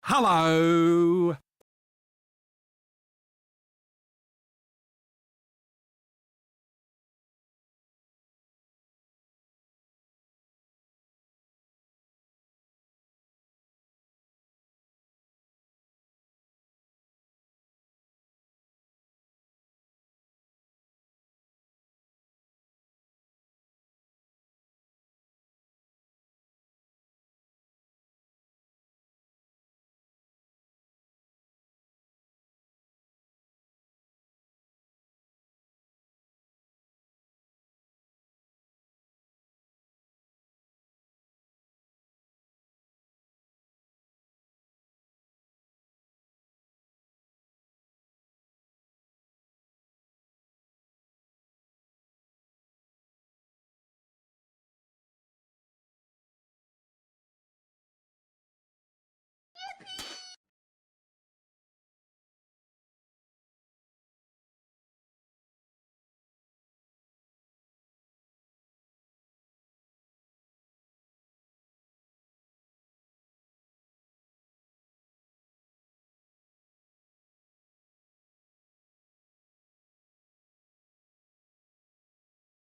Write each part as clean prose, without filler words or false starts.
Hello.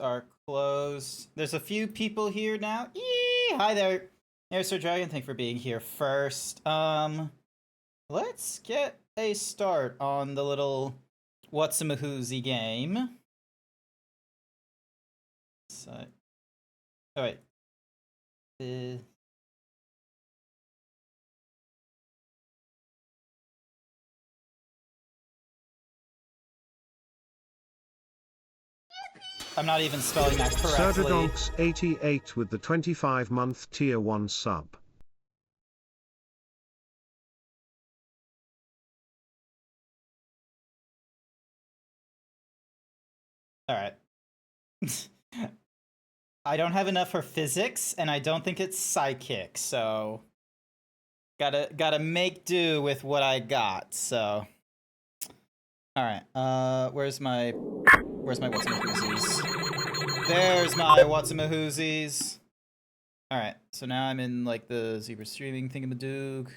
Are closed. There's a few people here now. Eee! Hi there. There's Sir Dragon. Thank you for being here first. Let's get a start on the little What's a Mahoozy game. So, all right. I'm not even spelling that correctly. Serdadonks88 with the 25-month tier 1 sub. All right. I don't have enough for physics, and I don't think it's psychic, so gotta make do with what I got. So, all right. Where's my Whatsamahoozies? There's my Whatsamahoozies. Alright, so now I'm in like the Zebra streaming thingamadoog.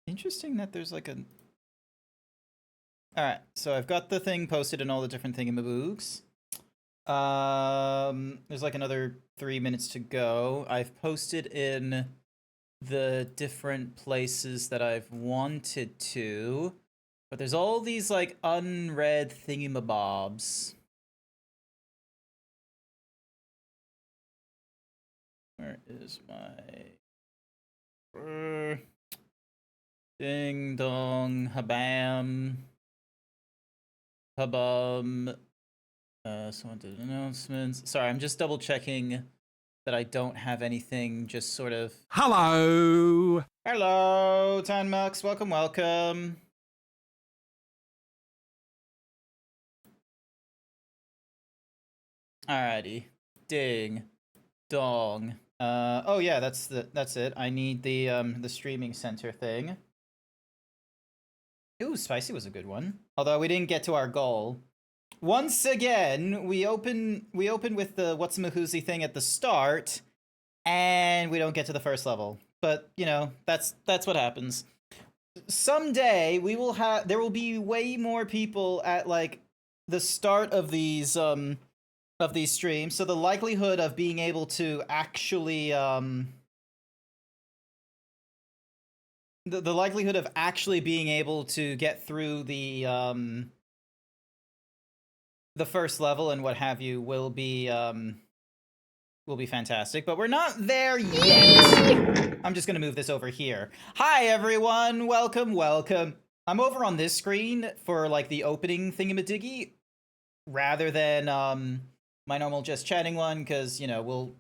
Interesting that there's like a... Alright, so I've got the thing posted in all the different thingamaboogs. There's like another 3 minutes to go. I've posted in the different places that I've wanted to. But there's all these like unread thingamabobs. Where is my... Ding dong, habam. Habum. Someone did announcements. Sorry, I'm just double checking that I don't have anything just sort of... Hello. Hello, Tanmux. Welcome, welcome. Alrighty. Ding. Dong. Oh yeah, that's it. I need the streaming center thing. Ooh, spicy was a good one. Although we didn't get to our goal. Once again, we open with the Whatsamahoozy thing at the start, and we don't get to the first level. But you know, that's what happens. Someday we will have there will be way more people at like the start of these streams, so the likelihood of being able to actually the likelihood of actually being able to get through the first level and what have you will be fantastic, but we're not there yet. I'm just gonna move this over here. Hi everyone, welcome, welcome. I'm over on this screen for like the opening thingamadiggy rather than my normal just chatting one, because you know we'll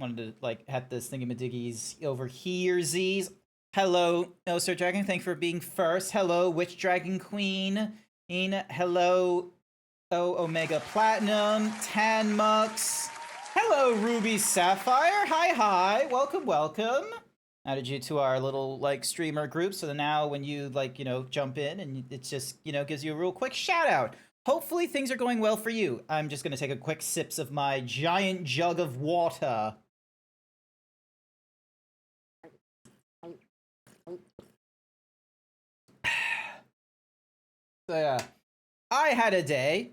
wanted to like have this thingamadiggies over here. Z's. Hello, oh Sir Dragon, thanks for being first. Hello, Witch Dragon Queen. Hello, oh Omega Platinum, Tanmux. Hello, Ruby Sapphire. Hi, hi. Welcome, welcome. Added you to our little like streamer group, so now when you like jump in and it's just gives you a real quick shout out. Hopefully things are going well for you. I'm just gonna take a quick sips of my giant jug of water. So yeah, I had a day.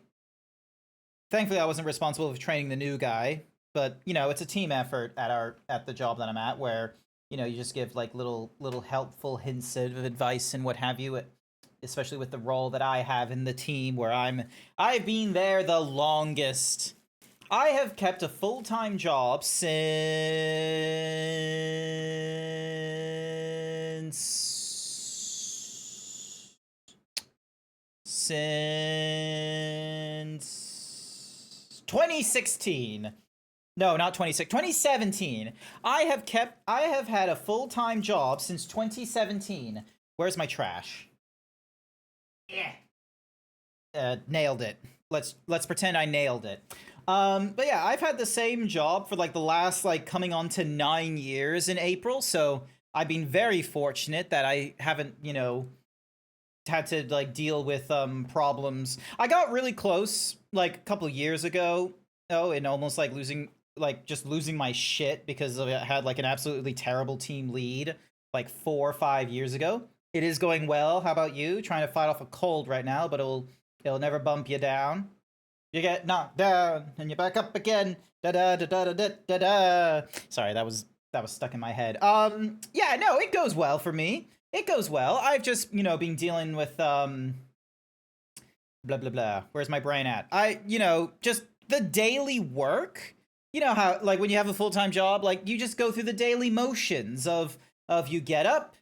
Thankfully, I wasn't responsible for training the new guy, but you know, it's a team effort at the job that I'm at, where you know you just give like little helpful hints of advice and what have you. Especially with the role that I have in the team, where I've been there the longest. I have kept a full-time job since 2016. No, not 2017. I have had a full-time job since 2017. Where's my trash? Yeah. Nailed it. Let's pretend I nailed it. But yeah, I've had the same job for like the last like coming on to 9 years in April, so I've been very fortunate that I haven't, you know, had to like deal with problems. I got really close like a couple years ago, and almost like losing my shit because I had like an absolutely terrible team lead like 4 or 5 years ago. It is going well. How about you? Trying to fight off a cold right now, but it'll never bump you down. You get knocked down and you're back up again. Da da da da da da da. Sorry, that was stuck in my head. Yeah, no, it goes well for me. It goes well. I've just, you know, been dealing with blah blah blah. Where's my brain at? You know, just the daily work. You know how like when you have a full-time job, like you just go through the daily motions of you get up,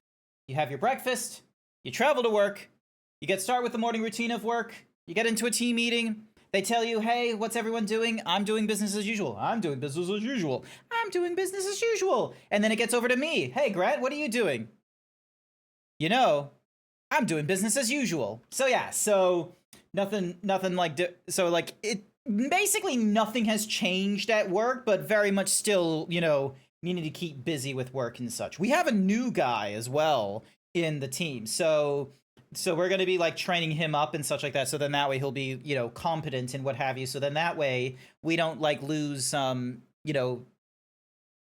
you have your breakfast, you travel to work, you get started with the morning routine of work, you get into a team meeting, they tell you, hey, what's everyone doing? I'm doing business as usual. I'm doing business as usual. I'm doing business as usual. And then it gets over to me. Hey, Grant, what are you doing? You know, I'm doing business as usual. So yeah, so nothing like, so like it, basically nothing has changed at work, but very much still, you know, needing to keep busy with work and such. We have a new guy as well in the team. So we're going to be like training him up and such like that. So then that way he'll be, you know, competent and what have you. So then that way we don't like lose, you know,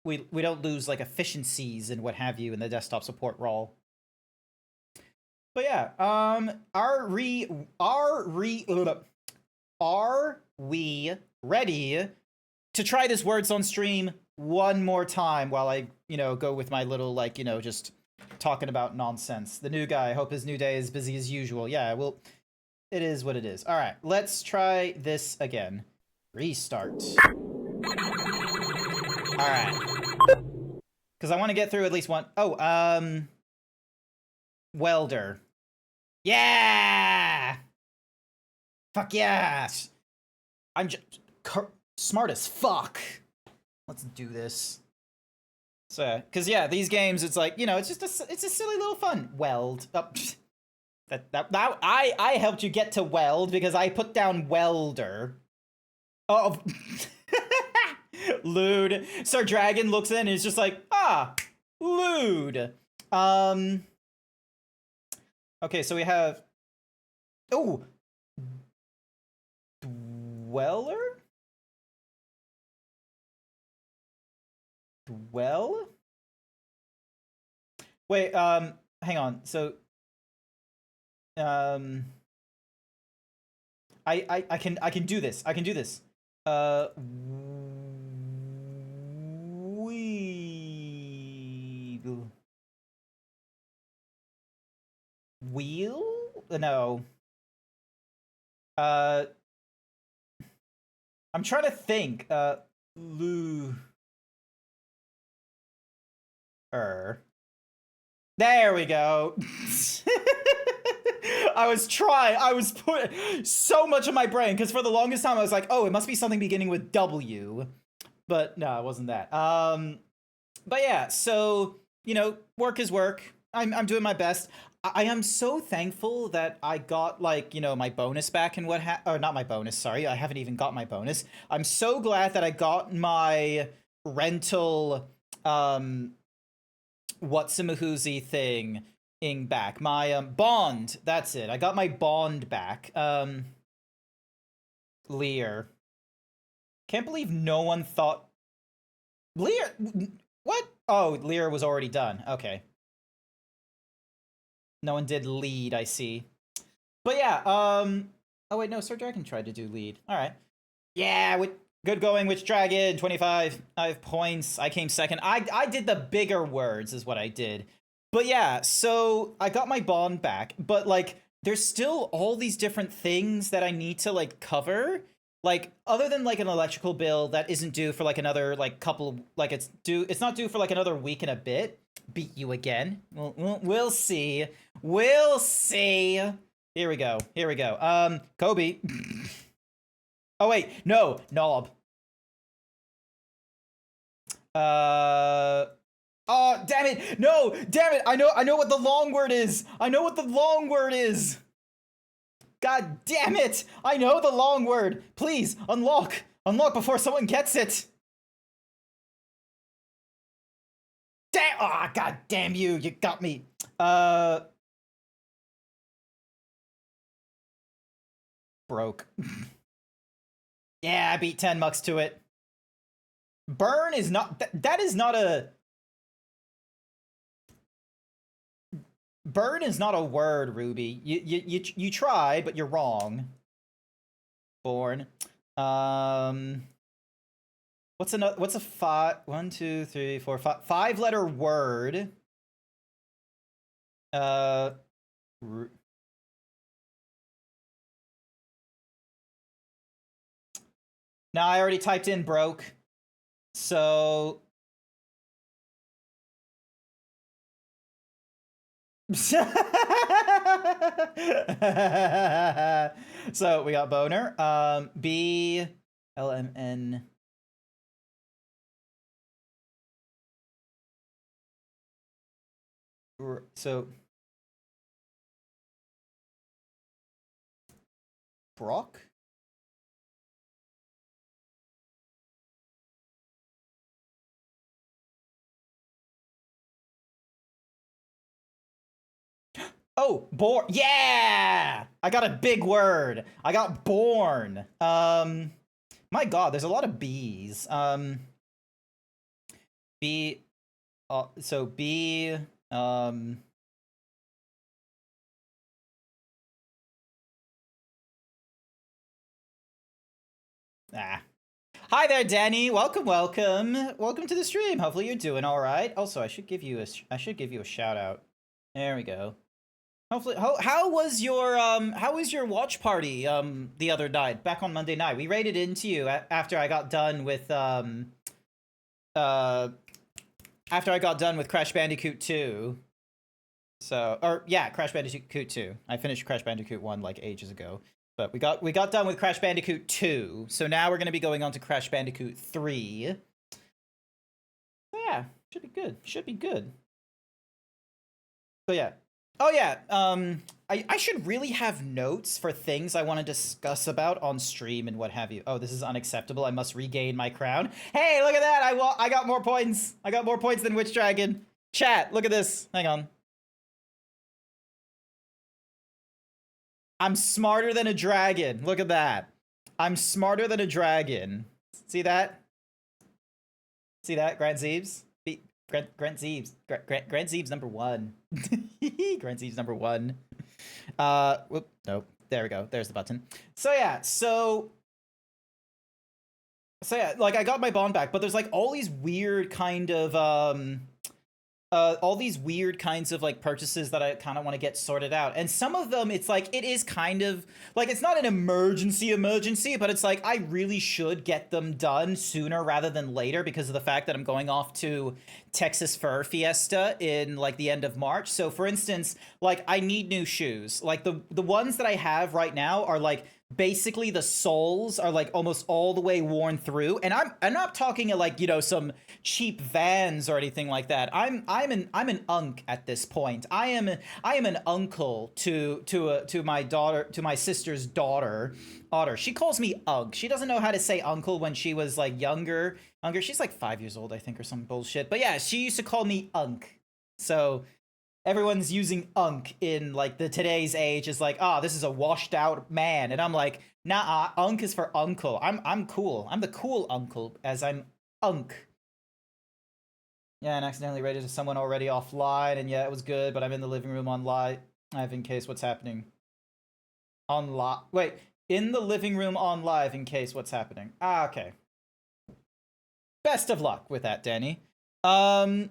we don't lose like efficiencies and what have you in the desktop support role. But yeah, are we ready to try this Words on Stream one more time while I, you know, go with my little like, you know, just talking about nonsense. The new guy, I hope his new day is busy as usual. Yeah, well, it is what it is. All right, let's try this again. Restart. All right. Because I want to get through at least one. Oh, welder. Yeah! Fuck yes! I'm just smart as fuck. Let's do this. So, because yeah, these games, it's like, you know, it's just it's a silly little fun. Weld. Oh, I helped you get to weld because I put down welder. Oh, lewd. Sir Dragon looks in and is just like, ah, lewd. Okay, so we have, oh, Dweller? Dwell? Wait, hang on. So, I can do this. I can do this. Wheel? No. I'm trying to think. There we go. I was putting so much of my brain, because for the longest time I was like, oh, it must be something beginning with W. But no, it wasn't that. But yeah, so, you know, work is work. I'm doing my best. I am so thankful that I got, like, you know, my bonus back and or not my bonus, sorry. I haven't even got my bonus. I'm so glad that I got my rental, whatsamahoozy thing back. My, bond, that's it. I got my bond back. Lear. Can't believe no one thought... Lear? What? Oh, Lear was already done. Okay. No one did lead, I see. But yeah, oh wait, no, Sir Dragon tried to do lead. All right. Yeah, good going, Witch Dragon, 25. I have points. I came second. I did the bigger words is what I did. But yeah, so I got my bond back, but like there's still all these different things that I need to like cover. Like other than like an electrical bill that isn't due for like another like couple like it's not due for like another week and a bit. Beat you again. We'll see. We'll see. Here we go. Here we go. Kobe. Oh wait, no, knob. Oh, damn it! No, damn it! I know what the long word is. I know what the long word is. God damn it! I know the long word. Please unlock, unlock before someone gets it. Damn! Ah, oh, god damn you! You got me. Broke. Yeah, I beat 10 mucks to it. Burn is not that is not a burn is not a word, Ruby. You try, but you're wrong. Born. What's a 1, 2, 3, 4, 5-letter word? No, I already typed in broke. So so we got boner. B L M N. So Brock. Oh, born. Yeah! I got a big word. I got born. My god, there's a lot of B's. B so B Hi there, Danny. Welcome, welcome. Welcome to the stream. Hopefully you're doing all right. Also, I should give you a shout out. There we go. Hopefully, how was your watch party the other night, back on Monday night? We raided into you after I got done with Crash Bandicoot 2. So, or yeah, Crash Bandicoot 2. I finished Crash Bandicoot 1 like ages ago. But we got done with Crash Bandicoot 2. So now we're going to be going on to Crash Bandicoot 3. So yeah, should be good. Should be good. So yeah. Oh yeah, I should really have notes for things I want to discuss about on stream and what have you. Oh, this is unacceptable. I must regain my crown. Hey, look at that! I got more points. I got more points than Witch Dragon. Chat, look at this. Hang on. I'm smarter than a dragon. Look at that. I'm smarter than a dragon. See that? See that, Grant Zeebs? Grant Zeebs. Grant Zeebs number 1. Grant Zeebs number 1. Whoop, nope. There we go. There's the button. So yeah, so yeah, like I got my bond back, but there's like all these weird kind of all these weird kinds of like purchases that I kind of want to get sorted out. And some of them, it's like, it is kind of like, it's not an emergency, but it's like, I really should get them done sooner rather than later because of the fact that I'm going off to Texas Fur Fiesta in like the end of March. So for instance, like I need new shoes. Like the ones that I have right now are like, basically the soles are like almost all the way worn through, and I'm not talking like, you know, some cheap Vans or anything like that. I'm an unk at this point. I am an uncle to my daughter, to my sister's daughter. Otter. She calls me Ugg. She doesn't know how to say uncle when she was like younger. She's like 5 years old, I think, or some bullshit. But yeah, she used to call me Unk. So everyone's using unk in like the today's age is like, oh, this is a washed out man, and I'm like, nah, unk is for uncle. I'm cool. I'm the cool uncle, as I'm unk. Yeah, and accidentally raided someone already offline, and yeah, it was good, but I'm in the living room on live in case what's happening. On live. Wait, in the living room on live in case what's happening. Ah, okay. Best of luck with that, Danny. But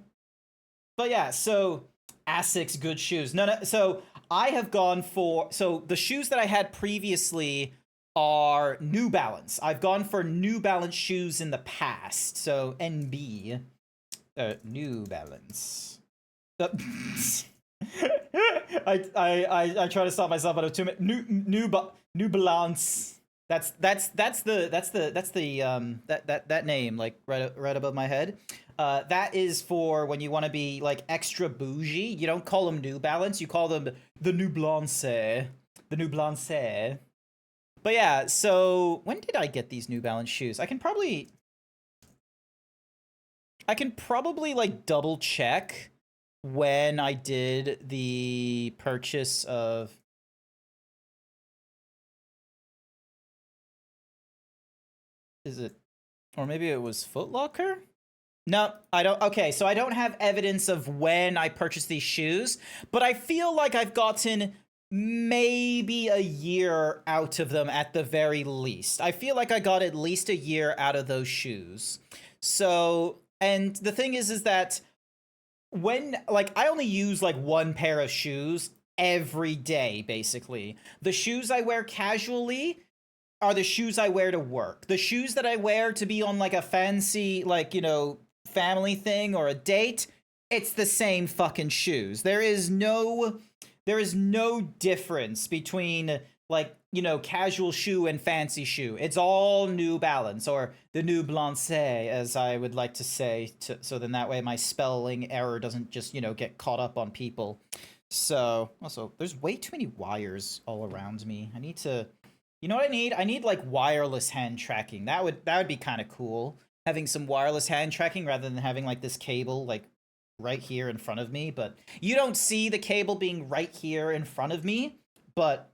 yeah, so Asics good shoes. No, so I have gone for, so the shoes that I had previously are New Balance. I've gone for New Balance shoes in the past. So NB, New Balance. I try to stop myself out of 2 minutes. New Balance. That's the that name, like right above my head. That is for when you want to be like extra bougie. You don't call them New Balance, you call them the New Balance. The New Balance. But yeah, so when did I get these New Balance shoes? I can probably like double check when I did the purchase of. Is it, or maybe it was Foot Locker? No, I don't. Okay, so I don't have evidence of when I purchased these shoes, but I feel like I've gotten maybe a year out of them at the very least. I feel like I got at least a year out of those shoes. So, and the thing is that when, like, I only use like one pair of shoes every day, basically. The shoes I wear casually are the shoes I wear to work. The shoes that I wear to be on like a fancy, like, you know, family thing or a date, it's the same fucking shoes. There is no difference between, like, you know, casual shoe and fancy shoe. It's all New Balance, or the New Balance, as I would like to say, so then that way my spelling error doesn't just, you know, get caught up on people. So, also, there's way too many wires all around me. I need to, you know what I need? I need like wireless hand tracking. That would be kind of cool. Having some wireless hand tracking rather than having like this cable like right here in front of me. But you don't see the cable being right here in front of me. But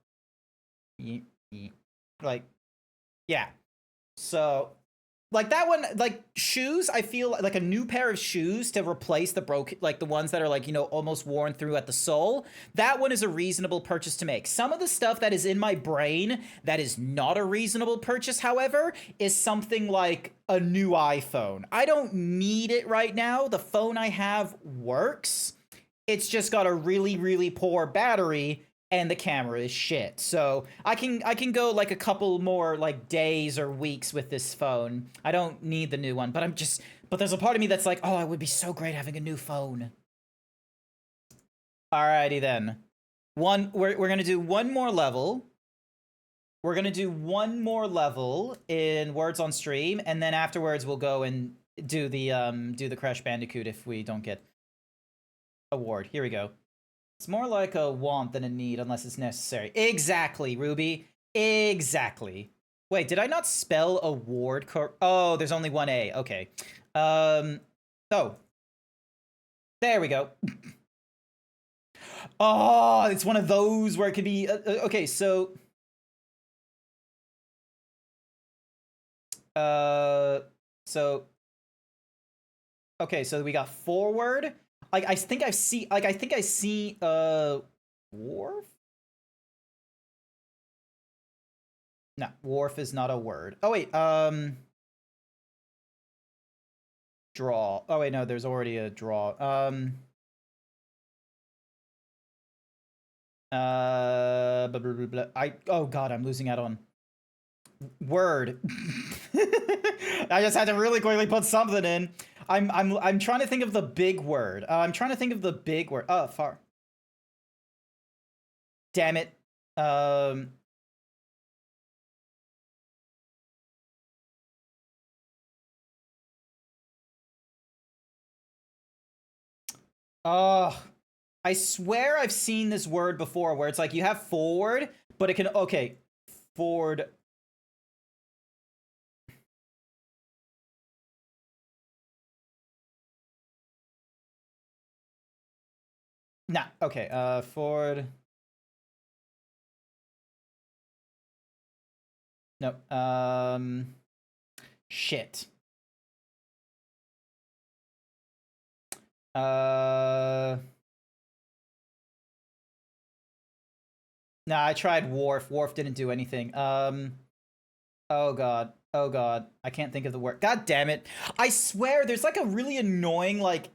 like, yeah. So like that one, like shoes, I feel like a new pair of shoes to replace the broken, like the ones that are like, you know, almost worn through at the sole. That one is a reasonable purchase to make. Some of the stuff that is in my brain that is not a reasonable purchase, however, is something like a new iPhone. I don't need it right now. The phone I have works. It's just got a really, really poor battery and the camera is shit. So I can go like a couple more like days or weeks with this phone. I don't need the new one, but but there's a part of me that's like, oh, it would be so great having a new phone. Alrighty then. We're gonna do one more level. We're gonna do one more level in Words on Stream, and then afterwards we'll go and do the Crash Bandicoot if we don't get award. Here we go. It's more like a want than a need unless it's necessary. Exactly, Ruby. Exactly. Wait, did I not spell award Oh, there's only one A. Okay. Oh. There we go. Oh, it's one of those where it could be... okay, so... Okay, so we got forward. Like, I think I see... Wharf? No, wharf is not a word. Oh, wait, draw. Oh, wait, no, there's already a draw. Blah, blah, blah, blah. Oh, God, I'm losing out on... Word. I just had to really quickly put something in. I'm trying to think of the big word. I'm trying to think of the big word. Oh, far. Damn it. Oh, I swear I've seen this word before where it's like you have forward, but it can, okay, forward. Nah, okay, forward. No, shit. Uh, Nah, I tried Wharf. Wharf didn't do anything. Oh god. Oh god. I can't think of the word. God damn it. I swear there's like a really annoying like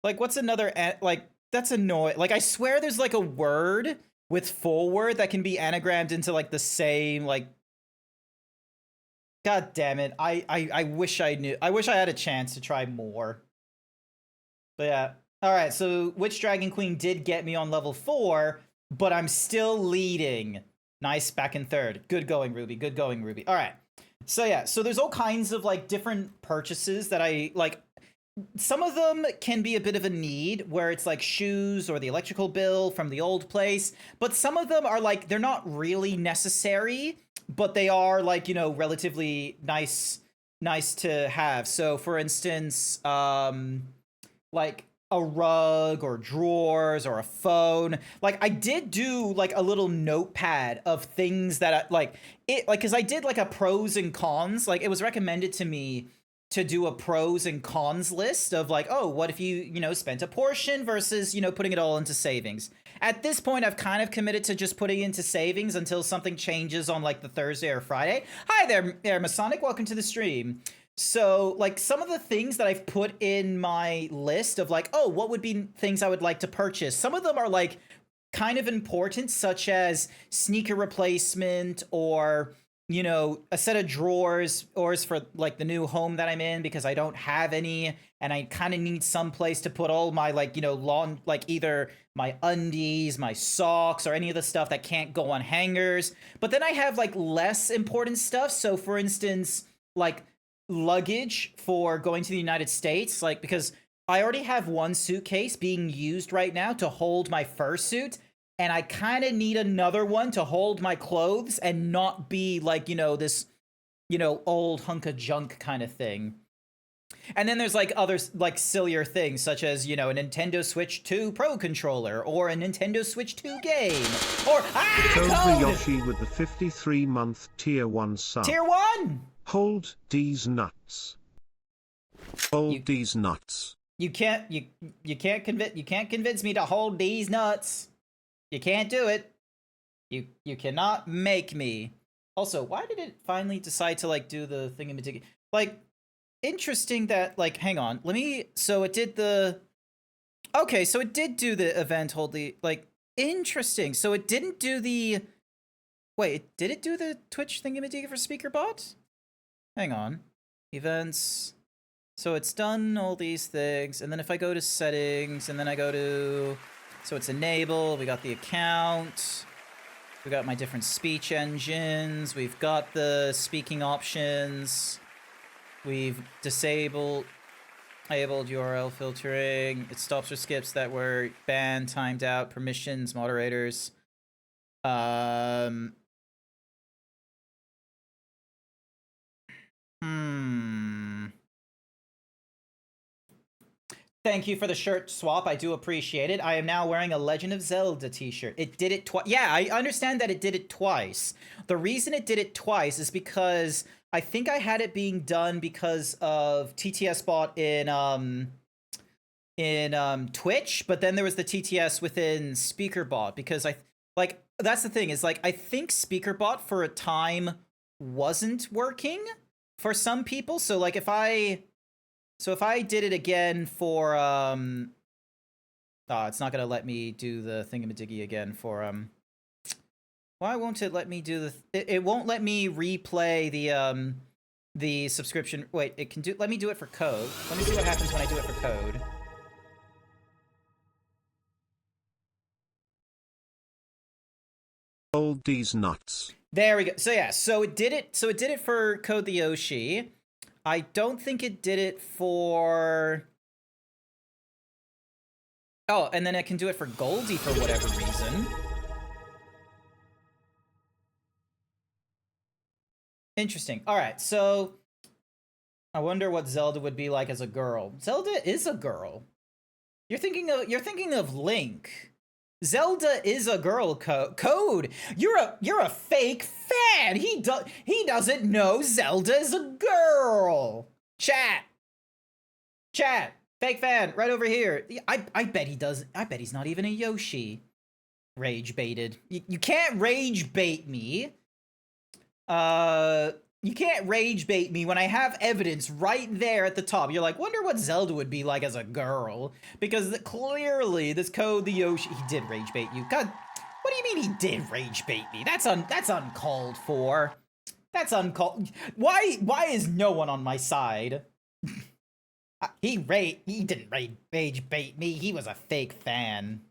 what's another like that's annoying. Like I swear there's like a word with forward that can be anagrammed into like the same like God damn it. I wish I knew. I wish I had a chance to try more. But yeah. All right, so Witch Dragon Queen did get me on level 4, but I'm still leading. Nice, back in third. Good going, Ruby. Good going, Ruby. All right. So yeah, so there's all kinds of like different purchases that I like. Some of them can be a bit of a need where it's like shoes or the electrical bill from the old place, but some of them are like they're not really necessary, but they are like, you know, relatively nice to have. So for instance, like a rug or drawers or a phone. Like I did do like a little notepad of things that I, like it like cuz I did like a pros and cons. Like it was recommended to me to do a pros and cons list of like, oh, what if you know, spent a portion versus, you know, putting it all into savings. At this point, I've kind of committed to just putting into savings until something changes on like the Thursday or Friday. Hi there, Masonic. Welcome to the stream. So like some of the things that I've put in my list of like, oh, what would be things I would like to purchase? Some of them are like kind of important, such as sneaker replacement or, you know, a set of drawers for like the new home that I'm in because I don't have any and I kind of need some place to put all my like, you know, lawn, like either my undies, my socks, or any of the stuff that can't go on hangers. But then I have like less important stuff. So for instance, like luggage for going to the United States, like because I already have one suitcase being used right now to hold my fursuit. And I kind of need another one to hold my clothes and not be like, you know, this, you know, old hunk of junk kind of thing. And then there's like other like sillier things such as, you know, a Nintendo Switch 2 Pro controller or a Nintendo Switch 2 game or Code Yoshi with the 53-month tier 1 sub. Tier 1. Hold these nuts. Hold these nuts. You can't convince me to hold these nuts. You can't do it. You cannot make me. Also, why did it finally decide to like do the thingamajiggy? Like, interesting that like, hang on, let me. So it did the. Okay, so it did do the event. Hold the like. Interesting. So it didn't do the. Wait, did it do the Twitch thingamajiggy for SpeakerBot? Hang on, events. So it's done all these things, and then if I go to settings, and then I go to. So it's enable, we got the account, we got my different speech engines, we've got the speaking options, we've disabled URL filtering, it stops or skips that were banned, timed out, permissions, moderators. Thank you for the shirt swap. I do appreciate it. I am now wearing a Legend of Zelda t-shirt. It did it twice. Yeah, I understand that it did it twice. The reason it did it twice is because I think I had it being done because of TTS bot in Twitch, but then there was the TTS within SpeakerBot because that's the thing is like I think SpeakerBot for a time wasn't working for some people. So like if I did it again for it's not gonna let me do the thingamajiggy again for why won't it let me do it won't let me replay the subscription. Wait, it can do. Let me do it for code. Let me see what happens when I do it for code. Hold these nuts. There we go. So yeah, so it did it. So it did it for Code the Yoshi. I don't think it did it for. Oh, and then it can do it for Goldie for whatever reason. Interesting. All right, so I wonder what Zelda would be like as a girl. Zelda is a girl. You're thinking of Link. Zelda is a girl. Code. You're a fake fan. He doesn't know Zelda is a girl. Chat. Fake fan, right over here. I bet he does. I bet he's not even a Yoshi. Rage baited. You can't rage bait me. You can't rage bait me when I have evidence right there at the top. You're like, wonder what Zelda would be like as a girl. Because clearly, this code, the Yoshi, he did rage bait you. God, what do you mean he did rage bait me? That's uncalled for. That's uncalled. Why is no one on my side? He didn't rage bait me. He was a fake fan.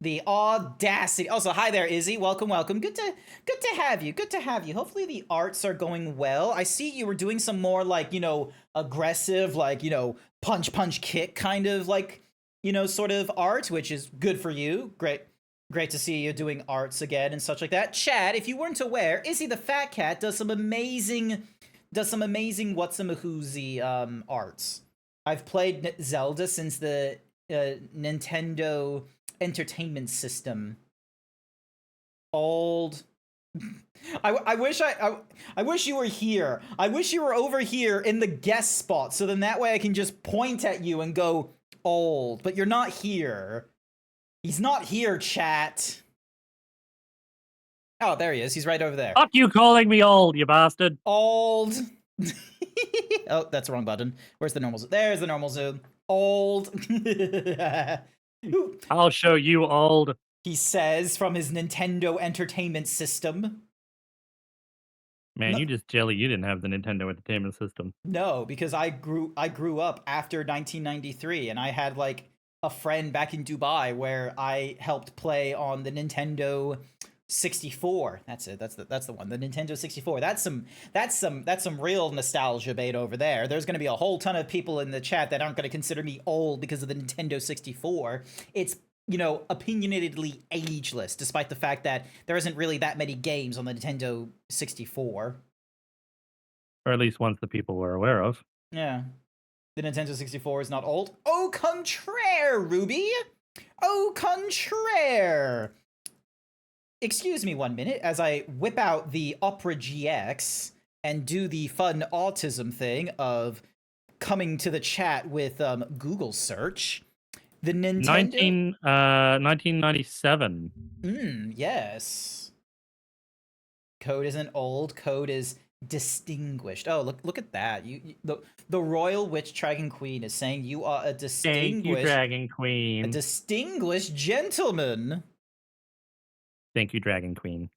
The audacity. Also, hi there, Izzy. Welcome. Good to have you. Good to have you. Hopefully the arts are going well. I see you were doing some more like, aggressive, like, punch kick kind of like, sort of art, which is good for you. Great to see you doing arts again and such like that. Chad, if you weren't aware, Izzy the Fat Cat does some amazing whatsamahoozy arts. I've played Zelda since the Nintendo Entertainment System. Old. I wish you were here. I wish you were over here in the guest spot, so then that way I can just point at you and go old. But you're not here. He's not here, chat. Oh, there he is. He's right over there. Fuck you calling me old, you bastard. Old. Oh, that's the wrong button. Where's the normal zoom? There's the normal zoom. Old. I'll show you old. He says from his Nintendo Entertainment System. Man, No. you just jelly you didn't have the Nintendo Entertainment System. No, because I grew up after 1993, and I had like a friend back in Dubai where I helped play on the Nintendo 64. That's it. That's the one. The Nintendo 64. That's some real nostalgia bait over there. There's going to be a whole ton of people in the chat that aren't going to consider me old because of the Nintendo 64. It's, opinionatedly ageless, despite the fact that there isn't really that many games on the Nintendo 64. Or at least ones the people were aware of. Yeah. The Nintendo 64 is not old. Au contraire, Ruby! Au contraire! Excuse me 1 minute as I whip out the Opera GX and do the fun autism thing of coming to the chat with Google search. The Nintendo... 1997. Yes. Code isn't old. Code is distinguished. Oh, look at that. The Royal Witch Dragon Queen is saying you are a distinguished... Thank you, Dragon Queen. A distinguished gentleman. Thank you, Dragon Queen.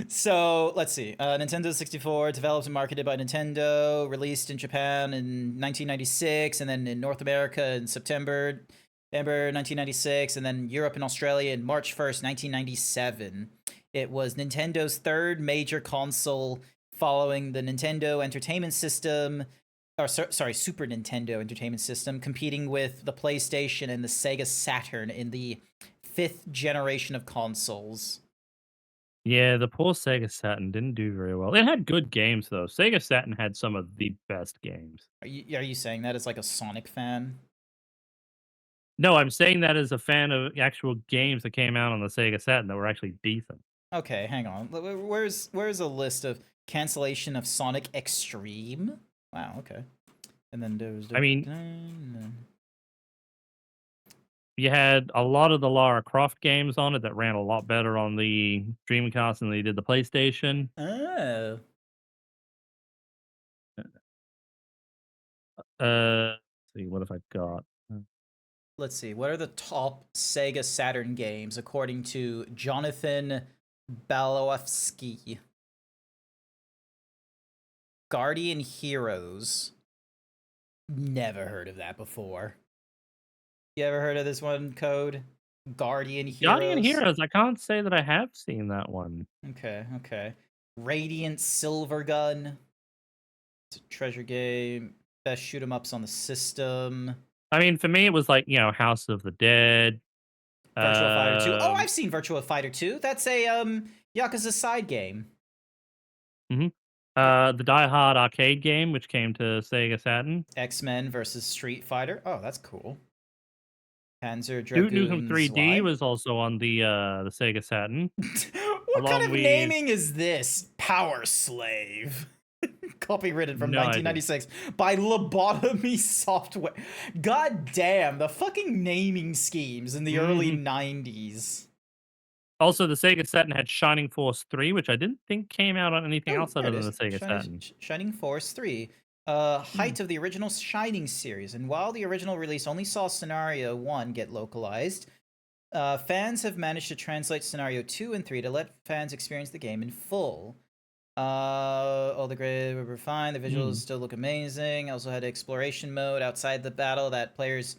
So, let's see. Nintendo 64, developed and marketed by Nintendo, released in Japan in 1996, and then in North America in September 1996, and then Europe and Australia in March 1st, 1997. It was Nintendo's third major console following the Nintendo Entertainment System, Super Nintendo Entertainment System, competing with the PlayStation and the Sega Saturn in the 5th generation of consoles. Yeah, the poor Sega Saturn didn't do very well. It had good games, though. Sega Saturn had some of the best games. Are you saying that as like a Sonic fan? No, I'm saying that as a fan of actual games that came out on the Sega Saturn that were actually decent. Okay, hang on. Where's a list of cancellation of Sonic Extreme? Wow, okay. And then there's... You had a lot of the Lara Croft games on it that ran a lot better on the Dreamcast than they did the PlayStation. Oh. Let's see, what have I got? Let's see. What are the top Sega Saturn games according to Jonathan Balowski? Guardian Heroes. Never heard of that before. You ever heard of this one, Code? Guardian Heroes? Guardian Heroes, I can't say that I have seen that one. Okay. Radiant Silvergun. It's a treasure game. Best shoot 'em ups on the system. I mean, for me, it was like, House of the Dead. Virtua Fighter 2. Oh, I've seen Virtua Fighter 2. That's a Yakuza side game. Mm-hmm. The Die Hard arcade game, which came to Sega Saturn. X-Men versus Street Fighter. Oh, that's cool. Panzer Duke Dragoon Nukem 3D was also on the Sega Saturn. What kind of naming is this? Power Slave. Copywritten from No idea. 1996 by Lobotomy Software. God damn, the fucking naming schemes in the early Mhm. 90s. Also, the Sega Saturn had Shining Force 3, which I didn't think came out on anything else There other it than the is. Sega Saturn. Shining Force 3. Height of the original Shining series. And while the original release only saw Scenario 1 get localized, fans have managed to translate Scenario 2 and 3 to let fans experience the game in full. All the grid were refined, the visuals still look amazing. Also had exploration mode outside the battle that players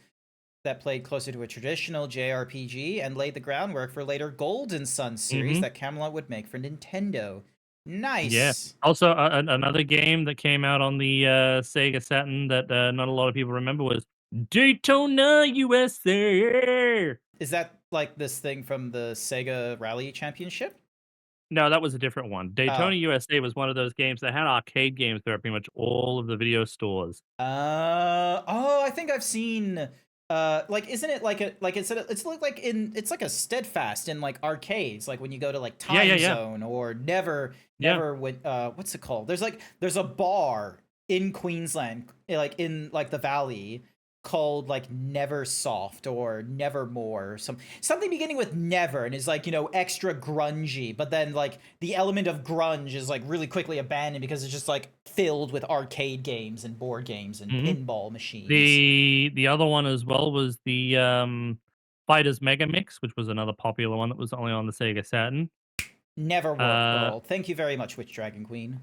that played closer to a traditional JRPG and laid the groundwork for later Golden Sun series that Camelot would make for Nintendo. Nice. Yeah. Also, another game that came out on the Sega Saturn that not a lot of people remember was Daytona USA. Is that like this thing from the Sega Rally Championship? No, that was a different one. Daytona Oh. USA was one of those games that had arcade games throughout pretty much all of the video stores. I think I've seen like isn't it like it's like it's like a Steadfast in like arcades, like when you go to like Time Zone or Never when what's it called? There's a bar in Queensland, like in like the valley, called like Neversoft or Nevermore or something beginning with Never, and is like, you know, extra grungy, but then like the element of grunge is like really quickly abandoned because it's just like filled with arcade games and board games and pinball machines. The other one as well was the Fighters Mega Mix, which was another popular one that was only on the Sega Saturn. Never worked, Earl. Thank you very much, Witch Dragon Queen.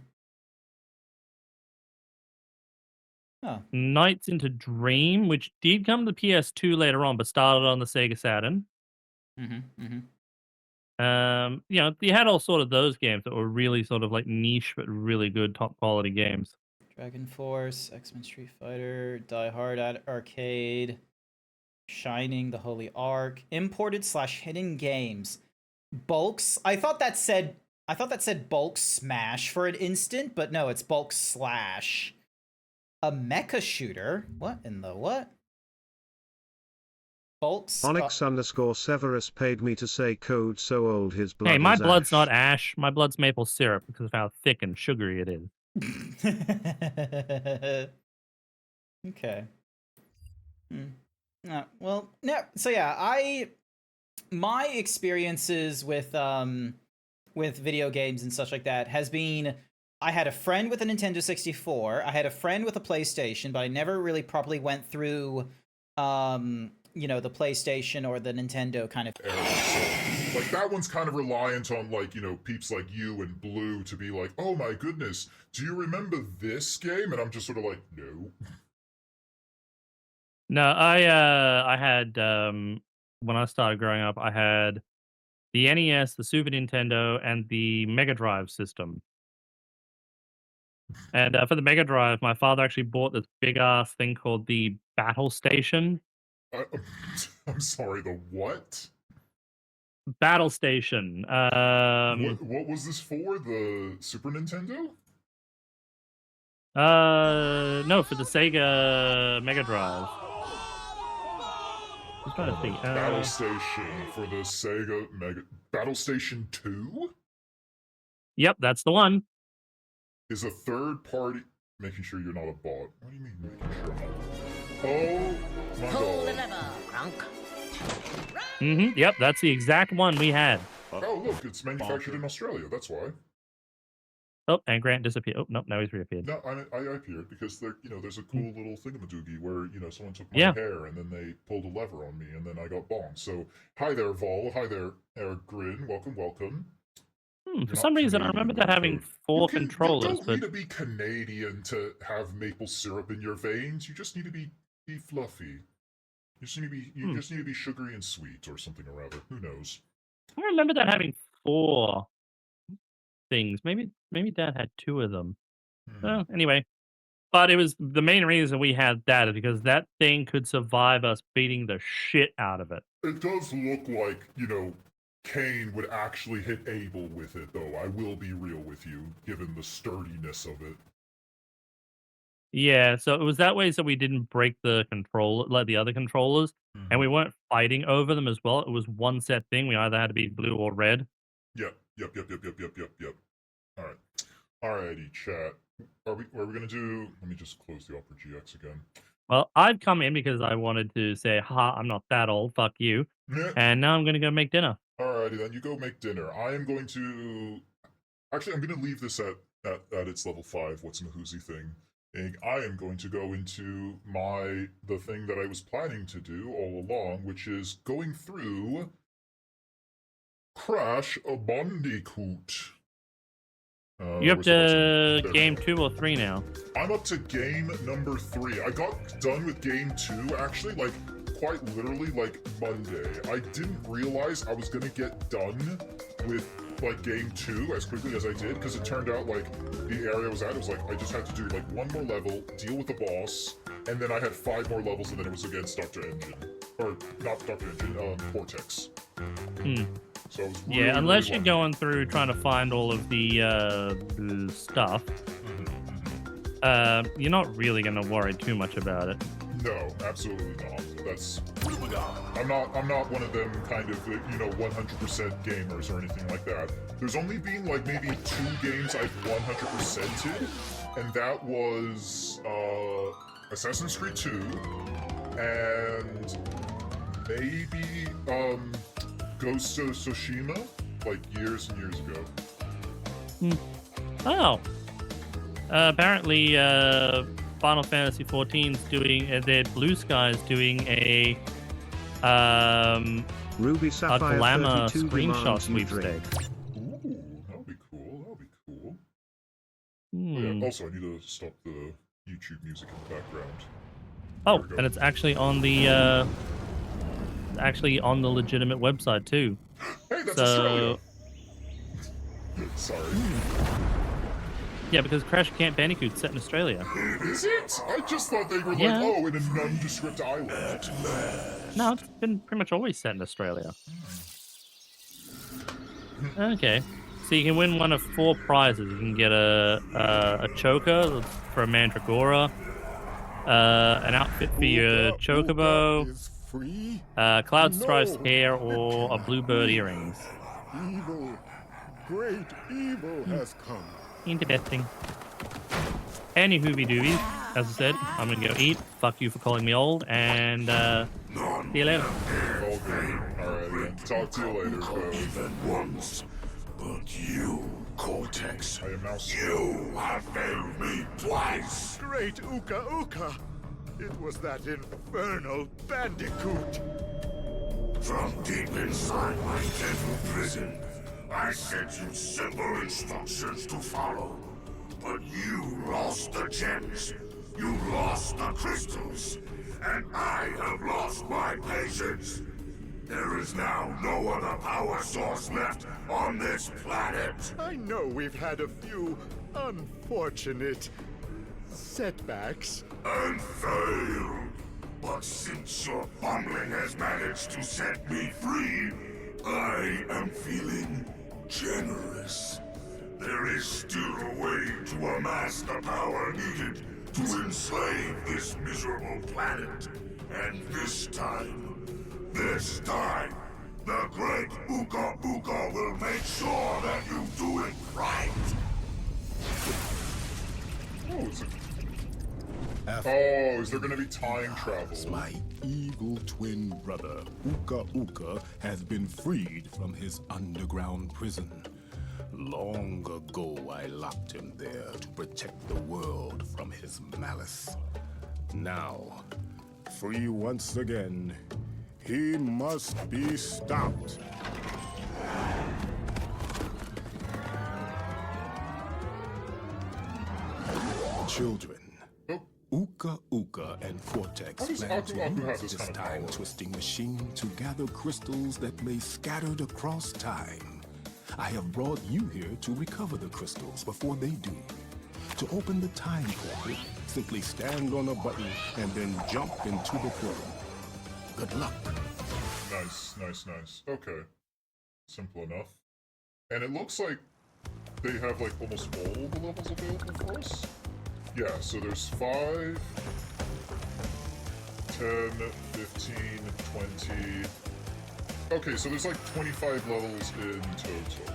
Oh. Nights into Dream, which did come to PS2 later on, but started on the Sega Saturn. You know, you had all sort of those games that were really sort of like niche, but really good, top quality games. Dragon Force, X-Men Street Fighter, Die Hard Arcade, Shining, The Holy Ark, imported/hidden games. Bulks. I thought that said bulk smash for an instant, but no, it's bulk slash. A mecha shooter? What in the what? Bulks. Onyx_Severus paid me to say code so old his blood. Hey, my is blood's ash. not ash. My blood's maple syrup because of how thick and sugary it is. Okay. Well, no. So yeah, my experiences with video games and such like that has been, I had a friend with a Nintendo 64. I had a friend with a PlayStation, but I never really properly went through, you know, the PlayStation or the Nintendo kind of. So, like, that one's kind of reliant on, like, you know, peeps like you and Blue to be like, oh my goodness, do you remember this game? And I'm just sort of like, no. No, I had when I started growing up, I had the NES, the Super Nintendo, and the Mega Drive system. And for the Mega Drive, my father actually bought this big ass thing called the Battle Station. I'm sorry, the what? Battle Station. What was this for? The Super Nintendo? No, for the Sega Mega Drive. I'm trying to think. Battle Station for the Sega Mega. Battle Station 2? Yep, that's the one. Is a third party. Making sure you're not a bot. What do you mean making sure I'm not? Oh my god. Yep, that's the exact one we had. Oh, look, it's manufactured in Australia. That's why. Oh, and Grant disappeared. Oh, nope, now he's reappeared. No, I appeared because there, you know, there's a cool little thingamadoogie where, you know, someone took my hair and then they pulled a lever on me and then I got bombed. So, hi there, Vol. Hi there, Eric Grin. Welcome, welcome. For some reason, I remember that having 4 controllers. You don't need to be Canadian to have maple syrup in your veins. You just need to be fluffy. You just need to be sugary and sweet or something or other. Who knows? I remember that having 4 things. Maybe Dad had 2 of them. Anyway, but it was the main reason we had that is because that thing could survive us beating the shit out of it. It does look like, you know, Kane would actually hit Abel with it, though. I will be real with you, given the sturdiness of it. Yeah, so it was that way so we didn't break the control like the other controllers, and we weren't fighting over them as well. It was one set thing. We either had to be blue or red. Yep. Alright. Alrighty, chat. Are we gonna do? Let me just close the Opera GX again. Well, I've come in because I wanted to say, "Ha, I'm not that old. Fuck you." Yeah. And now I'm gonna go make dinner. Alrighty then, you go make dinner. I am going to. Actually, I'm going to leave this at its level 5. What's in the Whoozy thing? And I am going to go into the thing that I was planning to do all along, which is going through Crash Bandicoot. You up where's the to button? game 2 or 3 now? I'm up to game number 3. I got done with game 2, actually, like, quite literally, like, Monday. I didn't realize I was gonna get done with, like, game 2 as quickly as I did, because it turned out, like, the area I was at, it was like, I just had to do, like, 1 more level, deal with the boss, and then I had 5 more levels, and then it was against Dr. Engine. Or, not Dr. Engine, Cortex. So it was really, Yeah, unless really you're going through trying to find all of the stuff, you're not really going to worry too much about it. No, absolutely not. That's I'm not one of them kind of 100% gamers or anything like that. There's only been like maybe 2 games I've 100%ed, and that was Assassin's Creed 2 and maybe Ghost of Tsushima, like years and years ago. Oh. Apparently, Final Fantasy XIV's doing, Blue Sky's doing a Ruby Sapphire glamour 32 screenshot demands you drink. sweepstakes. Ooh, that'll be cool. That'll be cool. Hmm. Oh, yeah. Also, I need to stop the YouTube music in the background. Oh, There we go. and it's actually on the legitimate website too. Hey, that's So- Australia. Sorry. Yeah, because Crash Camp Bandicoot's set in Australia. Is it? I just thought they were like, Yeah. oh, in a nondescript island. No, it's been pretty much always set in Australia. Okay, so you can win one of 4 prizes. You can get a choker for a Mandragora, an outfit for your chocobo, Is free? Cloud Strife's No. hair, or a bluebird earrings. Evil, great evil has come. Interesting. Any hoovy doobies, as I said, I'm gonna go eat. Fuck you for calling me old, and see you later. All good. Alright, then. Talk to you later, bro. Once, but you, Cortex, I am now you have failed me twice. Great Uka Uka! It was that infernal bandicoot! From deep inside my deadly prison, I sent you simple instructions to follow. But you lost the gems, you lost the crystals, and I have lost my patience. There is now no other power source left on this planet. I know we've had a few unfortunate setbacks. And failed. But since your fumbling has managed to set me free, I am feeling generous. There is still a way to amass the power needed to enslave this miserable planet. And this time, the great Uka Uka will make sure that you do it right. Oh, is there gonna be time travel? My evil twin brother, Uka Uka, has been freed from his underground prison. Long ago, I locked him there to protect the world from his malice. Now, free once again, he must be stopped. Children, Oh, Uka Uka and Cortex How does plan Aku to Aku use have this this kind of power? time-twisting machine to gather crystals that lay scattered across time. I have brought you here to recover the crystals before they do. To open the time portal, simply stand on a button and then jump into the portal. Good luck. nice, nice, nice. Okay. Simple enough. And it looks like they have like almost all the levels available for us. Yeah, so there's 5, 10, 15, 20. Okay, so there's like 25 levels in total.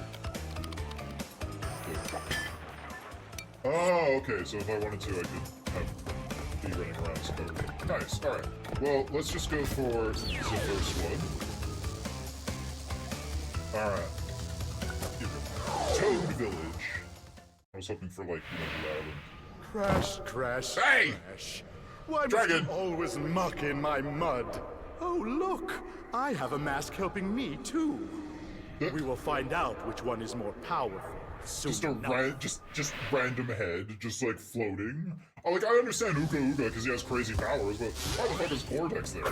Oh, okay, so if I wanted to, I could have be running around as Cody. Nice, alright. Well, let's just go for the first one. Alright. Here we go. Toad Village. I was hoping for, like, the island. Crash, crash, Hey! crash. Why Dragon! must you always muck in my mud? Oh, look! I have a mask helping me, too. We will find out which one is more powerful soon Just a enough. just random head, just like floating. Oh, like I understand Uka Uka because he has crazy powers, but why the fuck is Cortex there?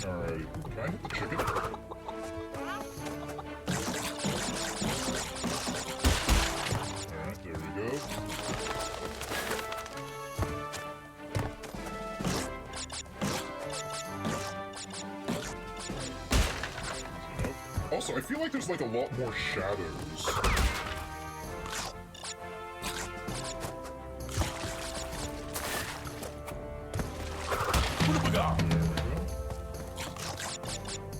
Alright, can I hit the chicken? Alright, there we go. Also, I feel like there's like a lot more shadows.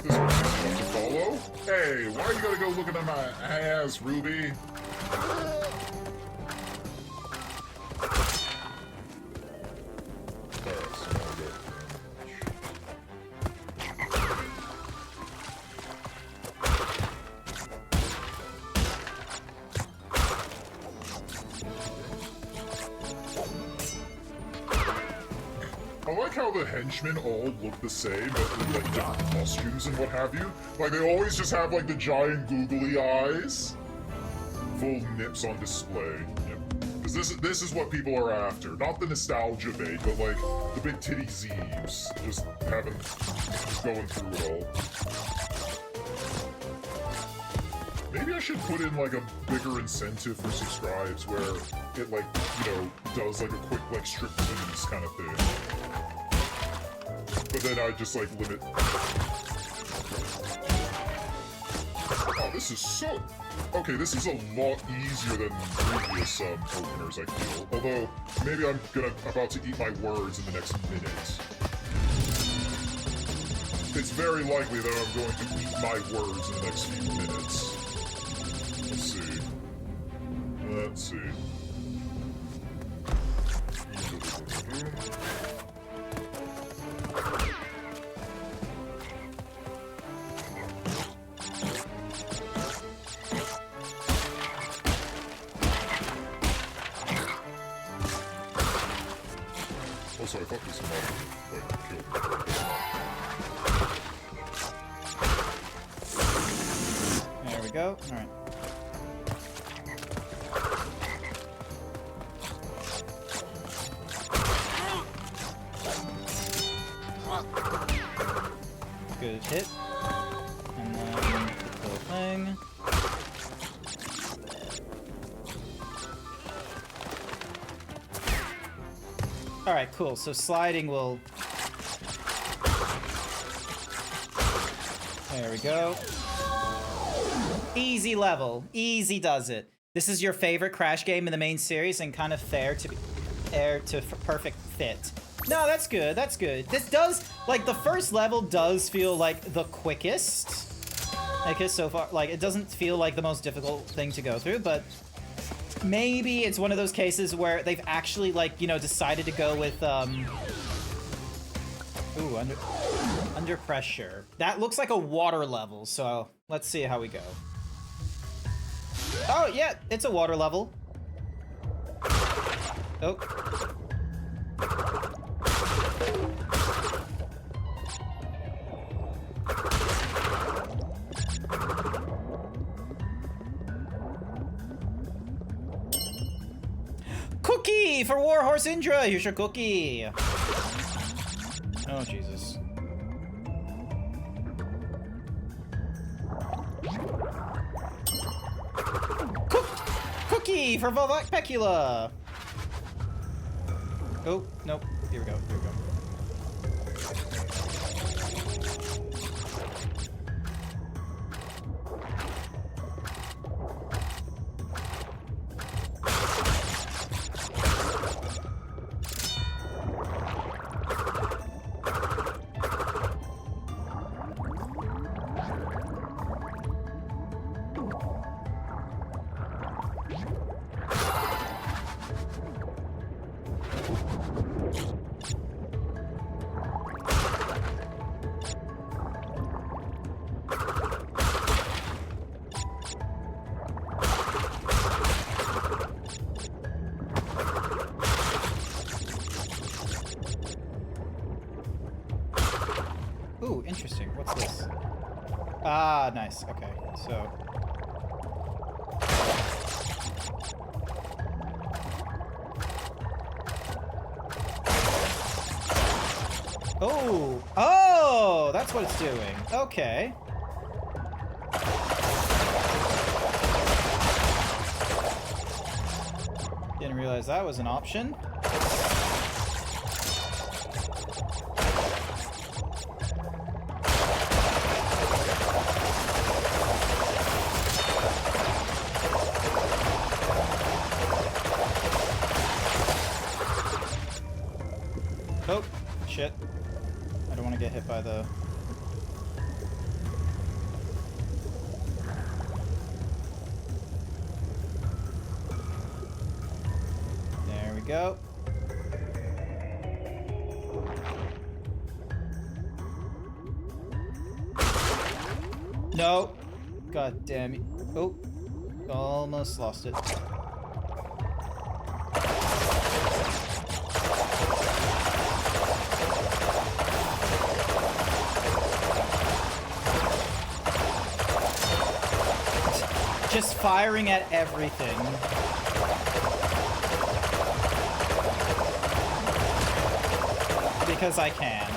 This one's easy to follow. Hey, why you gotta go looking at my ass, Ruby? Alright, so now we go. I like how the henchmen all look the same, but with like different costumes and what have you. Like they always just have like the giant googly eyes. Full nips on display. Yep. Because this is what people are after. Not the nostalgia bait, but like the big titty Zeebs. Just going through it all. Maybe I should put in like a bigger incentive for subscribes where it like, you know, does like a quick like striptease kind of thing. But then I just like limit. Oh, this is so. Okay, this is a lot easier than previous openers, I feel. Although maybe I'm about to eat my words in the next minute. It's very likely that I'm going to eat my words in the next few minutes. Let's see. Let's see. Also, I thought this might like kill me. There we go. Alright. Good hit. And then the little thing. Alright, cool. So sliding will... There we go. Easy level. Easy does it. This is your favorite Crash game in the main series and kind of fair to perfect fit. No, that's good. That's good. This does, like, the first level does feel like the quickest. Like, so far, like, it doesn't feel like the most difficult thing to go through, but maybe it's one of those cases where they've actually, like, you know, decided to go with, ooh, under pressure. That looks like a water level, so let's see how we go. Oh, yeah, it's a water level. Oh. Cookie for Warhorse Indra. Here's your cookie. Oh, Jesus. Cookie for Vivecula. Oh, nope. Here we go. Here we go. interesting. What's this? Ah, nice. Okay, so... Oh! Oh! That's what it's doing. Okay. Didn't realize that was an option. Oh, shit. I don't want to get hit by the... There we go. No. God damn it. Oh. Almost lost it. Just firing at everything. Because I can.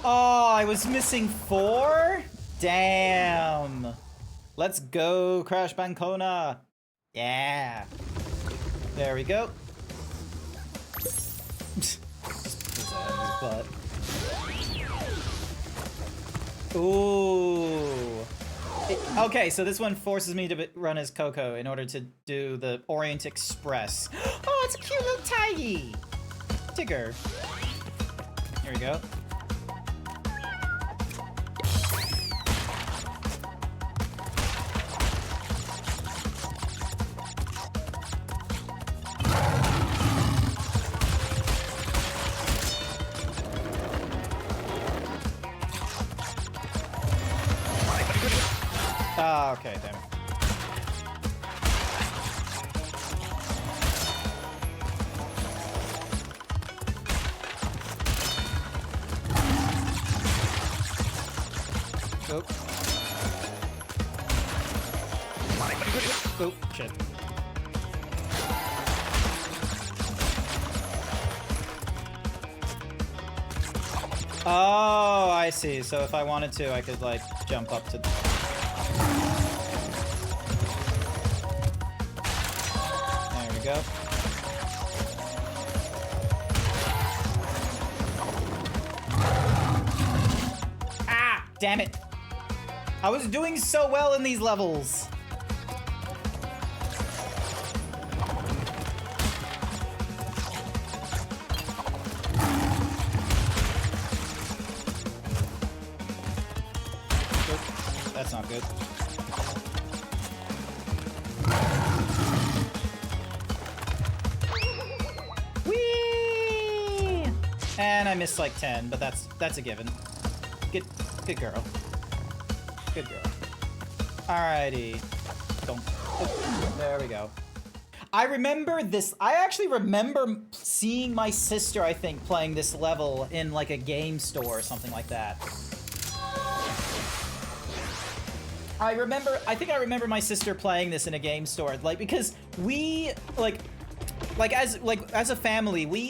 Oh, I was missing 4? Damn. Let's go, Crash Bancona. Yeah. There we go. Just pulls that out of his butt. Ooh. Okay, so this one forces me to run as Coco in order to do the Orient Express. Oh, it's a cute little Tiggy. Tigger. Here we go. Ah, okay, damn it. Oh. Oh, shit. Oh, I see. So if I wanted to, I could, like, jump up to... There we go. Ah! Damn it! I was doing so well in these levels! That's not good. Whee! And I missed like 10, but that's a given. Good girl. Good girl. Alrighty. Don't. Oh, there we go. I remember this. I actually remember seeing my sister, I think, playing this level in like a game store or something like that. I think I remember my sister playing this in a game store, like, because we, as a family, we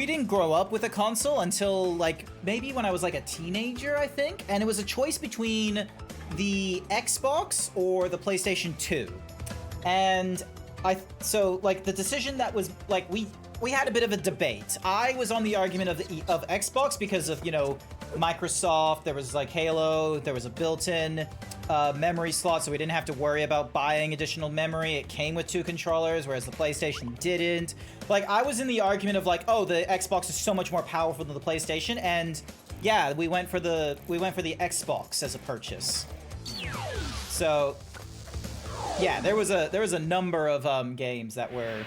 didn't grow up with a console until, like, maybe when I was, like, a teenager, I think, and it was a choice between the Xbox or the PlayStation 2, and so, like, the decision that was, like, we had a bit of a debate. I was on the argument of Xbox because of, you know, Microsoft, there was like Halo, there was a built-in memory slot, so we didn't have to worry about buying additional memory. It came with 2 controllers, whereas the PlayStation didn't. Like, I was in the argument of like, oh, the Xbox is so much more powerful than the PlayStation, and yeah, we went for the Xbox as a purchase. So yeah, there was a number of games that were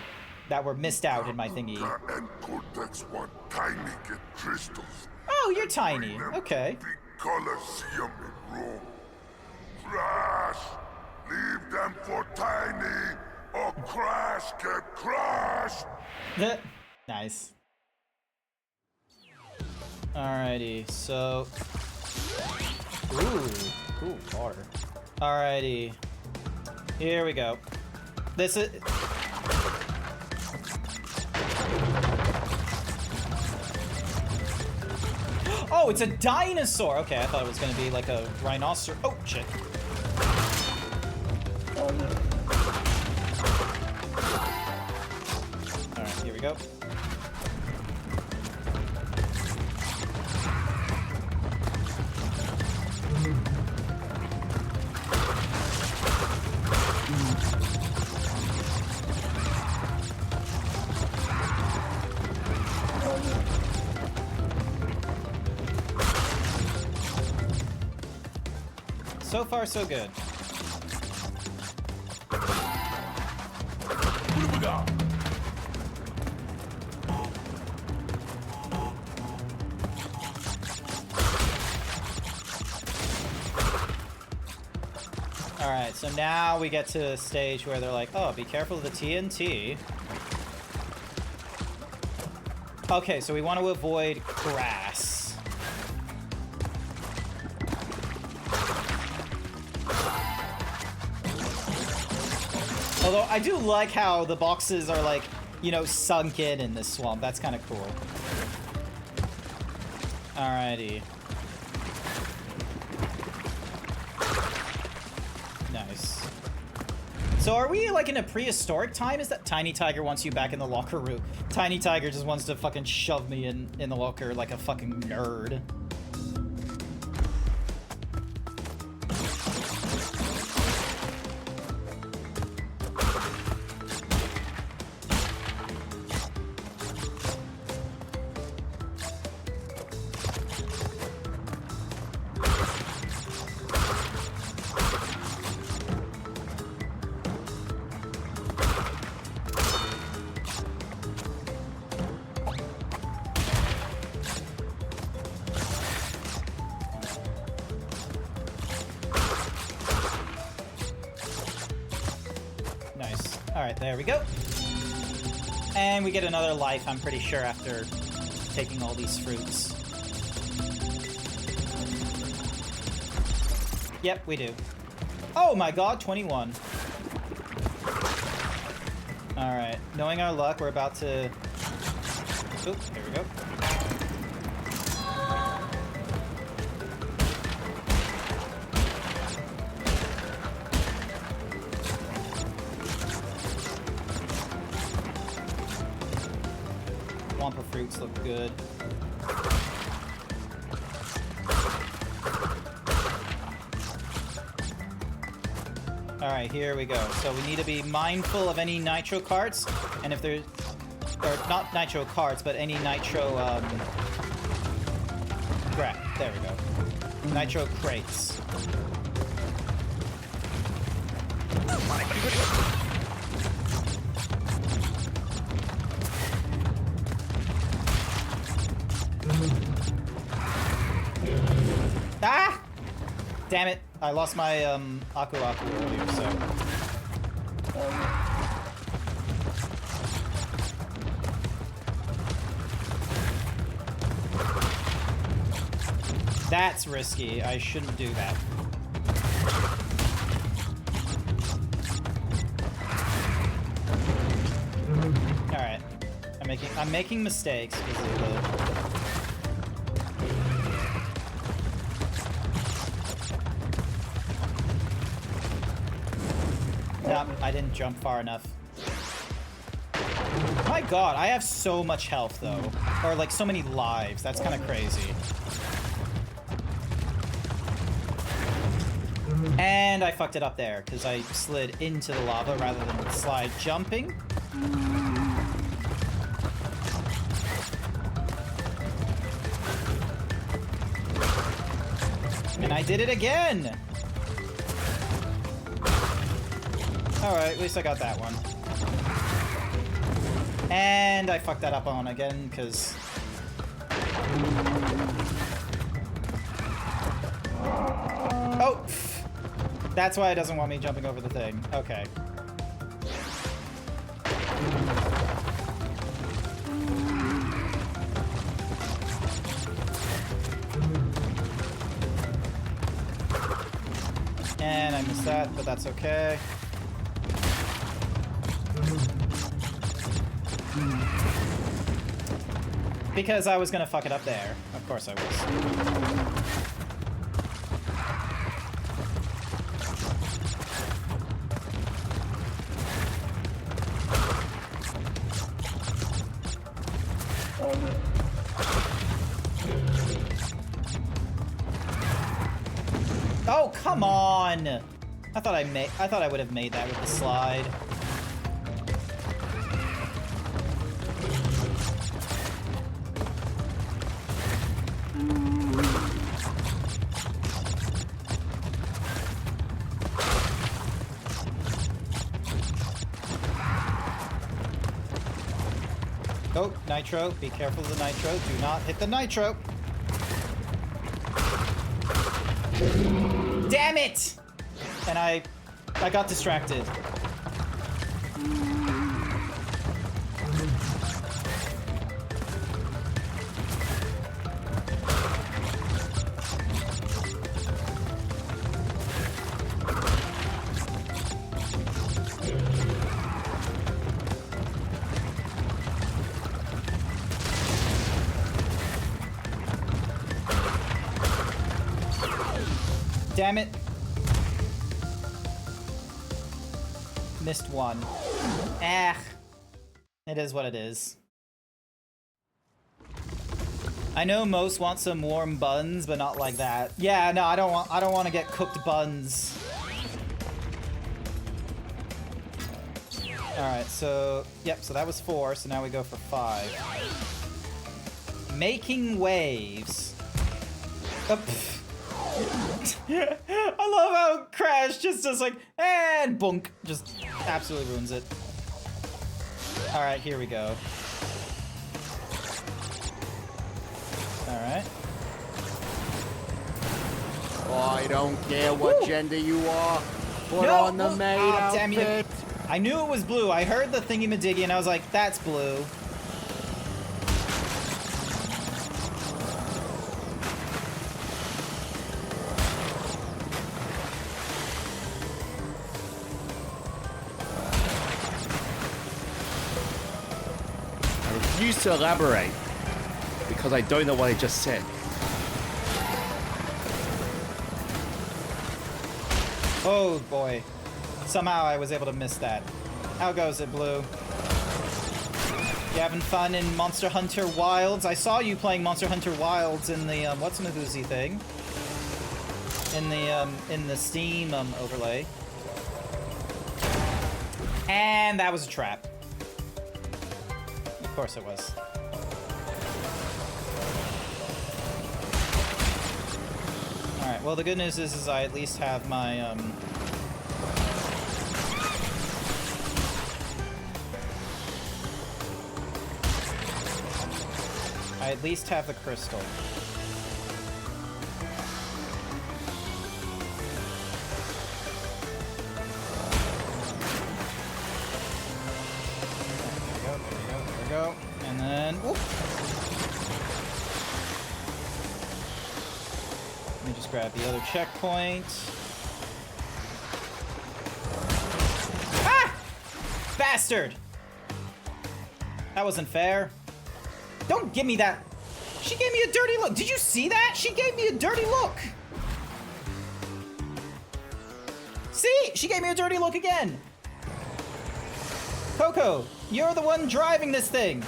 missed out in my thingy. And Cortex want tiny get crystals. Oh, you're tiny. Okay. Colosseum in Rome. Crash! Leave them for Tiny, or Crash get crashed! Nice. Alrighty, so... Ooh, cool car. Alrighty. Here we go. This is... Oh, it's a dinosaur! Okay, I thought it was gonna be like a rhinoceros. Oh, shit. Alright, here we go. So far, so good. What do we got? Alright, so now we get to a stage where they're like, oh, be careful of the TNT. Okay, so we want to avoid grass. Although I do like how the boxes are like, you know, sunk in this swamp. That's kind of cool. Alrighty. Nice. So are we like in a prehistoric time? Is that Tiny Tiger wants you back in the locker room? Tiny Tiger just wants to fucking shove me in the locker like a fucking nerd. Alright, there we go. And we get another life, I'm pretty sure, after taking all these fruits. Yep, we do. Oh my god, 21. Alright, knowing our luck, we're about to... Oop, here we go. Wampa fruits look good. Alright, here we go. So we need to be mindful of any nitro carts, and if there's... Or not nitro carts, but any nitro, there we go. Nitro crates. Ah! Damn it. I lost my, Aku Aku earlier, so... That's risky. I shouldn't do that. Alright. I'm making mistakes because of the... Nope, I didn't jump far enough. My god, I have so much health, though. Or, like, so many lives. That's kind of crazy. And I fucked it up there, because I slid into the lava rather than slide jumping. And I did it again! Alright, at least I got that one. And I fucked that up on again, because... Oh! That's why it doesn't want me jumping over the thing. Okay. And I missed that, but that's okay. Because I was gonna fuck it up there. Of course I was. Oh, come on! I thought I would have made that with the slide. Oh, nitro. Be careful of the nitro. Do not hit the nitro. Damn it! And I got distracted. Damn it. Missed one. Ah. It is what it is. I know most want some warm buns, but not like that. Yeah, no, I don't want to get cooked buns. Alright, so yep, so that was 4, so now we go for 5. Making waves. I love how Crash just does like, and bunk, just absolutely ruins it. All right, here we go. All right. Oh, I don't care what gender you are. Put No! on the maid Ah, damn you. outfit. I knew it was blue. I heard the thingy-majiggy and I was like, that's blue. I refuse to elaborate because I don't know what I just said. Oh boy. Somehow I was able to miss that. How goes it, Blue? You having fun in Monster Hunter Wilds? I saw you playing Monster Hunter Wilds in the what's Mahoozy thing. In the Steam overlay. And that was a trap. Of course it was. Alright, well the good news is I at least have my I at least have the crystal. There we go. And then, whoop. Let me just grab the other checkpoint. Ah! Bastard! That wasn't fair. Don't give me that. She gave me a dirty look. Did you see that? She gave me a dirty look. See? She gave me a dirty look again. Coco, you're the one driving this thing.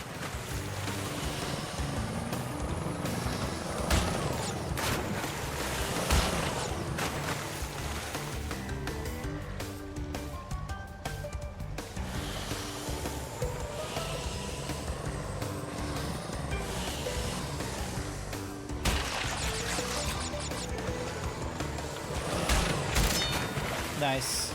Nice.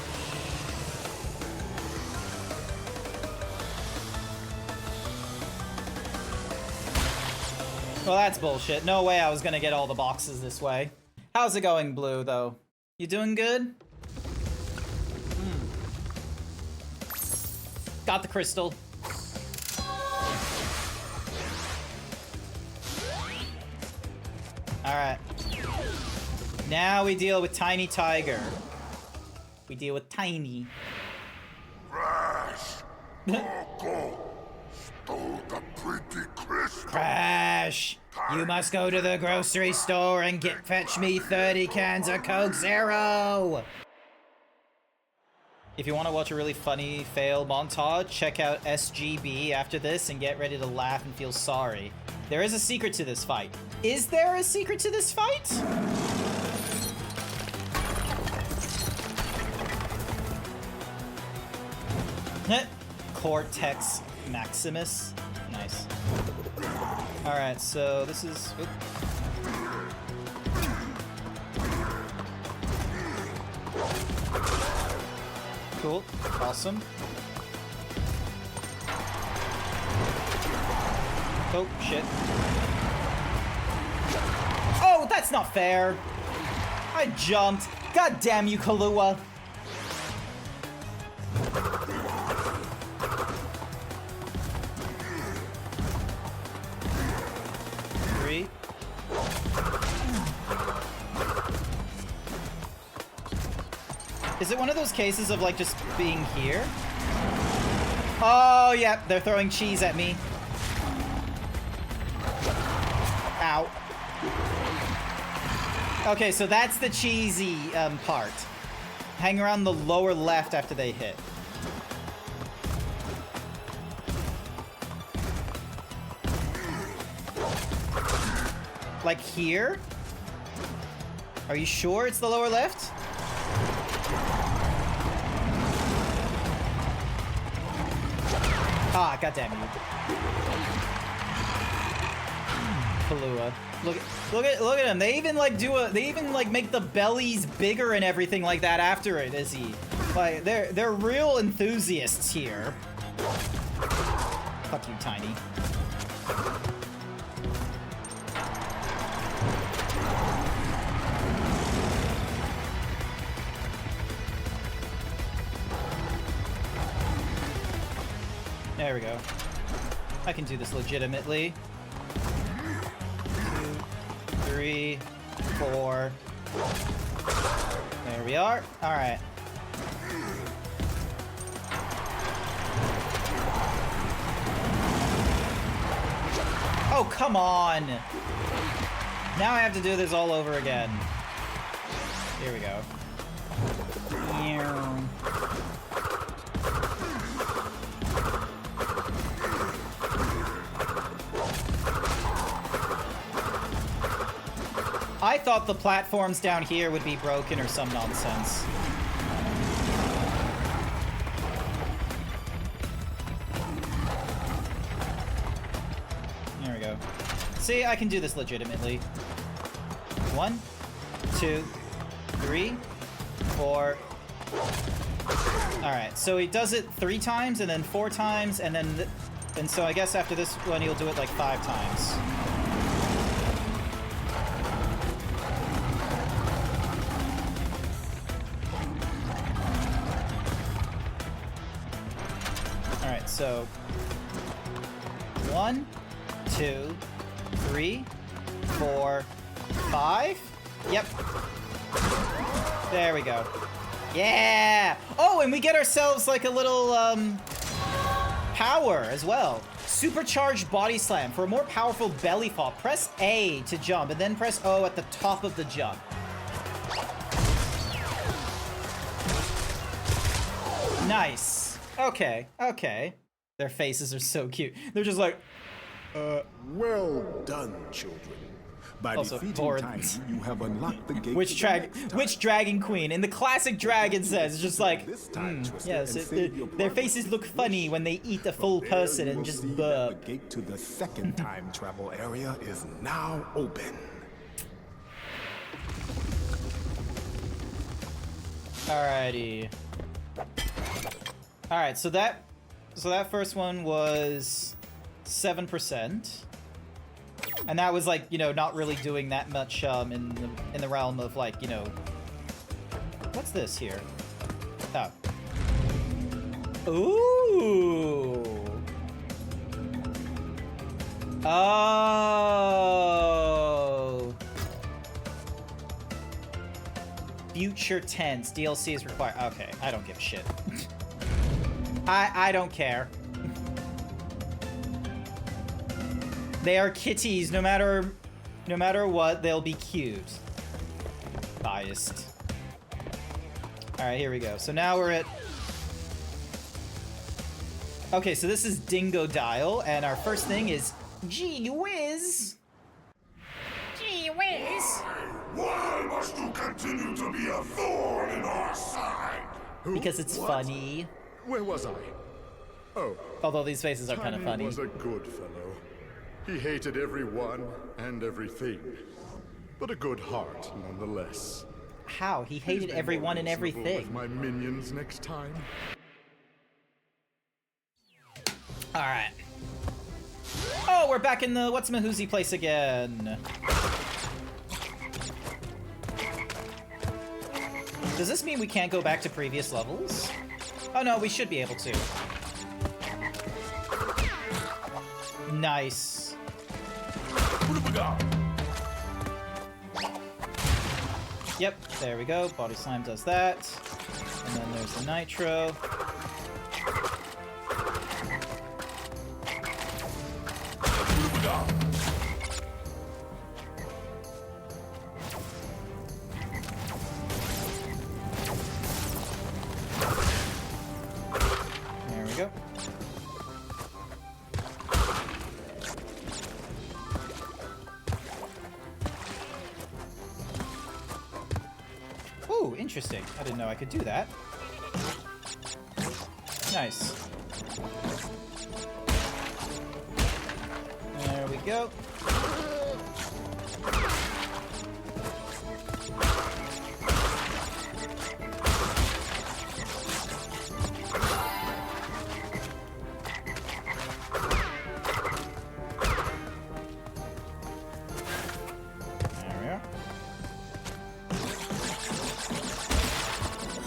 Well, that's bullshit. No way I was gonna get all the boxes this way. How's it going, Blue, though? You doing good? Got the crystal. Alright. Now we deal with Tiny Tiger. We deal with Tiny. Crash! Go! Stole the pretty crystal! Crash! You must go to the grocery store and fetch me 30 cans of Coke Zero! If you want to watch a really funny fail montage, check out SGB after this and get ready to laugh and feel sorry. There is a secret to this fight. Is there a secret to this fight? Cortex Maximus. Nice. Alright, so this is... Oop. Cool. Awesome. Oh, shit. Oh, that's not fair! I jumped. God damn you, Kahlua. Three. Is it one of those cases of, like, just being here? Oh, yeah, they're throwing cheese at me. Ow. Okay, so that's the cheesy part. Hang around the lower left after they hit. Like here? Are you sure it's the lower left? Ah, goddamn you. Kahlua. Look at him. They even like make the bellies bigger and everything like that after it, Izzy. Like they're real enthusiasts here. Fuck you, Tiny. There we go. I can do this legitimately. 2, 3, 4. There we are. All right. Oh, come on. Now I have to do this all over again. Here we go. I thought the platforms down here would be broken or some nonsense. There we go. See, I can do this legitimately. 1, 2, 3, 4. Alright, so he does it 3 times and then 4 times and then... and so I guess after this one he'll do it like 5 times. Alright, so 1, 2, 3, 4, 5. Yep. There we go. Yeah! Oh, and we get ourselves like a little power as well. Supercharged body slam. For a more powerful belly fall, press A to jump and then press O at the top of the jump. Nice. Okay, okay. Their faces are so cute. They're just like, Well done, children. By Also, defeating Thor- Tiny, you have unlocked the gate which to the drag, next time. which dragon queen? In the classic Dragon says, it's just like, This time, Twister, yes, and save your their progress faces look funny when they eat a full There person you and will just see that burp. The gate to the second time travel area is now open. Alrighty. Alright, so that first one was 7%. And that was like, you know, not really doing that much in the realm of like, you know, What's this here? Oh. Ooh. Oh. Future tense. DLC is required. Okay, I don't give a shit. I don't care. They are kitties. No matter what, they'll be cute. Biased. All right, here we go. So now we're at. Okay, so this is Dingodile, and our first thing is Gee Whiz. Gee Whiz. Why must you continue to be a thorn in our side? Because it's funny. Where was I? Oh. Although these faces are kind of Tiny funny. was a good fellow. He hated everyone and everything, but a good heart nonetheless. How? He hated Please be everyone more and reasonable everything. with my minions next time. All right. Oh, we're back in the What's Mahoozy place again. Does this mean we can't go back to previous levels? Oh no, we should be able to. Nice. Yep, there we go. Body Slime does that. And then there's the Nitro. There we go. Ooh, interesting. I didn't know I could do that. Nice. There we go. There we are.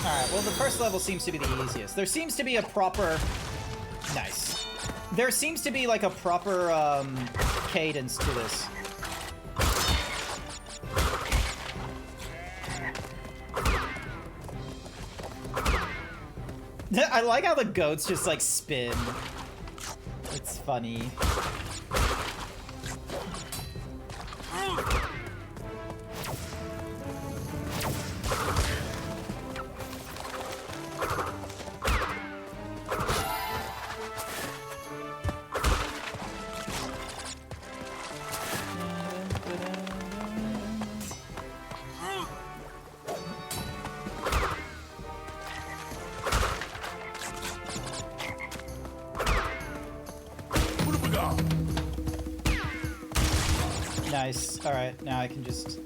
Alright, well the first level seems to be the easiest. There seems to be a proper... Nice. There seems to be like a proper cadence to this. I like how the goats just like spin. It's funny. Nice. Alright, now I can just...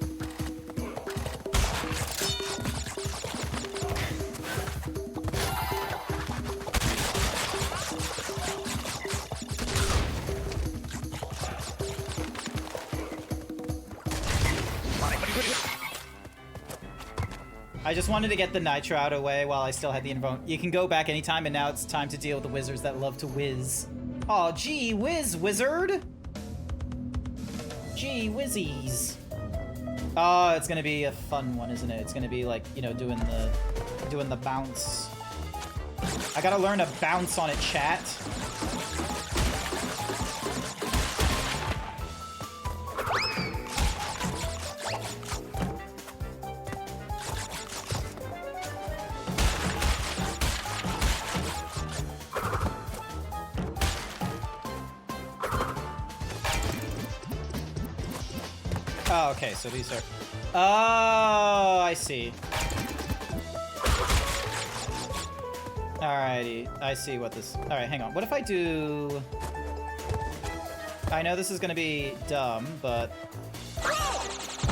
I just wanted to get the Nitro out of the way while I still had the invoke. You can go back anytime, and now it's time to deal with the wizards that love to whiz. Aw, gee whiz, wizard! Gee whizzies. Oh, it's gonna be a fun one, isn't it? It's gonna be like, you know, doing the bounce. I gotta learn to bounce on it, chat. Oh, okay, so these are... Oh, I see. Alrighty, I see what this... Alright, hang on. What if I do... I know this is gonna be dumb, but...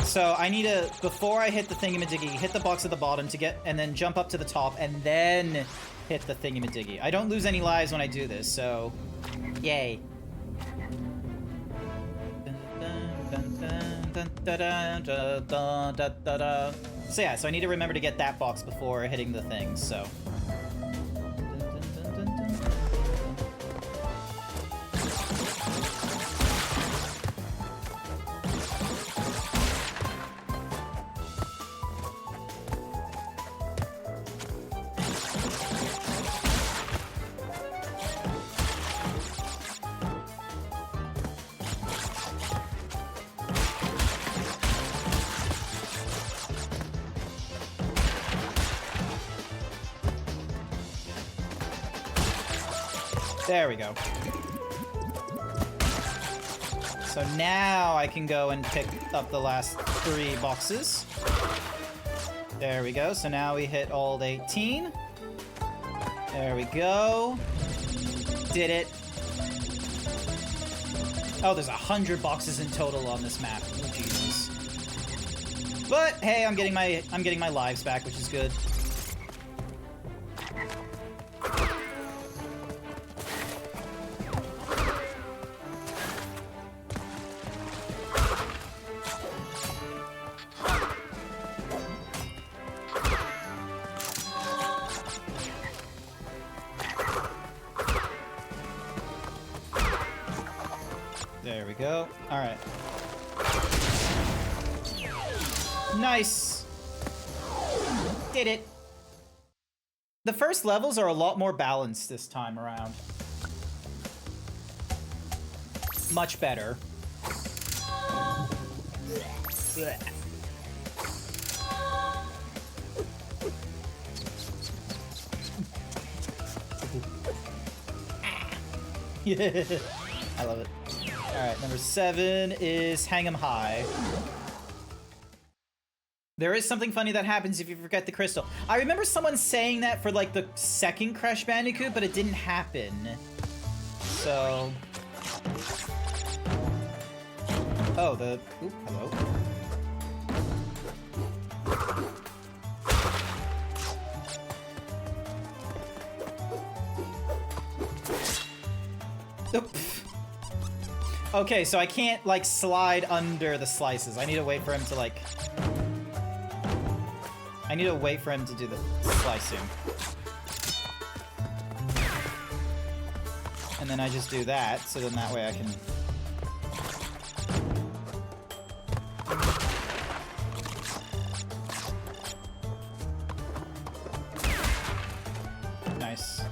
So I need to... Before I hit the thingamadiggy, hit the box at the bottom to get... And then jump up to the top, and then hit the thingamadiggy. I don't lose any lives when I do this, so... Yay. So yeah, so I need to remember to get that box before hitting the thing, so. There we go. So now I can go and pick up the last 3 boxes. There we go. So now we hit all 18. There we go. Did it. Oh, there's 100 boxes in total on this map. Oh, Jesus. But hey, I'm getting my lives back, which is good. There we go. All right. Nice. Did it. The first levels are a lot more balanced this time around. Much better. Yeah. I love it. Alright, number 7 is Hang 'em High. There is something funny that happens if you forget the crystal. I remember someone saying that for like the second Crash Bandicoot, but it didn't happen. So... Oh, the... Oop, hello. Oop. Okay, so I can't, like, slide under the slices. I need to wait for him to, like... I need to wait for him to do the slicing. And then I just do that, so then that way I can... Nice.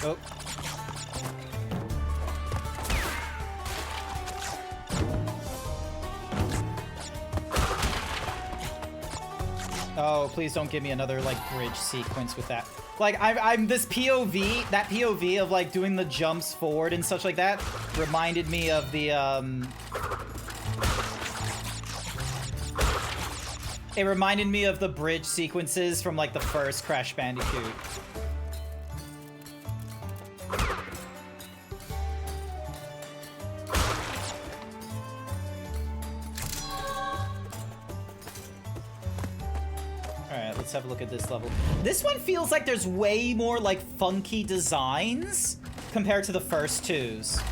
Oh. Oh, please don't give me another, like, bridge sequence with that. Like, I'm this POV, that POV of, like, doing the jumps forward and such like that reminded me of the, It reminded me of the bridge sequences from, like, the first Crash Bandicoot. Alright, let's have a look at this level. This one feels like there's way more, like, funky designs compared to the first 2s.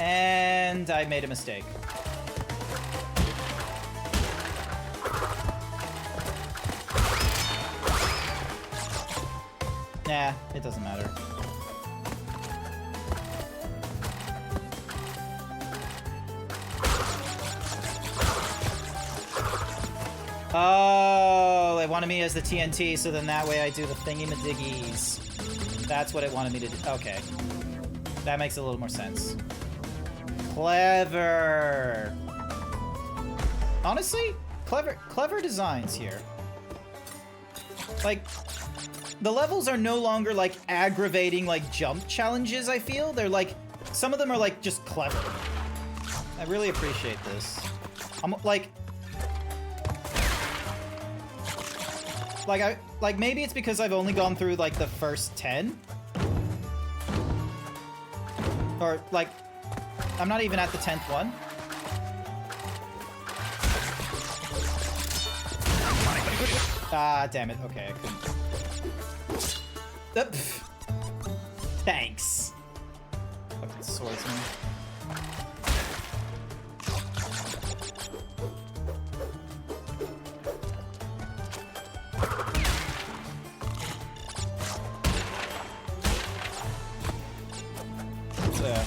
And I made a mistake. Nah, it doesn't matter. Oh, it wanted me as the TNT, so then that way I do the thingy-madiggies. That's what it wanted me to do. Okay. That makes a little more sense. Clever. Honestly, clever designs here. Like, the levels are no longer, like, aggravating, like, jump challenges, I feel. They're, like, some of them are, like, just clever. I really appreciate this. I'm like maybe it's because I've only gone through like the first 10, or like I'm not even at the 10th one. Ah, damn it. Okay, I couldn't. Thanks. Fucking swordsman. So,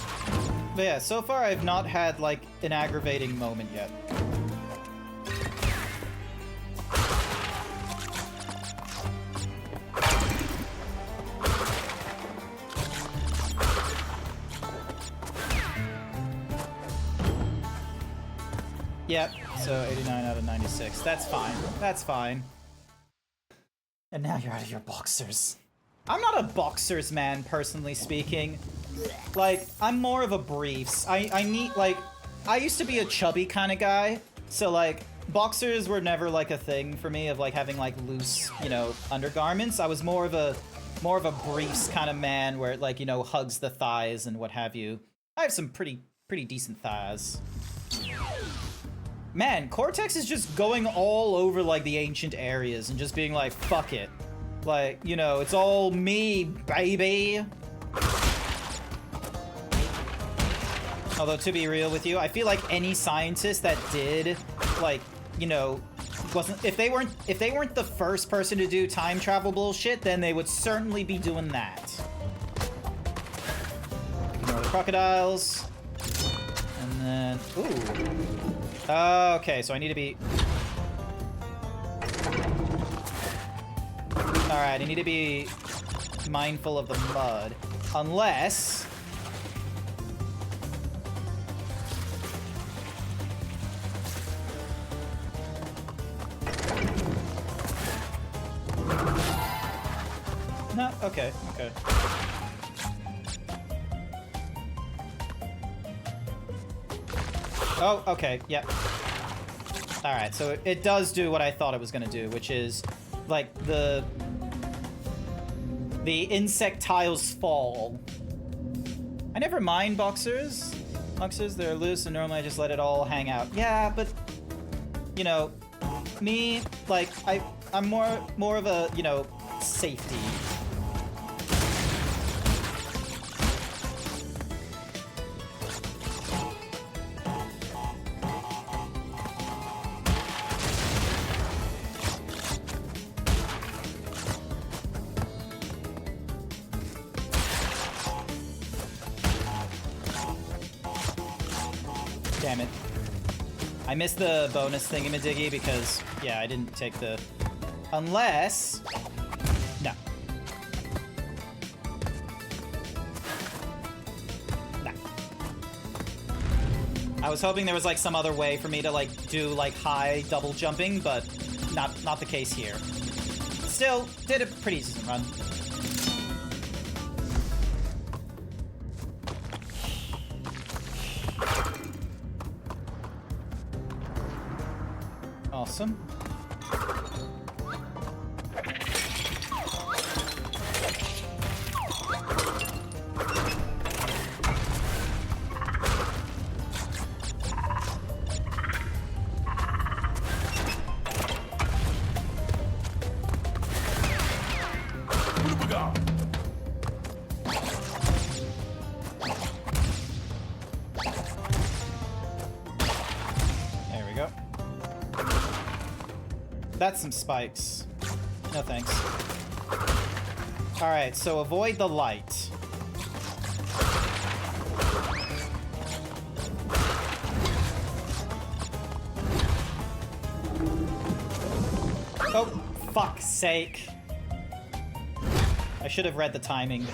but yeah, so far I've not had like an aggravating moment yet. Yep, so 89 out of 96. That's fine. That's fine. And now you're out of your boxers. I'm not a boxers man, personally speaking. Like, I'm more of a briefs. I need, like, I used to be a chubby kind of guy, so, like, boxers were never, like, a thing for me of, like, having, like, loose, you know, undergarments. I was more of a briefs kind of man where it, like, you know, hugs the thighs and what have you. I have some pretty decent thighs. Man, Cortex is just going all over, like, the ancient areas and just being like, fuck it. Like, you know, it's all me, baby. Although, to be real with you, I feel like any scientist that did, like, you know, if they weren't the first person to do time travel bullshit, then they would certainly be doing that. Ignore the crocodiles. And then, ooh. Okay, so I need to be... Alright, I need to be mindful of the mud. Unless... No, okay, okay. Oh, okay, yeah. Alright, so it does do what I thought it was gonna do, which is, like, the insectiles fall. I never mind boxers. Boxers, they're loose, and normally I just let it all hang out. Yeah, but, you know, me, like, I'm more of a, you know, safety. Damn it. I missed the bonus thingamadiggy because, yeah, I didn't take the... Unless... No. No. I was hoping there was, like, some other way for me to, like, do, like, high double jumping, but not the case here. Still, did a pretty decent run. Awesome. There we go. That's some spikes. No thanks. Alright, so avoid the light. Oh, fuck's sake. I should have read the timing.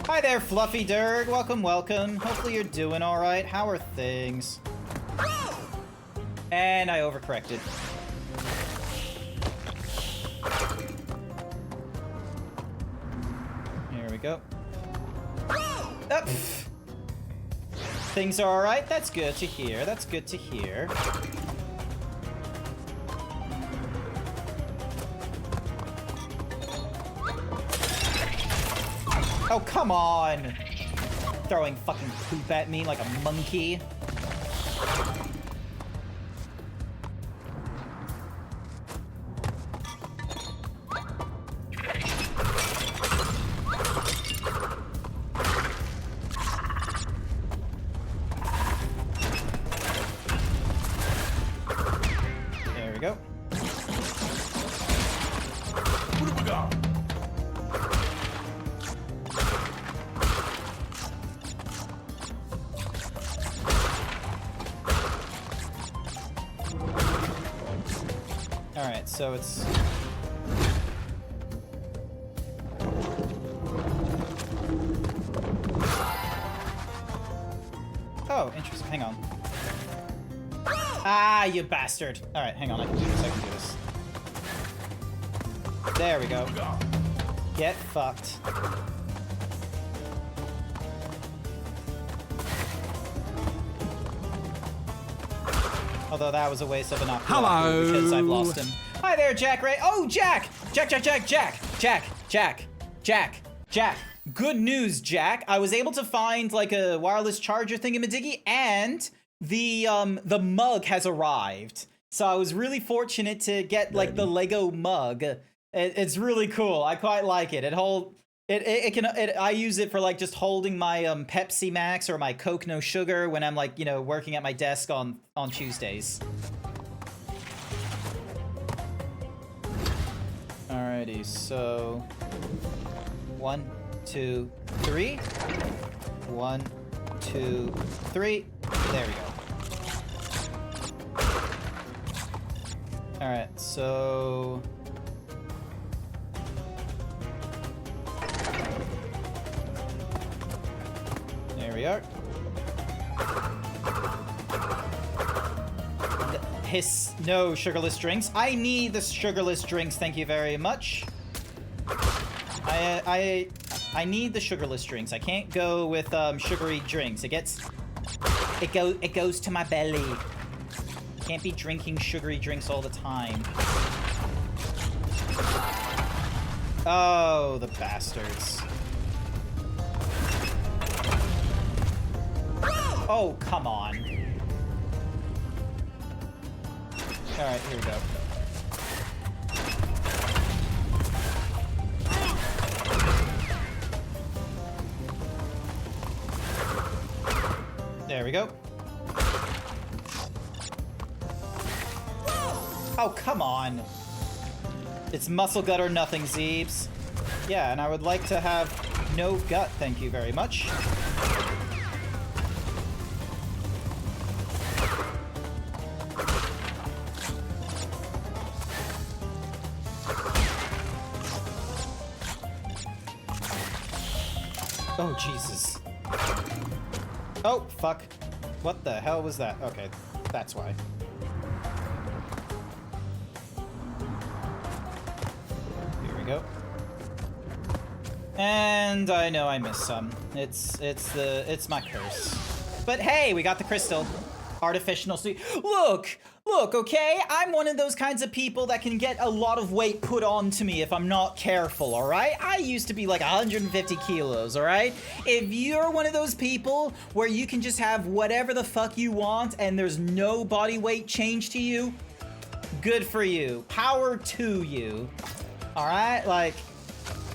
Hi there, Fluffy Durg. Welcome, welcome. Hopefully you're doing alright. How are things? And I overcorrected. Here we go. Things are alright? That's good to hear. That's good to hear. Oh, come on! Throwing fucking poop at me like a monkey. There we go. What have we got? Alright, so it's... Oh, interesting. Hang on. Ah, you bastard. Alright, hang on. I can do this. I can do this. There we go. Get fucked. Although that was a waste of an opportunity Hello. because I've lost him. Hi there, Jack Ray. Oh, Jack! Jack. Good news, Jack. I was able to find like a wireless charger thingamadiggy, and the mug has arrived. So I was really fortunate to get like the Lego mug. It's really cool. I quite like it. I use it for like just holding my Pepsi Max or my Coke No Sugar when I'm like, you know, working at my desk on Tuesdays. Alrighty, so 1, 2, 3. 1, 2, 3. There we go. Alright, so there we are. No sugarless drinks. I need the sugarless drinks, thank you very much. I need the sugarless drinks. I can't go with sugary drinks. It goes to my belly. Can't be drinking sugary drinks all the time. Oh, the bastards. Oh, come on. Alright, here we go. There we go. Oh, come on. It's muscle gut or nothing, Zeebs. Yeah, and I would like to have no gut, thank you very much. Oh, Jesus. Oh, fuck. What the hell was that? Okay, that's why. Here we go. And I know I missed some. It's my curse. But hey, we got the crystal. Artificial sweet. Look, okay? I'm one of those kinds of people that can get a lot of weight put onto me if I'm not careful, all right? I used to be like 150 kilos, all right? If you're one of those people where you can just have whatever the fuck you want and there's no body weight change to you, good for you. Power to you, all right? Like,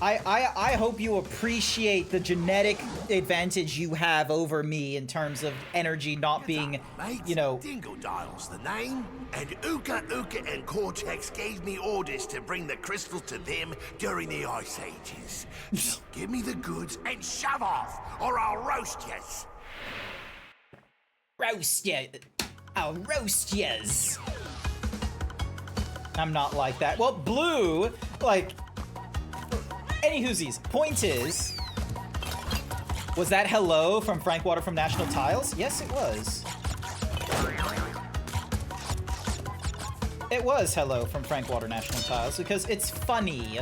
I hope you appreciate the genetic advantage you have over me in terms of energy not being, you know... Dingodile's the name, and Uka and Cortex gave me orders to bring the crystal to them during the Ice Ages. So give me the goods and shove off, or I'll roast yez. Roast ya. I'll roast yez. I'm not like that. Well, Blue, like... Any whoosies, point is, was that hello from Frank Water from National Tiles? Yes, it was. It was hello from Frank Water National Tiles because it's funny.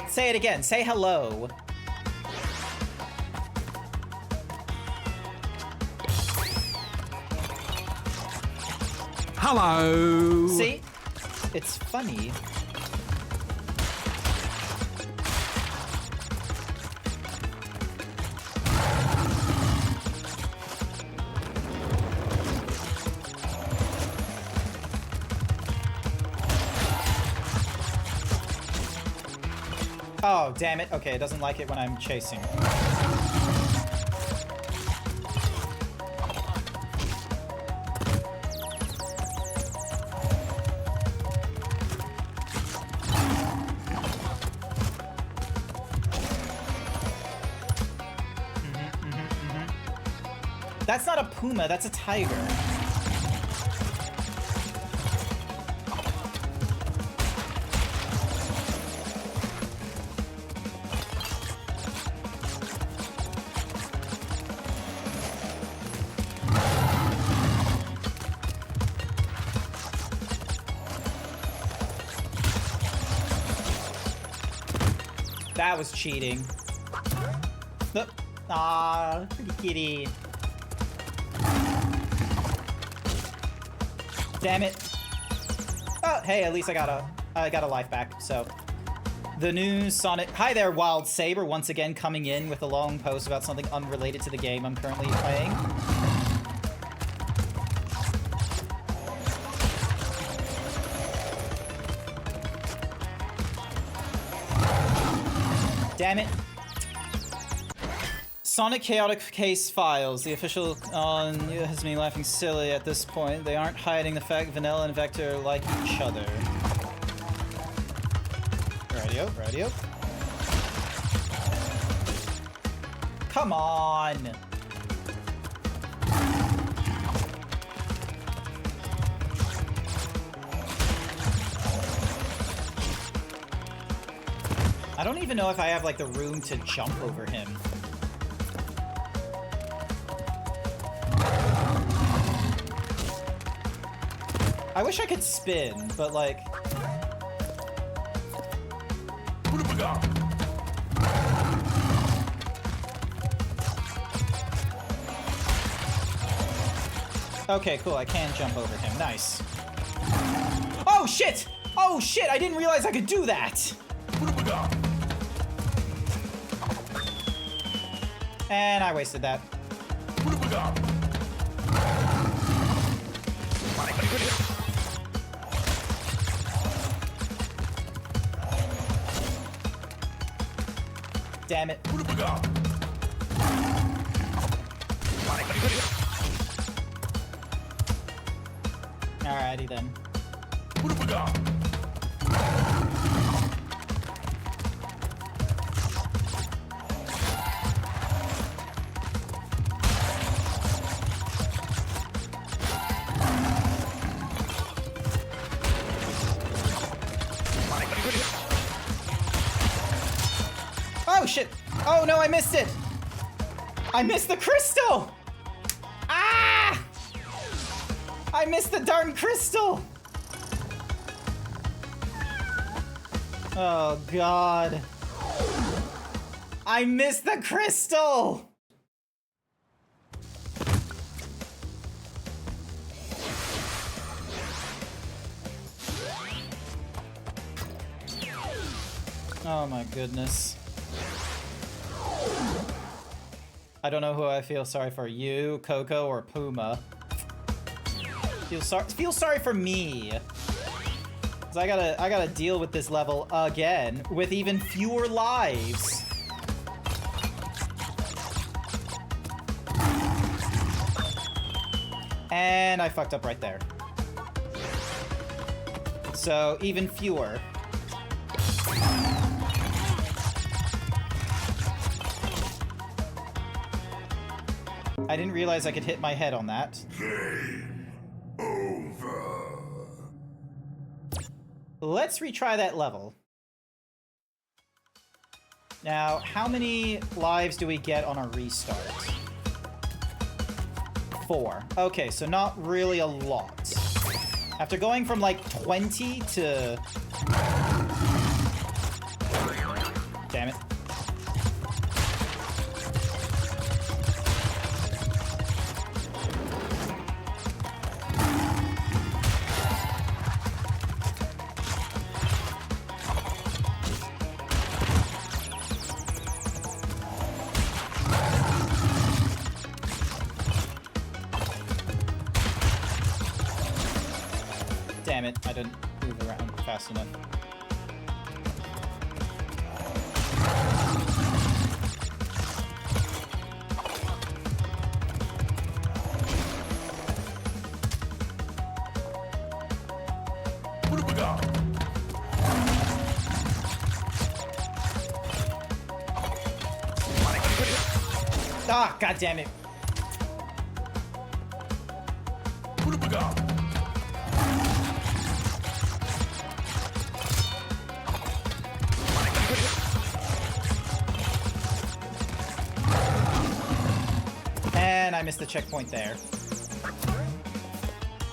Say it again, say hello. Hello. See? It's funny. Oh, damn it. Okay, it doesn't like it when I'm chasing. That's not a puma, that's a tiger. That was cheating. Look. Aw, pretty kitty. Damn it. Oh, hey, at least I got a life back, so. The new Sonic... Hi there, Wild Saber, once again coming in with a long post about something unrelated to the game I'm currently playing. Damn it. Sonic Chaotic Case Files. The official on has me laughing silly at this point. They aren't hiding the fact Vanilla and Vector like each other. Radio. Come on. I don't even know if I have like the room to jump over him. I wish I could spin, but like... Okay, cool, I can jump over him. Nice. Oh, shit! Oh, shit! I didn't realize I could do that! And I wasted that. Damn it. Alrighty then. Oh shit! Oh no, I missed it! I missed the crystal! Ah! I missed the darn crystal! Oh god. I missed the crystal! Oh my goodness. I don't know who I feel sorry for, you, Coco, or Puma. Feel sorry for me. 'Cause I gotta deal with this level again with even fewer lives. And I fucked up right there. So even fewer. I didn't realize I could hit my head on that. Game over. Let's retry that level. Now, how many lives do we get on a restart? 4. Okay, so not really a lot. After going from like 20 to... Damn it. Damn it, I didn't move around fast enough. Ah, god damn it. And I missed the checkpoint there.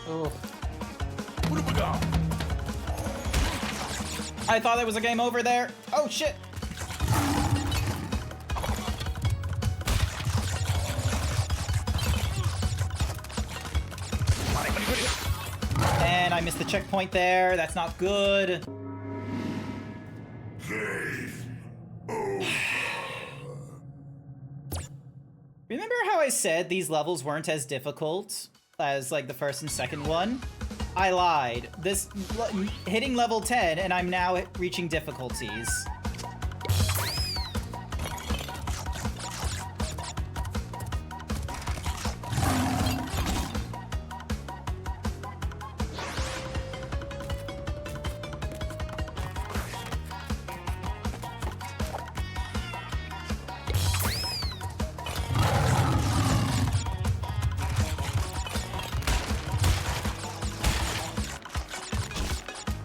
Oh. I thought there was a game over there. Oh shit. And I missed the checkpoint there. That's not good. Remember how I said these levels weren't as difficult as like the first and second one? I lied. This hitting level 10 and I'm now reaching difficulties.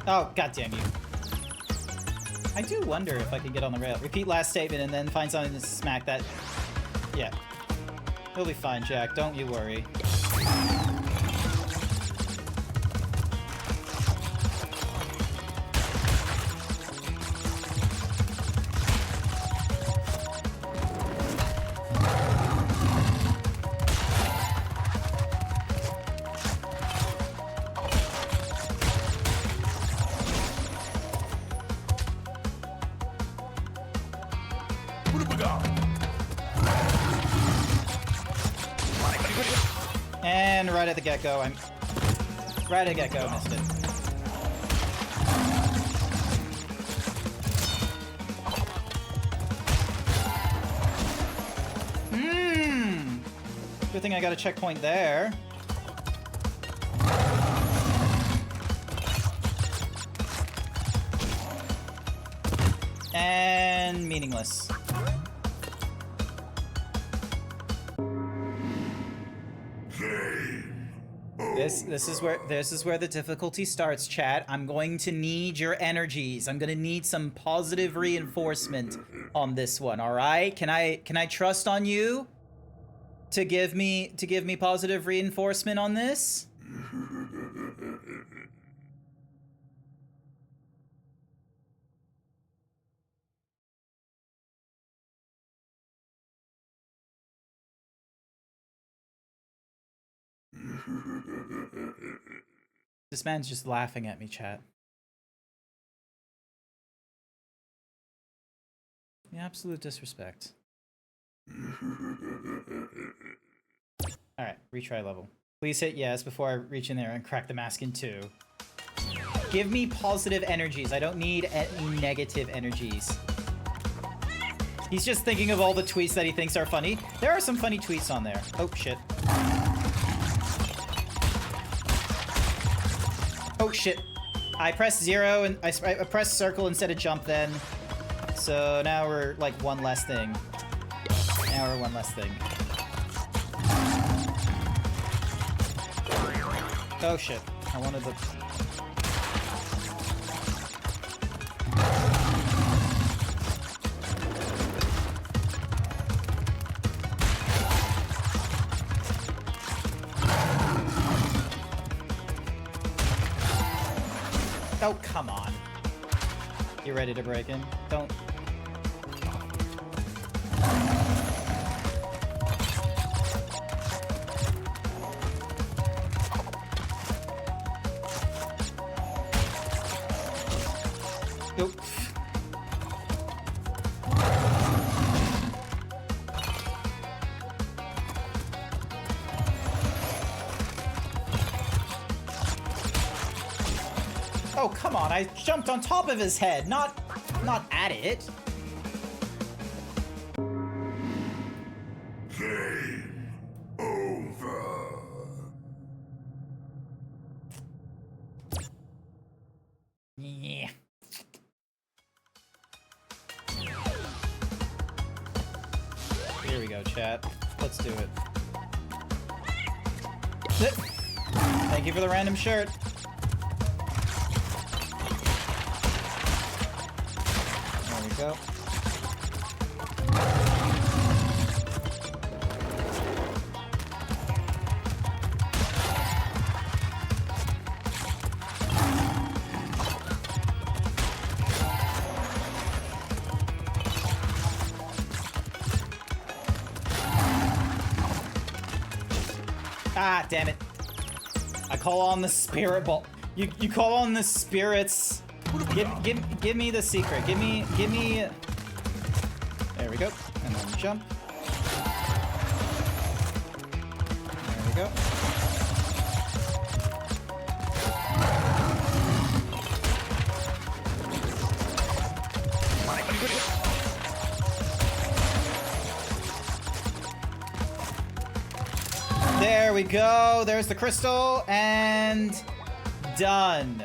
Oh, god damn you. I do wonder if I could get on the rail. Repeat last statement and then find something to smack that. Yeah. He'll be fine, Jack. Don't you worry. And right at the get-go, right at the get-go, missed it. Good thing I got a checkpoint there. And meaningless. This is where the difficulty starts, chat. I'm going to need your energies. I'm gonna need some positive reinforcement on this one, alright? Can I trust on you to give me positive reinforcement on this? This man's just laughing at me, chat. The absolute disrespect. Alright, retry level. Please hit yes before I reach in there and crack the mask in two. Give me positive energies. I don't need any negative energies. He's just thinking of all the tweets that he thinks are funny. There are some funny tweets on there. Oh, shit. Oh, shit. I pressed 0 and I pressed circle instead of jump then. So now we're like one less thing. Now we're one less thing. Oh, shit. I wanted the... Oh, come on. You ready to break in? Don't... Nope. Oh, come on, I jumped on top of his head, not at it. Game over. Yeah. Here we go, chat. Let's do it. Thank you for the random shirt. There we go. Ah, damn it. I call on the spirit ball. You call on the spirits. Give me the secret. Give me. There we go. And then jump. There we go. There we go. There's the crystal and done.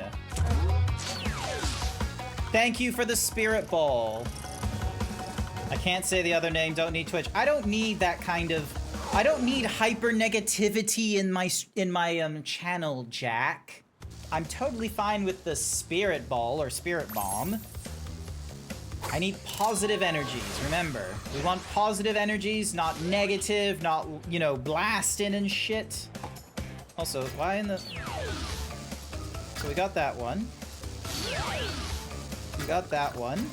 Thank you for the spirit ball. I can't say the other name. Don't need Twitch. I don't need that kind of. I don't need hyper negativity in my channel, Jack. I'm totally fine with the spirit ball or spirit bomb. I need positive energies. Remember, we want positive energies, not negative, not, you know, blasting and shit. Also, why in the... So we got that one. We got that one.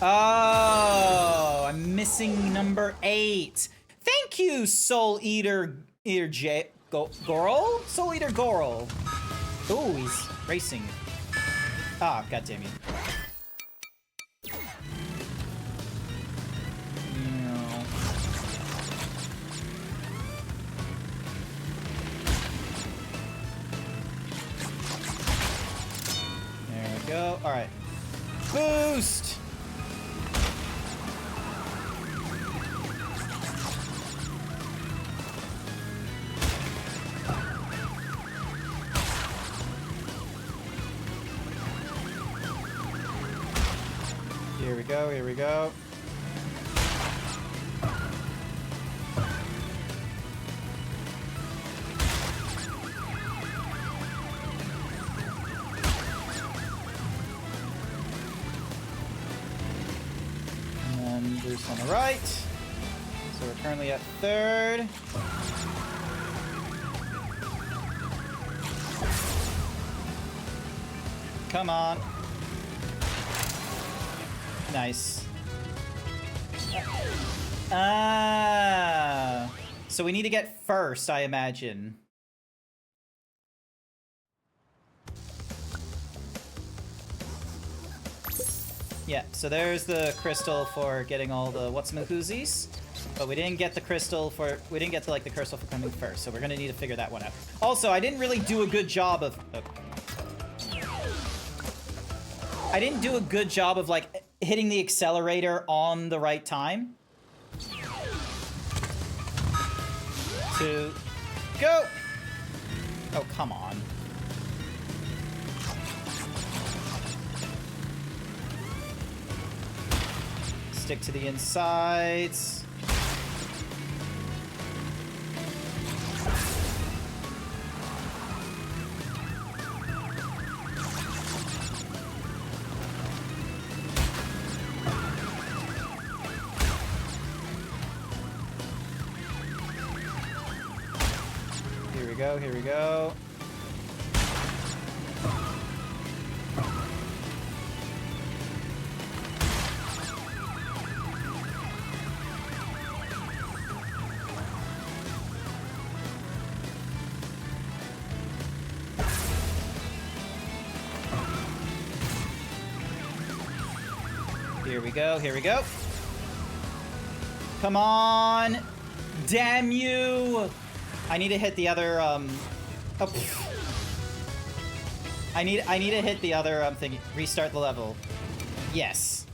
Oh, I'm missing number 8. Thank you, Soul Eater Goral? Soul Eater Goral. Ooh, he's racing. Ah, goddamn you. No. There we go. All right. Boost. Here we go, here we go. And then boost on the right. So we're currently at 3rd. Come on. Nice. Ah. So we need to get first, I imagine. Yeah, so there's the crystal for getting all the what's-mahoozies. But we didn't get the crystal for... We didn't get to, like, the crystal for coming first. So we're gonna need to figure that one out. Also, I didn't really do a good job of... I didn't do a good job of, like, hitting the accelerator on the right time. To go. Oh, come on. Stick to the insides. Here we go. Here we go, here we go. Come on. Damn you. I need to hit the other, oh. I need to hit the other thing. Restart the level. Yes.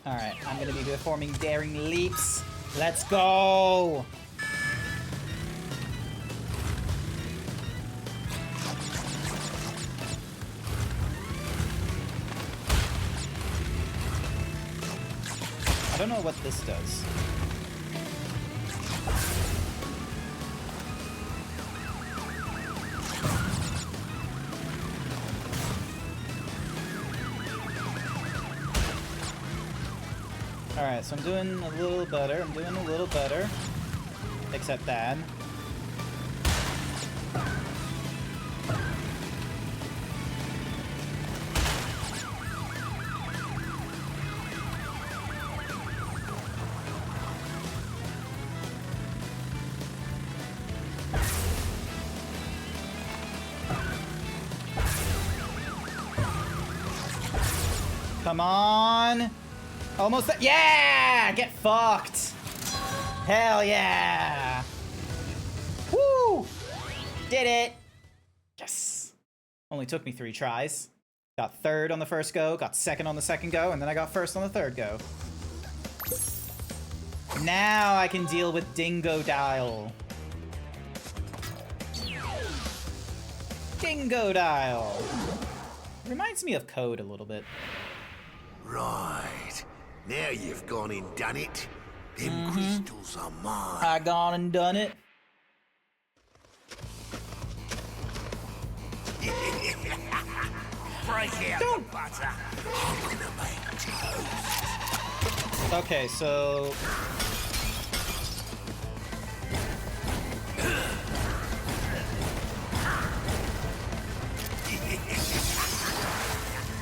All right, I'm gonna be performing daring leaps. Let's go. I don't know what this does. Alright, so I'm doing a little better. Except that. Come on! Almost there. Yeah! Get fucked! Hell yeah! Woo! Did it! Yes! Only took me 3 tries. Got third on the first go, got second on the second go, and then I got first on the third go. Now I can deal with Dingodile. Dingodile! Reminds me of Code a little bit. Right. Now you've gone and done it. Them crystals are mine. I gone and done it. Break out the butter. I'm gonna make toast. Okay, so...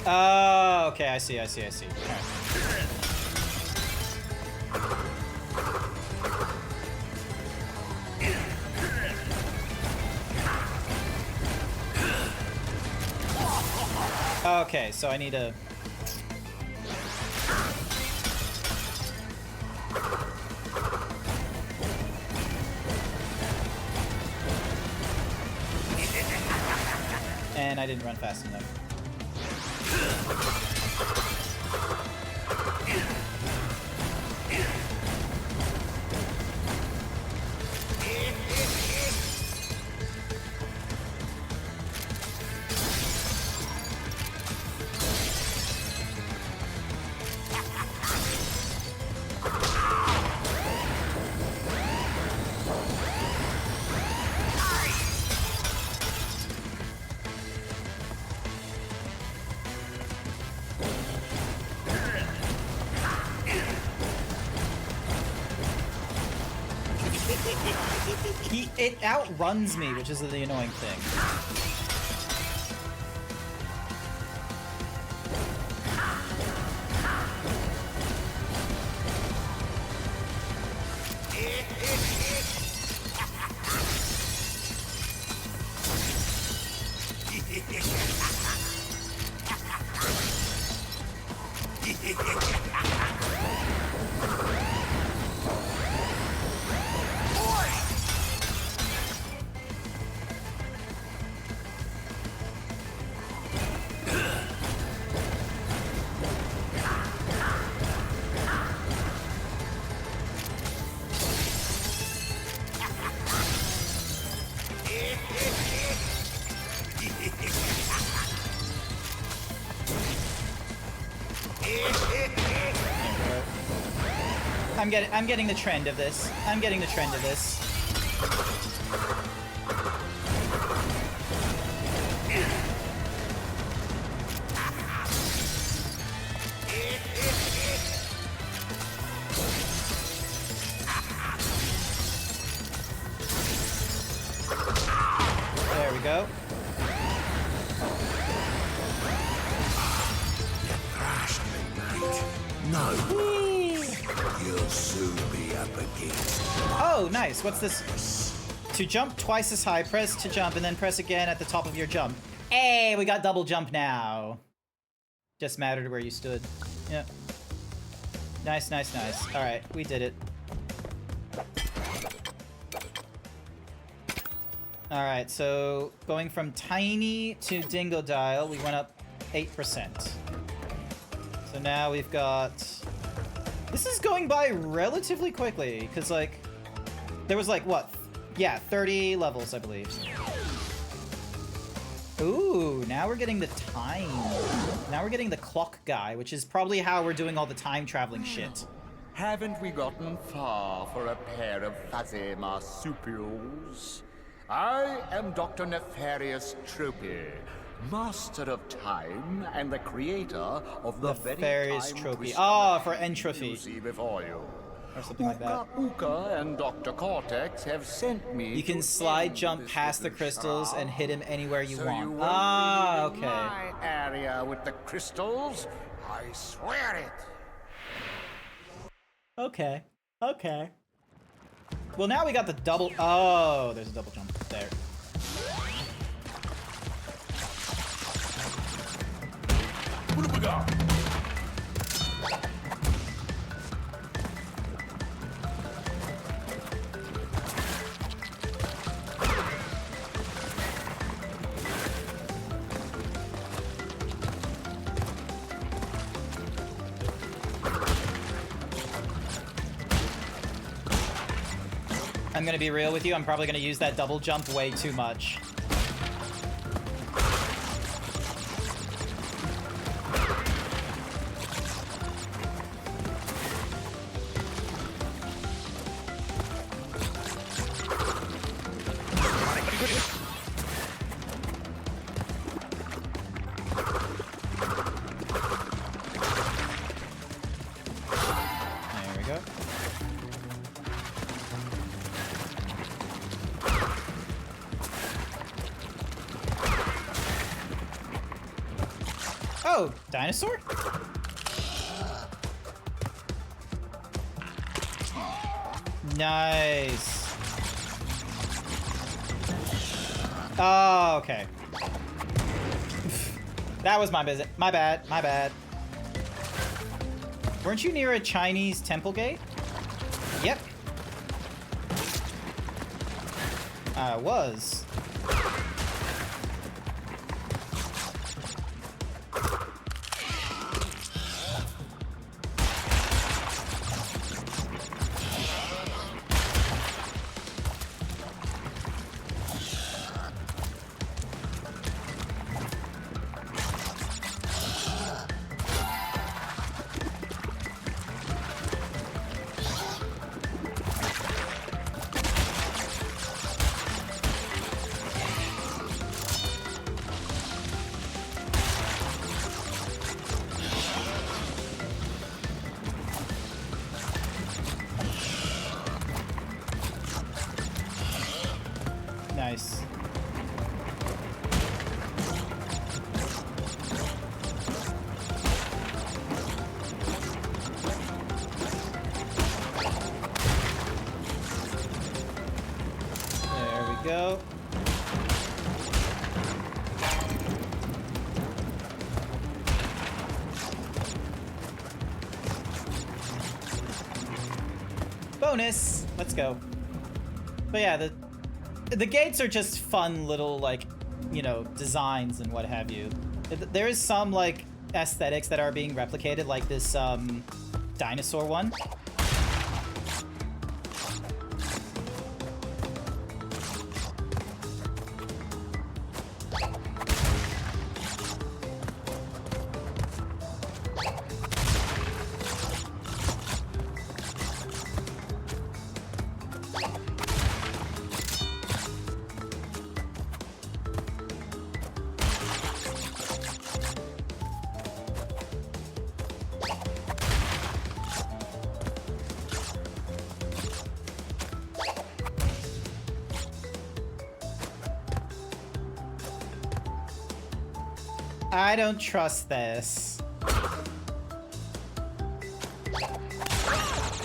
Oh, okay, I see. All right. Okay, so I need to... And I didn't run fast enough. It outruns me, which is the annoying thing. I'm getting the trend of this. There we go. No. You'll soon be up against. Oh, nice. What's this? To jump twice as high, press to jump, and then press again at the top of your jump. Hey, we got double jump now. Just mattered where you stood. Yep. Nice. Alright, we did it. Alright, so going from Tiny to Dingodile, we went up 8%. So now we've got... This is going by relatively quickly, because, like, there was, like, what? Yeah, 30 levels, I believe. Ooh, now we're getting the time. Now we're getting the clock guy, which is probably how we're doing all the time traveling shit. Haven't we gotten far for a pair of fuzzy marsupials? I am Dr. Nefarious Tropy, master of time and the creator of the Nefarious very Tropy. time Ah, for twisting entropy. you see before you. Or something like that. Uka and Dr. Cortex have sent me. You can to slide end jump this past the little crystals and charade. hit him anywhere you So want. you won't Ah, be in okay. my area with the crystals. I swear it. Okay. Okay. Well, now we got the double... Oh, there's a double jump there. What do we got? I'm gonna be real with you, I'm probably gonna use that double jump way too much. There we go. Oh, dinosaur? Nice. Oh, okay. That was my visit. My bad. My bad. Weren't you near a Chinese temple gate? Yep. I was. Nice. There we go. Bonus! Let's go. But yeah, the gates are just fun little, like, you know, designs and what have you. There is some, like, aesthetics that are being replicated, like this, dinosaur one. I don't trust this.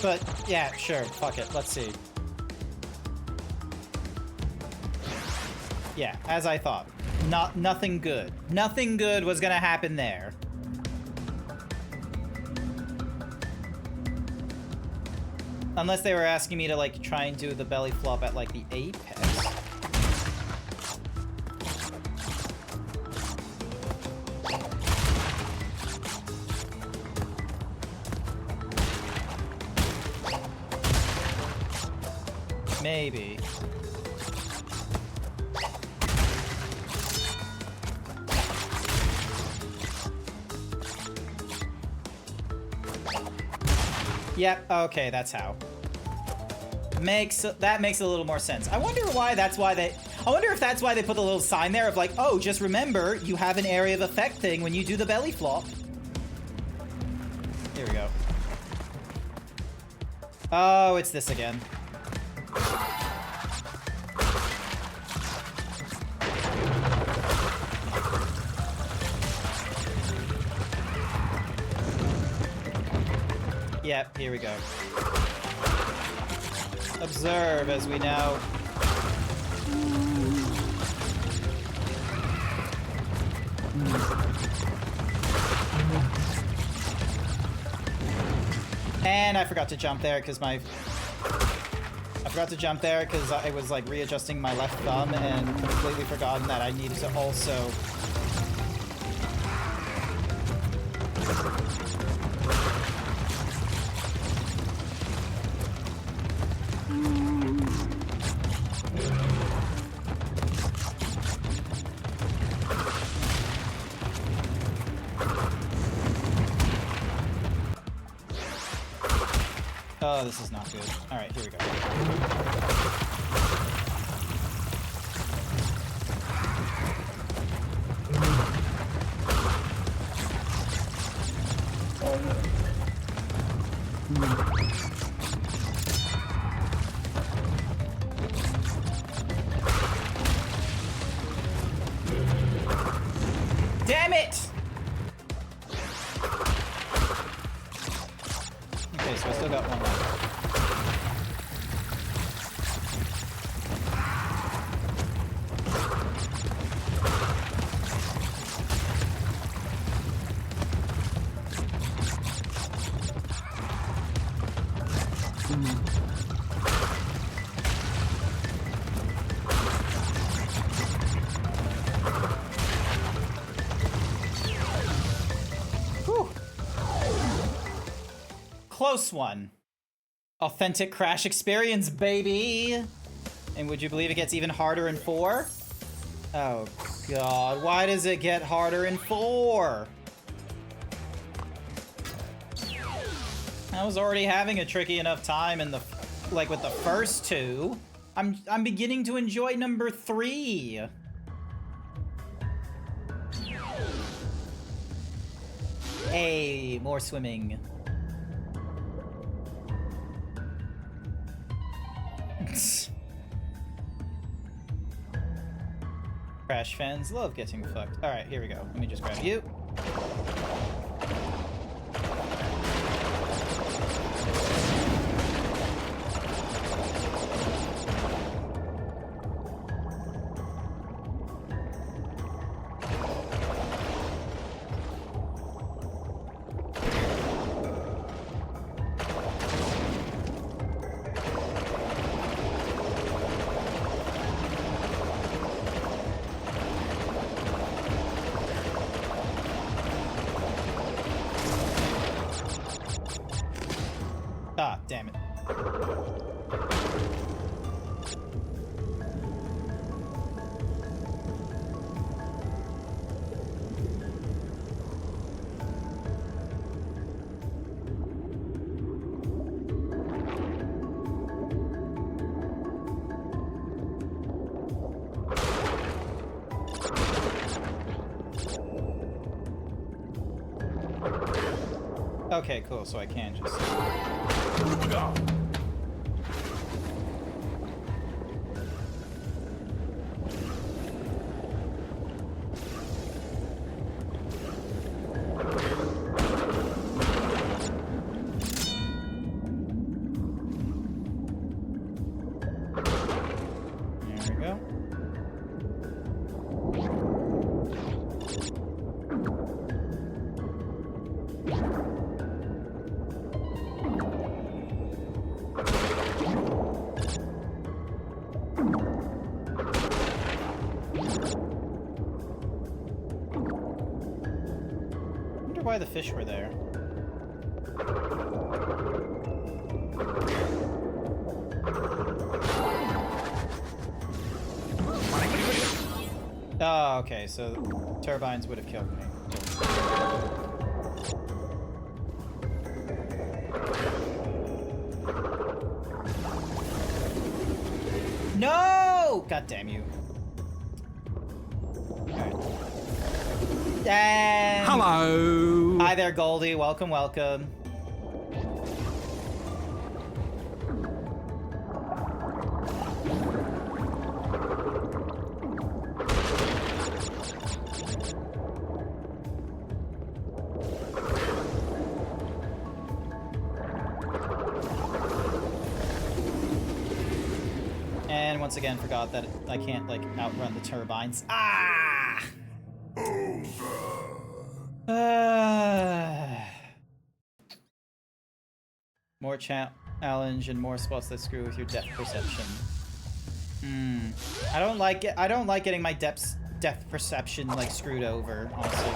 But, yeah, sure, fuck it, let's see. Yeah, as I thought. Nothing good. Nothing good was gonna happen there. Unless they were asking me to, like, try and do the belly flop at, like, the apex. Maybe. Yep, okay, that's how. That makes a little more sense. I wonder why that's why they... I wonder if that's why they put the little sign there of like, oh, just remember, you have an area of effect thing when you do the belly flop. Here we go. Oh, it's this again. Yep, here we go. Observe as we now... And I forgot to jump there because I was like readjusting my left thumb and completely forgotten that I needed to also... Oh, this is not good. Alright, here we go. Damn it! Okay, so I still got one left. Whew. Close one. Authentic crash experience, baby! And would you believe it gets even harder in 4? Oh god, why does it get harder in 4? I was already having a tricky enough time in the, like, with the first 2. I'm beginning to enjoy number 3. Hey, more swimming. Crash fans love getting fucked. Alright, here we go. Let me just grab you. Ah, damn it. Okay, cool, so I can just... There we go. Why the fish were there. Oh, okay, so turbines would have killed me. No! God damn you. Alright. And... Hello. Hi there, Goldie. Welcome, welcome. And once again, forgot that I can't, like, outrun the turbines. Ah! More challenge and more spots that screw with your depth perception. I don't like it. I don't like getting my depth perception like screwed over, honestly.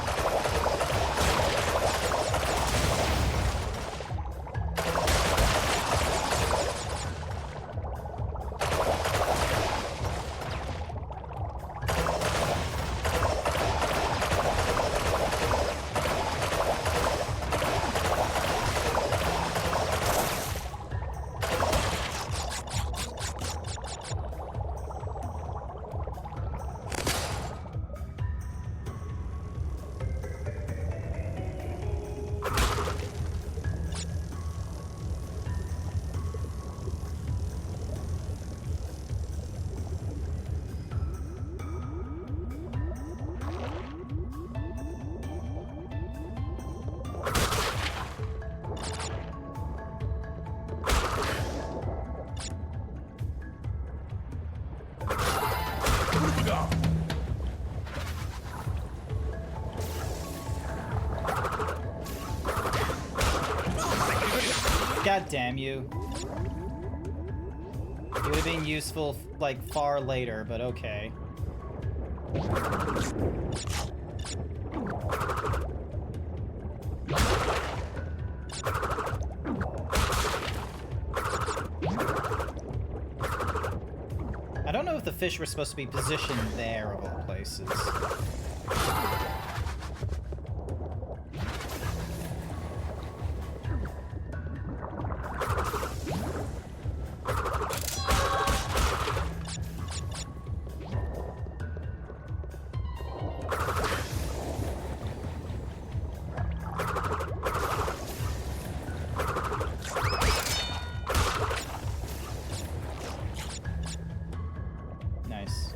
God damn you. It would have been useful, like, far later, but okay. I don't know if the fish were supposed to be positioned there, of all places. Nice.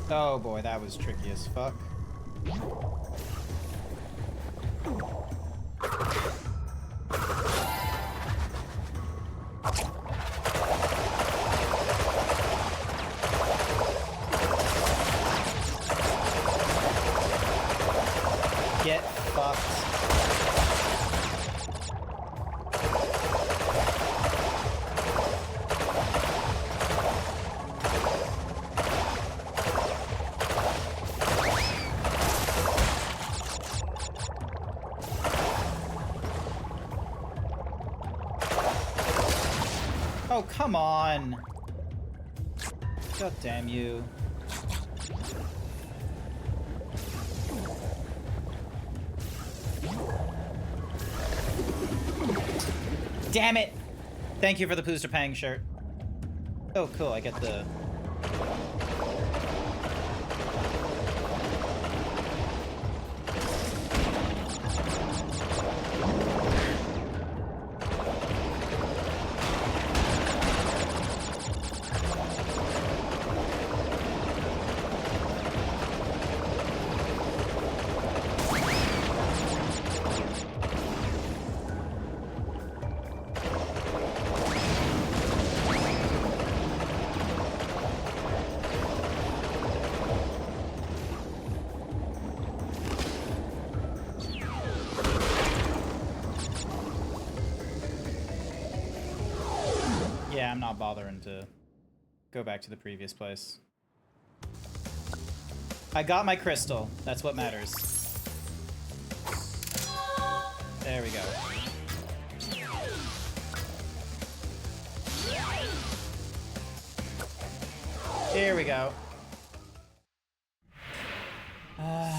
Oh boy, that was tricky as fuck. Get fucked. Oh, come on. God damn you. Damn it! Thank you for the Pooster Pang shirt. Oh, cool. I get the... Yeah, I'm not bothering to go back to the previous place. I got my crystal. That's what matters. There we go. Here we go.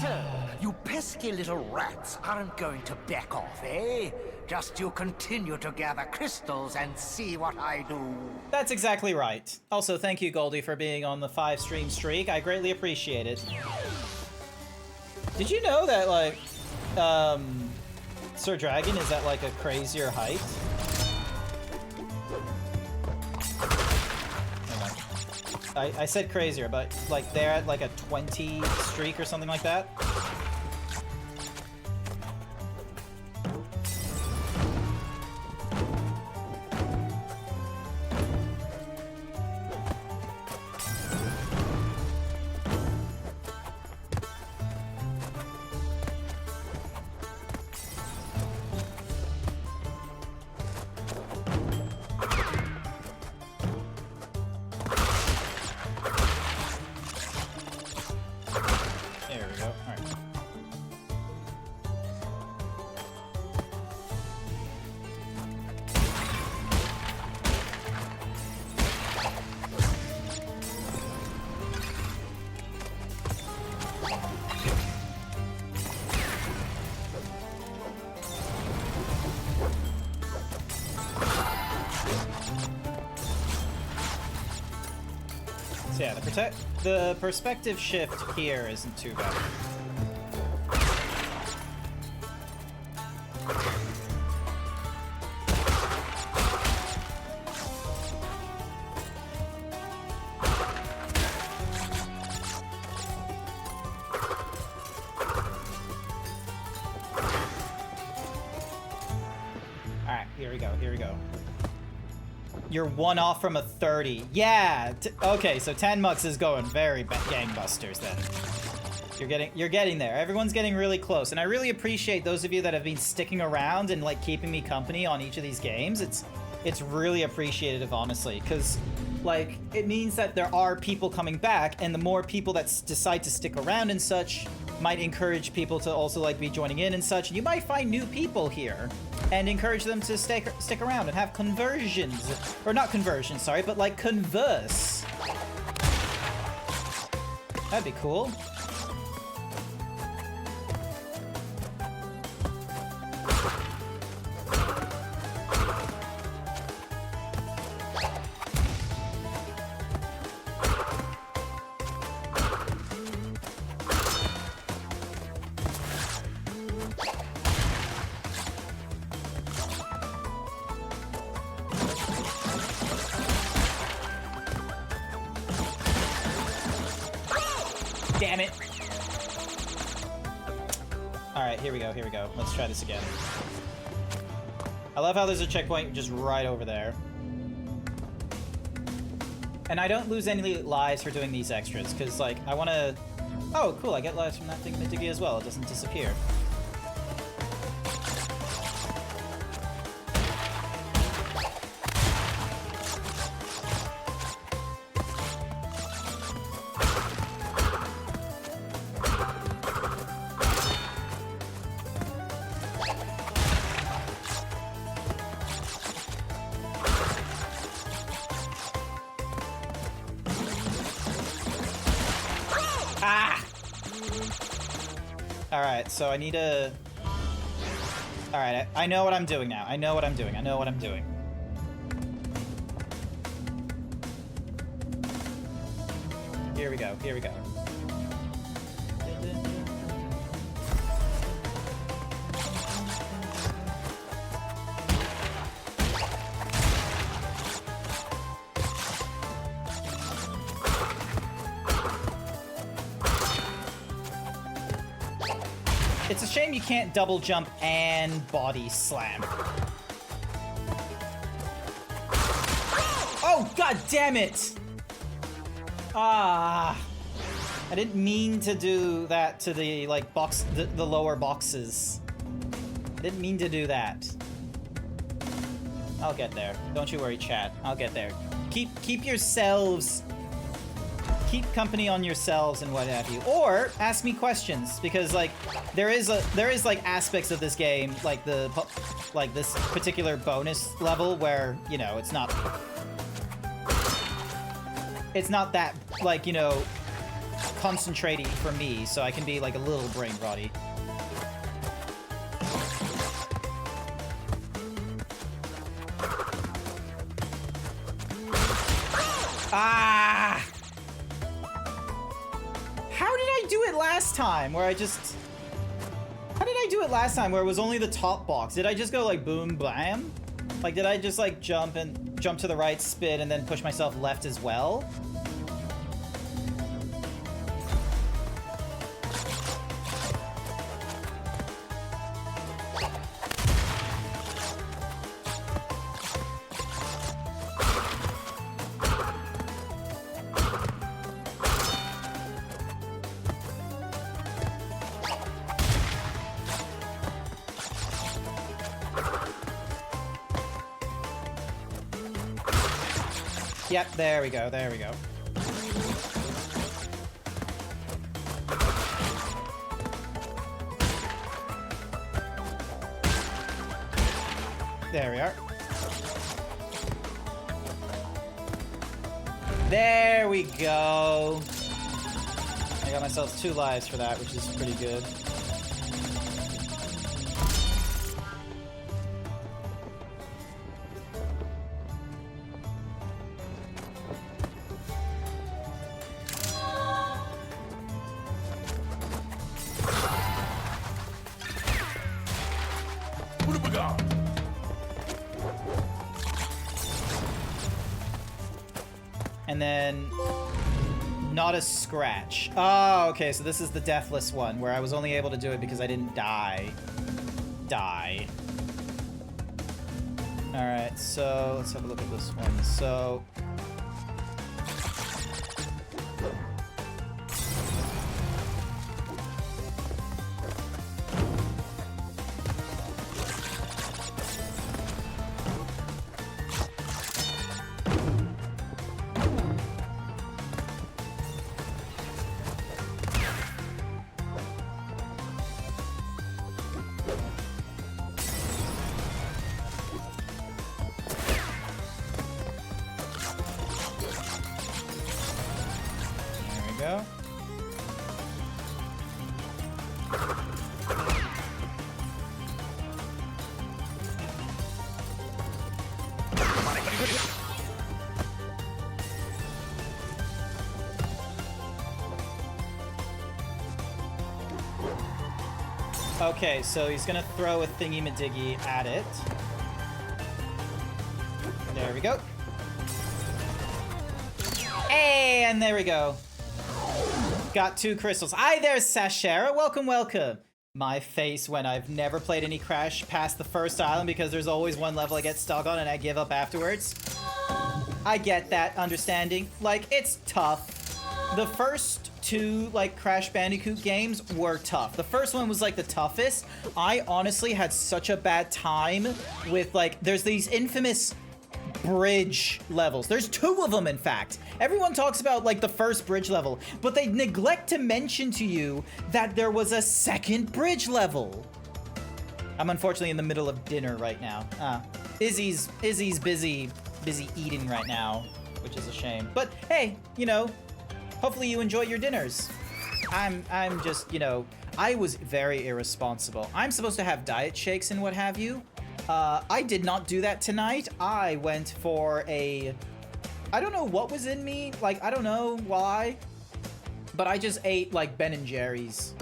So, you pesky little rats aren't going to back off, eh? Just you continue to gather crystals and see what I do. That's exactly right. Also, thank you, Goldie, for being on the 5-stream streak. I greatly appreciate it. Did you know that, like, Sir Dragon is at, like, a crazier height? I said crazier, but, like, they're at, like, a 20 streak or something like that. So yeah, the perspective shift here isn't too bad. Alright, here we go, here we go. You're 1 off from a 30. Yeah! Okay, so 10 Mux is going very gangbusters then. You're getting there. Everyone's getting really close. And I really appreciate those of you that have been sticking around and like keeping me company on each of these games. It's really appreciative, honestly, because like it means that there are people coming back, and the more people that decide to stick around and such might encourage people to also like be joining in and such. And you might find new people here and encourage them to stick around and have conversions, or not conversions, sorry, but like converse. That'd be cool. Damn it. Alright, here we go, here we go. Let's try this again. I love how there's a checkpoint just right over there. And I don't lose any lives for doing these extras, because, like, I want to... Oh, cool, I get lives from that thingamajiggy as well. It doesn't disappear. Alright, so I need to... Alright, I know what I'm doing now. I know what I'm doing. I know what I'm doing. Here we go. Here we go. It's a shame you can't double jump and body slam. Oh, god damn it! Ah. I didn't mean to do that to the, like, box, the lower boxes. I didn't mean to do that. I'll get there. Don't you worry, chat. I'll get there. Keep yourselves... Keep company on yourselves and what have you. Or ask me questions, because like there is like aspects of this game, like this particular bonus level where, you know, it's not that, like, you know, concentrating for me, so I can be like a little brain rotty. Ah! How did I do it last time where I just... How did I do it last time where it was only the top box? Did I just go like boom, blam? Like, did I just like jump to the right, spin, and then push myself left as well? Yep, there we go, there we go. There we are. There we go. I got myself 2 lives for that, which is pretty good. And then not a scratch. Oh, okay, so this is the deathless one where I was only able to do it because I didn't die. Alright, so let's have a look at this one. So go. Okay, so he's gonna throw a thingy-madiggy at it. There we go. Hey, and there we go. Got 2 crystals. Hi there, Sashera. Welcome, welcome. My face when I've never played any Crash past the first island because there's always one level I get stuck on and I give up afterwards. I get that understanding. Like, it's tough. The first 2, like, Crash Bandicoot games were tough. The first one was, like, the toughest. I honestly had such a bad time with, like, there's these infamous bridge levels. There's 2 of them, in fact. Everyone talks about, like, the first bridge level, but they neglect to mention to you that there was a second bridge level. I'm unfortunately in the middle of dinner right now. Izzy's busy eating right now, which is a shame. But hey, you know, hopefully you enjoy your dinners. I'm just, you know, I was very irresponsible. I'm supposed to have diet shakes and what have you. I did not do that tonight. I went for a... I don't know what was in me. Like, I don't know why. But I just ate, like, Ben & Jerry's.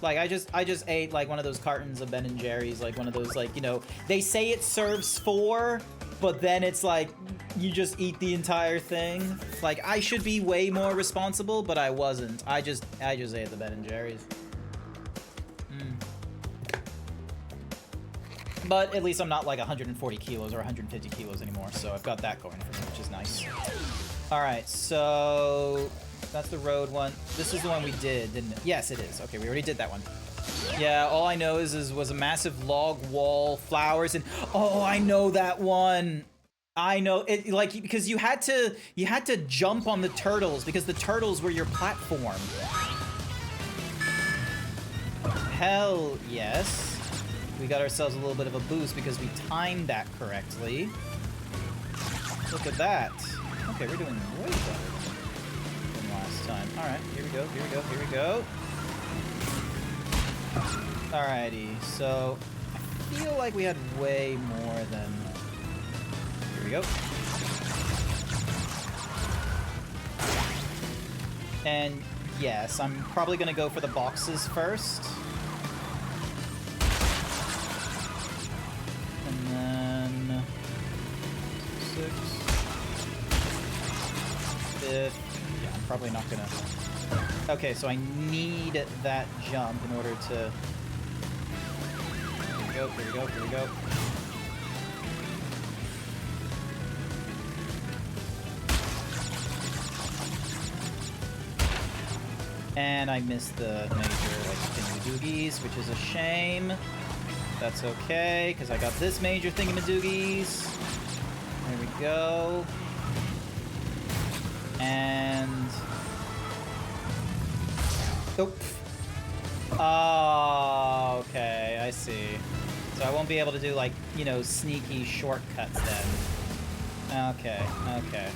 Like, I just ate, like, one of those cartons of Ben & Jerry's. Like, one of those, like, you know... They say it serves 4, but then it's like... You just eat the entire thing. Like, I should be way more responsible, but I wasn't. I just ate the Ben & Jerry's. But at least I'm not like 140 kilos or 150 kilos anymore, so I've got that going for me, which is nice. Alright, so that's the road one. This is the one we did, didn't it? Yes, it is. Okay, we already did that one. Yeah, all I know is was a massive log wall, flowers, and oh, I know that one. I know it, like, because you had to jump on the turtles because the turtles were your platform. Hell yes. We got ourselves a little bit of a boost because we timed that correctly. Look at that. Okay, we're doing way better than last time. All right, here we go, here we go, here we go. Alrighty, so I feel like we had way more than... Here we go. And yes, I'm probably gonna go for the boxes first. And then... 6... 5th... Yeah, I'm probably not gonna... Okay, so I need that jump in order to... Here we go, here we go, here we go. And I missed the major, like, thingamadoogies, which is a shame. That's okay, because I got this major thingamadoogies. There we go. And... Oh. Oh, okay, I see. So I won't be able to do, like, you know, sneaky shortcuts then. Okay, okay.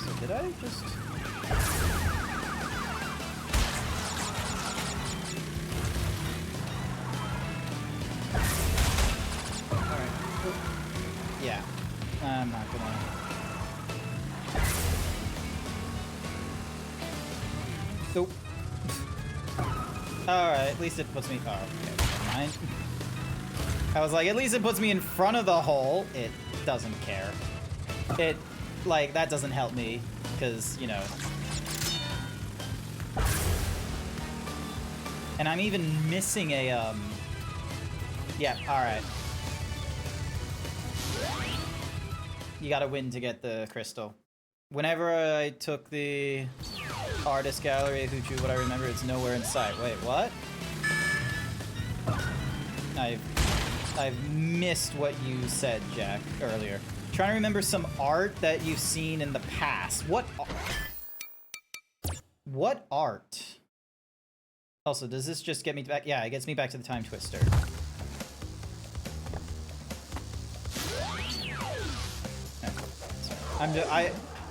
So did I just... Alright. Yeah. I'm not gonna... Nope. Alright, at least it puts me... Oh, okay, never mind. I was like, at least it puts me in front of the hole. It doesn't care. It, like, that doesn't help me, because, you know... And I'm even missing a, Yeah, alright. You gotta win to get the crystal. Whenever I took the artist gallery who drew what I remember, it's nowhere in sight. Wait, what? I've missed what you said, Jack, earlier. Trying to remember some art that you've seen in the past. What art? Also, does this just get me back? Yeah, it gets me back to the Time Twister.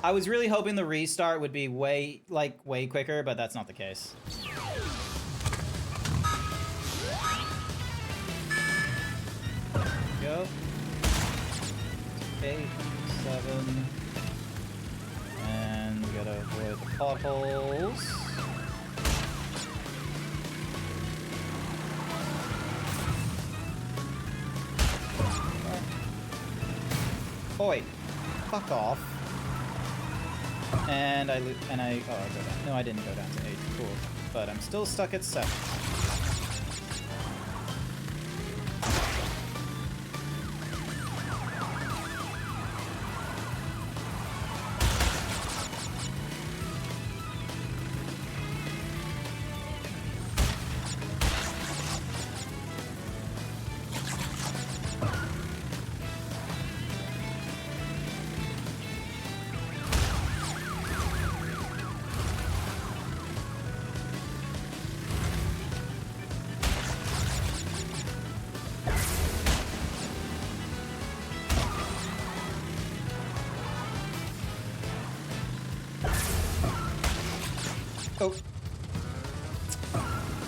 I was really hoping the restart would be way quicker, but that's not the case. Go. 8, 7. And we gotta avoid the potholes. Oi! Fuck off. And I go down. No, I didn't go down to 8. Cool. But I'm still stuck at 7. Oh.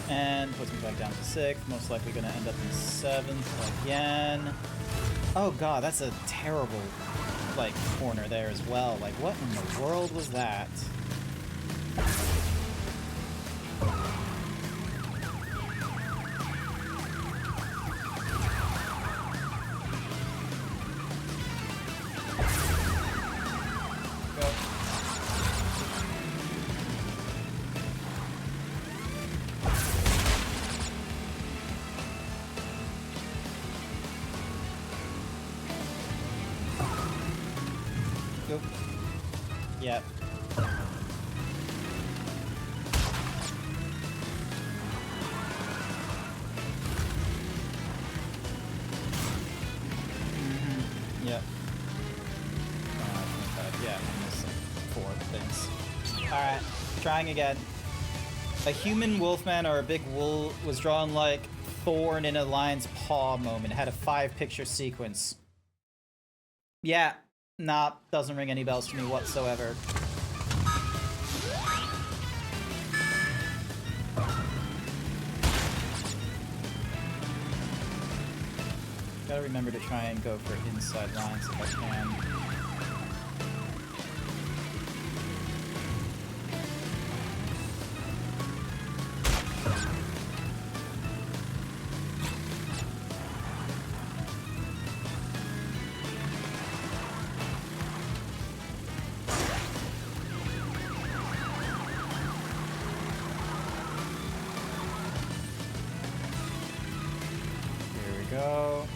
And puts me back down to 6th. Most likely gonna end up in 7th again. Oh god, that's a terrible, like, corner there as well. Like, what in the world was that? Yep. Trying again. A human wolfman or a big wolf was drawn like thorn in a lion's paw moment. Had a 5-picture sequence. Yeah, nah, doesn't ring any bells to me whatsoever. Gotta remember to try and go for inside lines if I can. Here we go.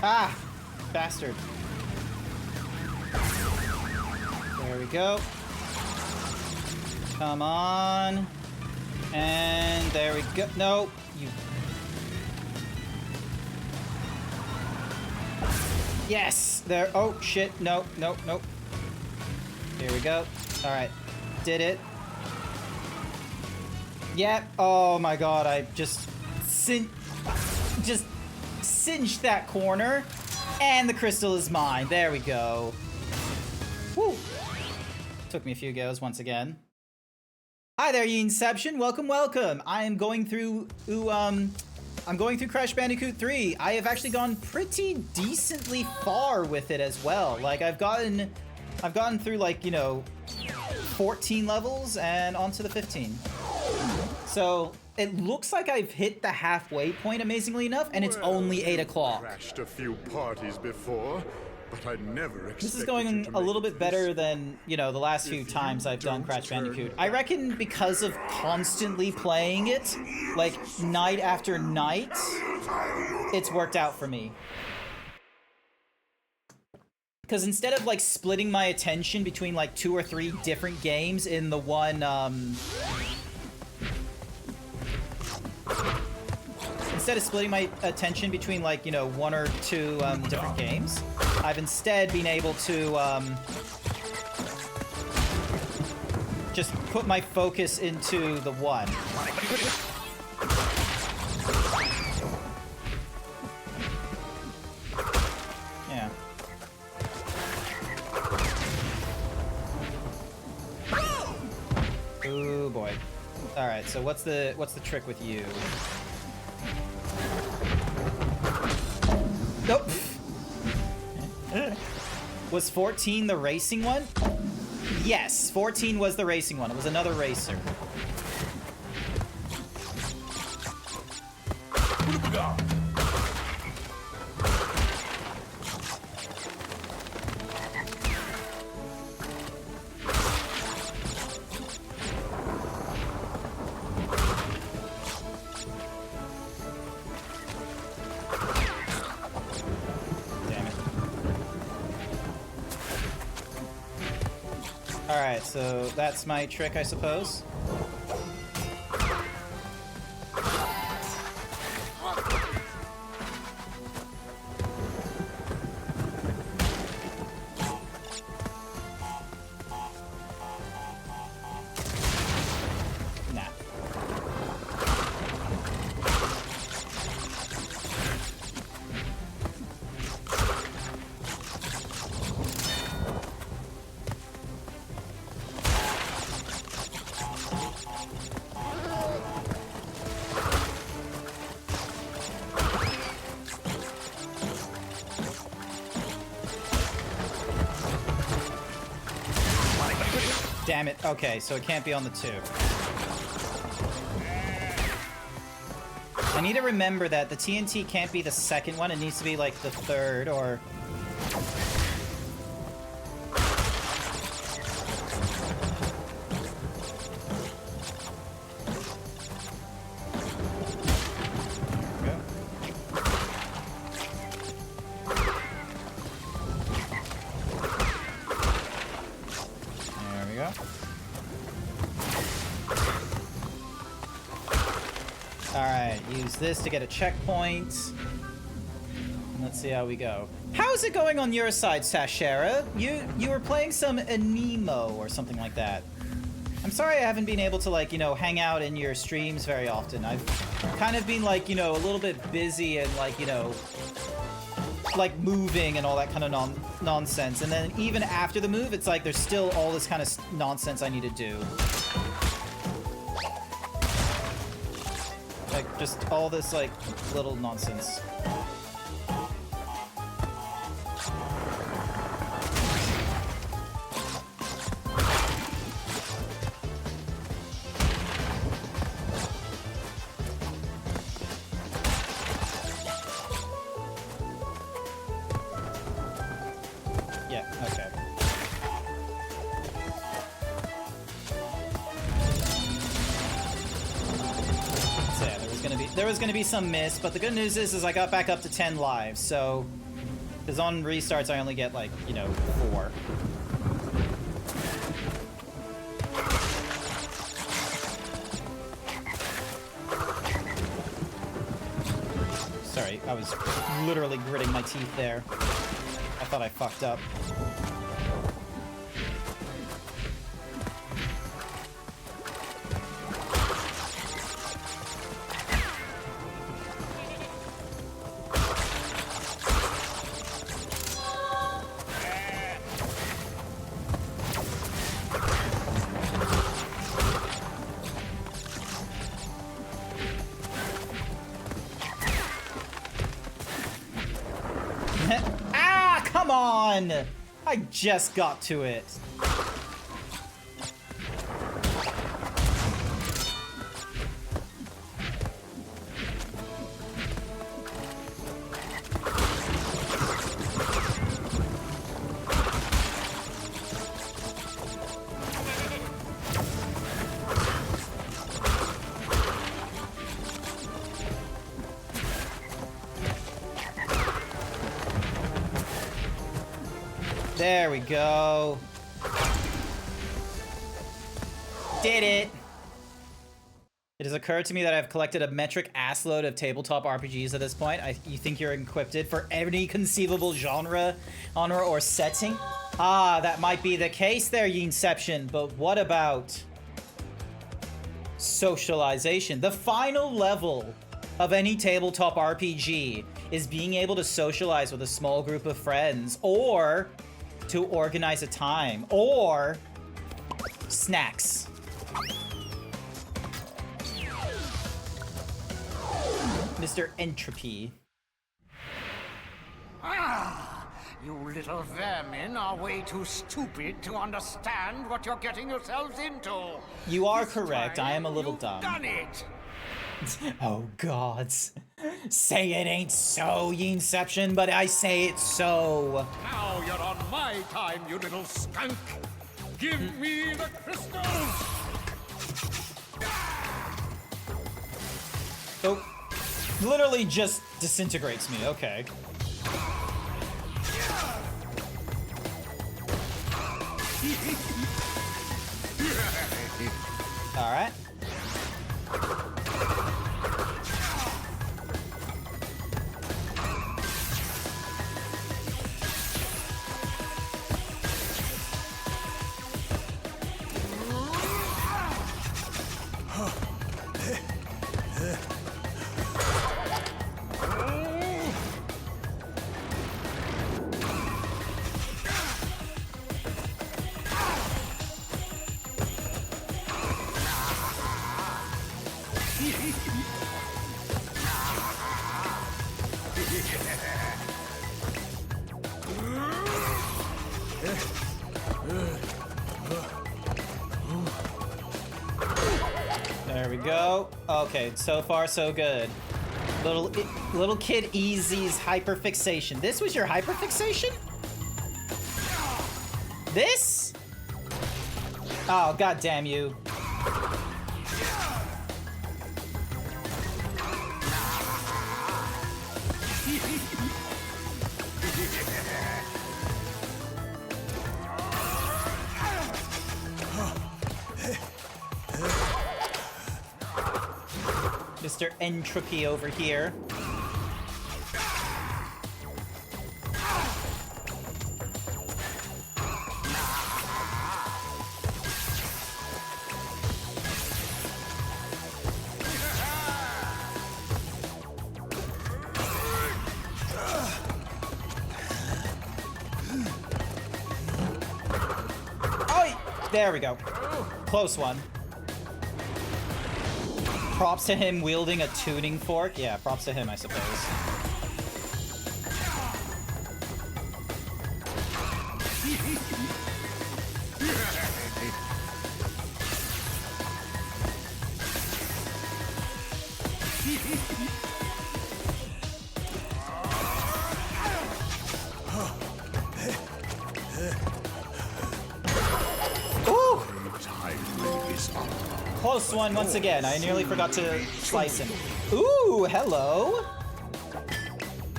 Ah! Bastard. There we go. Come on. And there we go. No, you... Yes! There. Oh, shit. No, no, no. Here we go. Alright. Did it. Yep. Oh my god, I just singed that corner. And the crystal is mine. There we go. Woo! Took me a few goes once again. Hi there, Inception. Welcome, welcome. I am going through I'm going through Crash Bandicoot 3. I have actually gone pretty decently far with it as well. Like I've gotten through like, you know, 14 levels and onto the 15. So it looks like I've hit the halfway point, amazingly enough, and it's only 8 o'clock. Crashed a few parties before, but I never expected This is going a little bit better than, you know, the last few times I've done Crash Bandicoot. I reckon because of constantly playing it, like night after night, it's worked out for me. Because instead of like splitting my attention between like 2 or 3 different games in the one, instead of splitting my attention between like, you know, 1 or 2 different games, I've instead been able to just put my focus into the one. Yeah. Ooh boy. All right, so what's the trick with you? Nope. Was 14 the racing one? Yes, 14 was the racing one. It was another racer. Alright, so that's my trick, I suppose. Nah. Damn it. Okay, so it can't be on the 2. I need to remember that the TNT can't be the second one. It needs to be like the 3rd or... this to get a checkpoint. Let's see how we go. How's it going on your side, Sashera? You were playing some Anemo or something like that. I'm sorry I haven't been able to, like, you know, hang out in your streams very often. I've kind of been, like, you know, a little bit busy and, like, you know, like moving and all that kind of nonsense. And then even after the move, it's like there's still all this kind of nonsense I need to do. Like, just all this, like, little nonsense. Yeah, okay. There was gonna be some miss, but the good news is I got back up to 10 lives, so... Because on restarts I only get, like, you know, 4. Sorry, I was literally gritting my teeth there. I thought I fucked up. I just got to it. There we go. Did it. It has occurred to me that I've collected a metric assload of tabletop RPGs at this point. You think you're equipped for any conceivable genre or setting? Ah, that might be the case there, Yinception, but what about socialization? The final level of any tabletop RPG is being able to socialize with a small group of friends, or to organize a time, or snacks. Mr. Entropy. Ah, you little vermin are way too stupid to understand what you're getting yourselves into. You are correct. I am a little dumb. Done it. Oh gods. Say it ain't so, Yinception, but I say it so. Now you're on my time, you little skunk. Give me the crystals. Oh, literally just disintegrates me. Okay. All right. Oh, okay. So far, so good. Little kid Easy's hyperfixation. This was your hyperfixation? This? Oh, god damn you. Mr. Entropy over here. Oh, there we go. Close one. Props to him wielding a tuning fork. Yeah, props to him, I suppose. Ooh! Close one once again. I nearly forgot to slice him. Ooh, hello.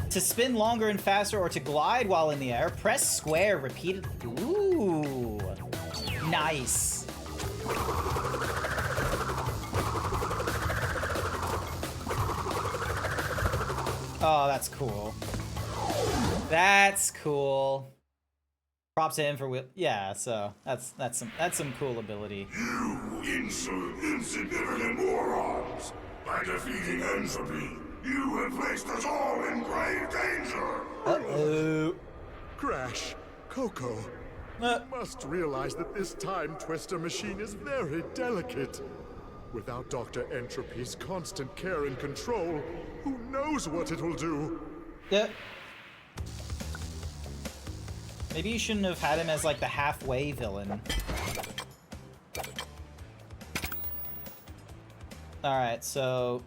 To spin longer and faster or to glide while in the air, press square repeatedly. Ooh, nice. Oh, that's cool. That's cool. Props to him for yeah. So that's some cool ability. You insignificant morons! By defeating Entropy, you have placed us all in grave danger. Uh-oh. Crash, Coco. You must realize that this time twister machine is very delicate. Without Dr. Entropy's constant care and control, who knows what it will do? Yeah. Maybe you shouldn't have had him as like the halfway villain. Alright, so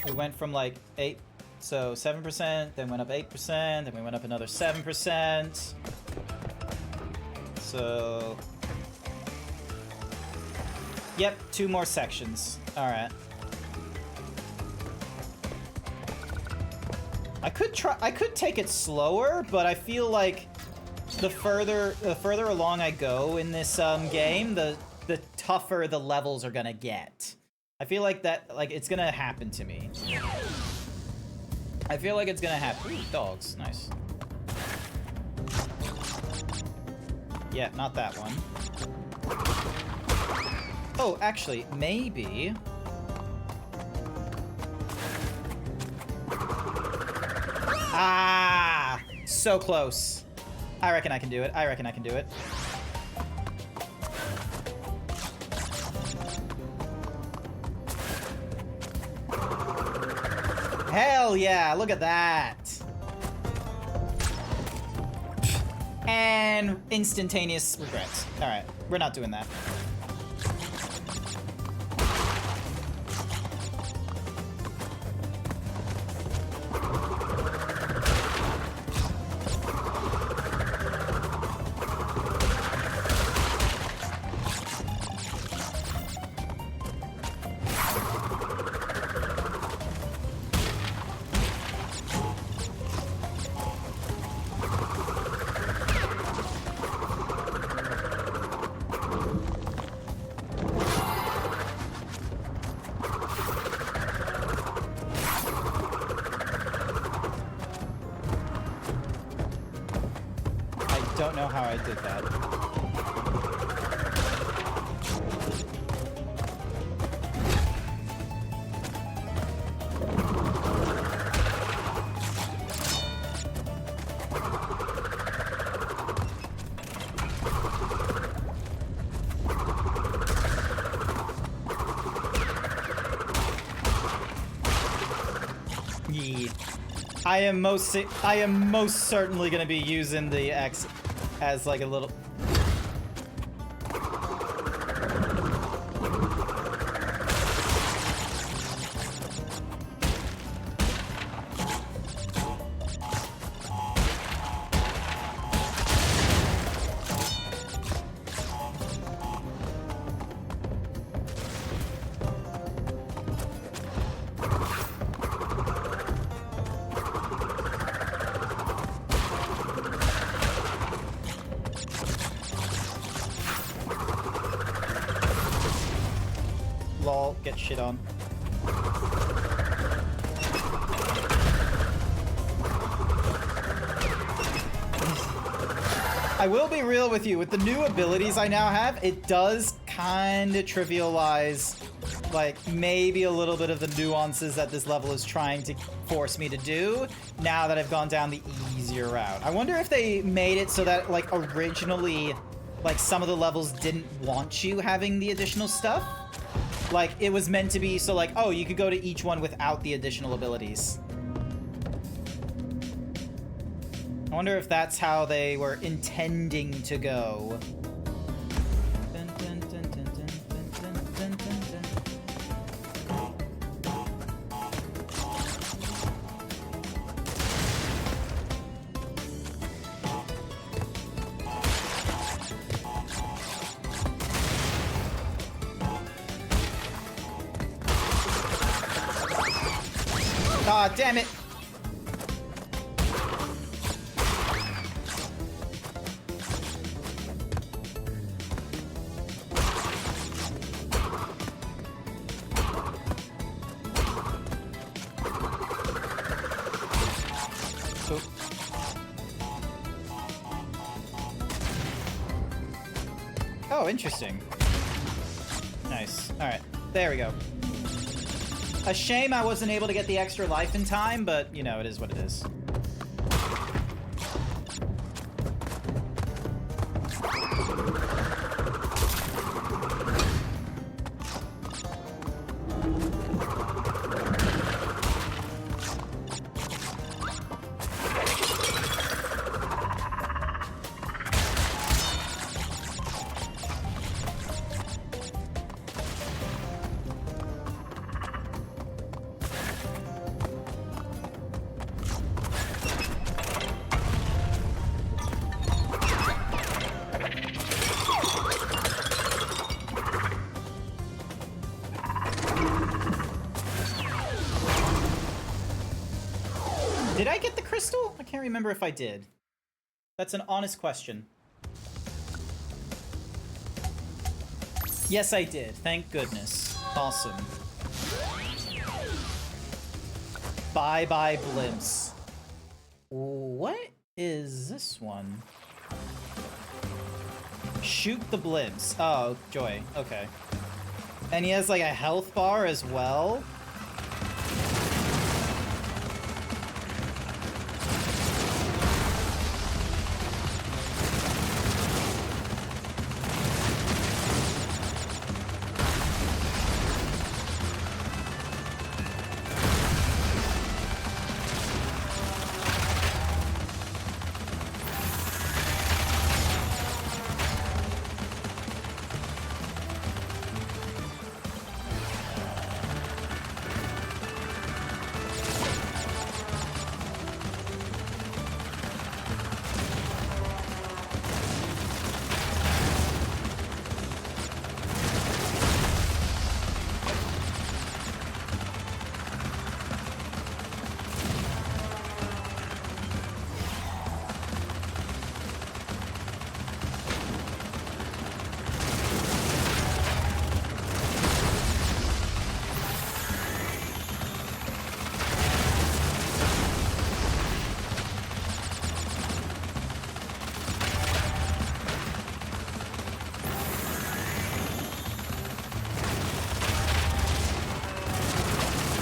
we went from like 7%, then went up 8%, then we went up another 7%. So... Yep, 2 more sections. Alright. I could take it slower, but I feel like the further along I go in this game, the tougher the levels are gonna get. I feel like it's gonna happen to me. I feel like it's gonna happen. Ooh, dogs, nice. Yeah, not that one. Oh, actually, maybe. Ah, so close. I reckon I can do it. I reckon I can do it. Hell yeah, look at that. And instantaneous regrets. All right, we're not doing that. Don't know how I did that. Yeet. I am most certainly gonna be using the X as like a little... I'll get shit on. I will be real with you, with the new abilities I now have, it does kind of trivialize, like, maybe a little bit of the nuances that this level is trying to force me to do, now that I've gone down the easier route. I wonder if they made it so that, like, originally, like, some of the levels didn't want you having the additional stuff. Like, it was meant to be so, like, oh, you could go to each one without the additional abilities. I wonder if that's how they were intending to go. Dun, dun, dun, dun, dun, dun, dun, dun, dun. Aw, damn it! Oh, interesting. Nice. Alright, there we go. A shame I wasn't able to get the extra life in time, but, you know, it is what it is. Did I get the crystal? I can't remember if I did. That's an honest question. Yes, I did. Thank goodness. Awesome. Bye-bye, blimps. What is this one? Shoot the blimps. Oh, joy. Okay. And he has, like, a health bar as well?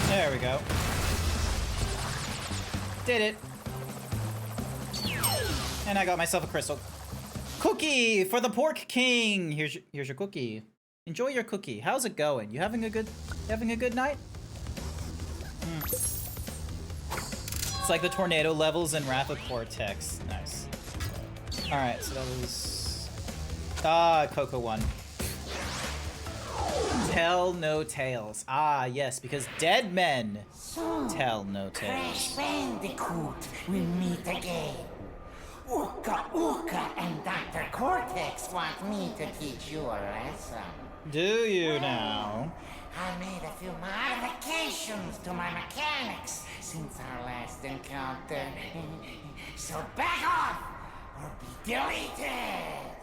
There we go. Did it. And I got myself a crystal. Cookie for the Pork King. Here's your cookie. Enjoy your cookie. How's it going? You having a good night? It's like the tornado levels in Wrath of Cortex. Nice. All right, so that was Coco won. Tell no tales. Ah, yes, because dead men tell no tales. Crash Bandicoot will meet again. Uka Uka and Dr. Cortex want me to teach you a lesson. Do you now? I made a few modifications to my mechanics since our last encounter. So back off or be deleted.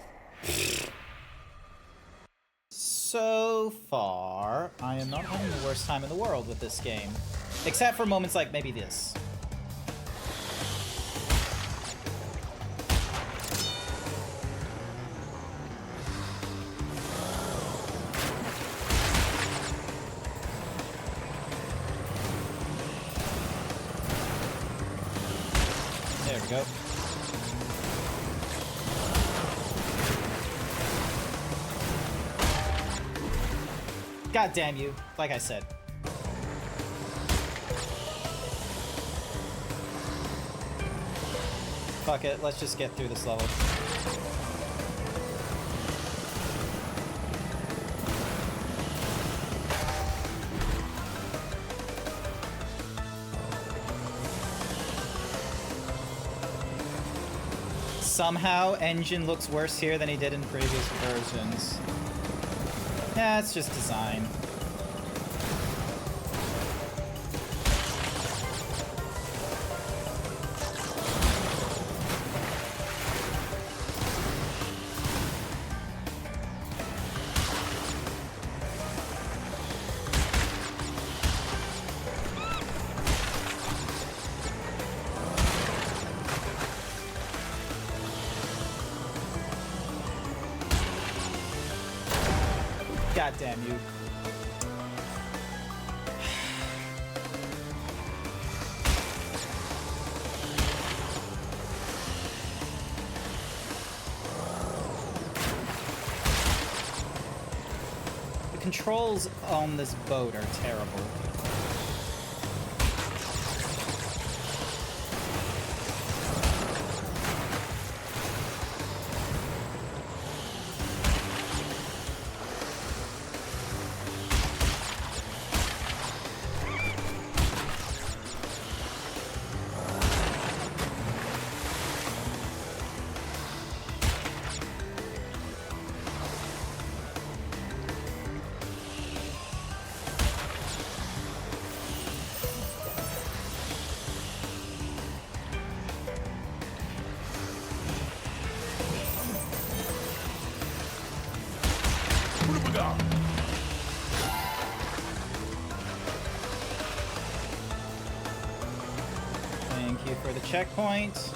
So far, I am not having the worst time in the world with this game. Except for moments like maybe this. There we go. God damn you, like I said. Fuck it, let's just get through this level. Somehow, Engine looks worse here than he did in previous versions. Yeah, it's just design. God damn you. The controls on this boat are terrible. Thank you for the checkpoint.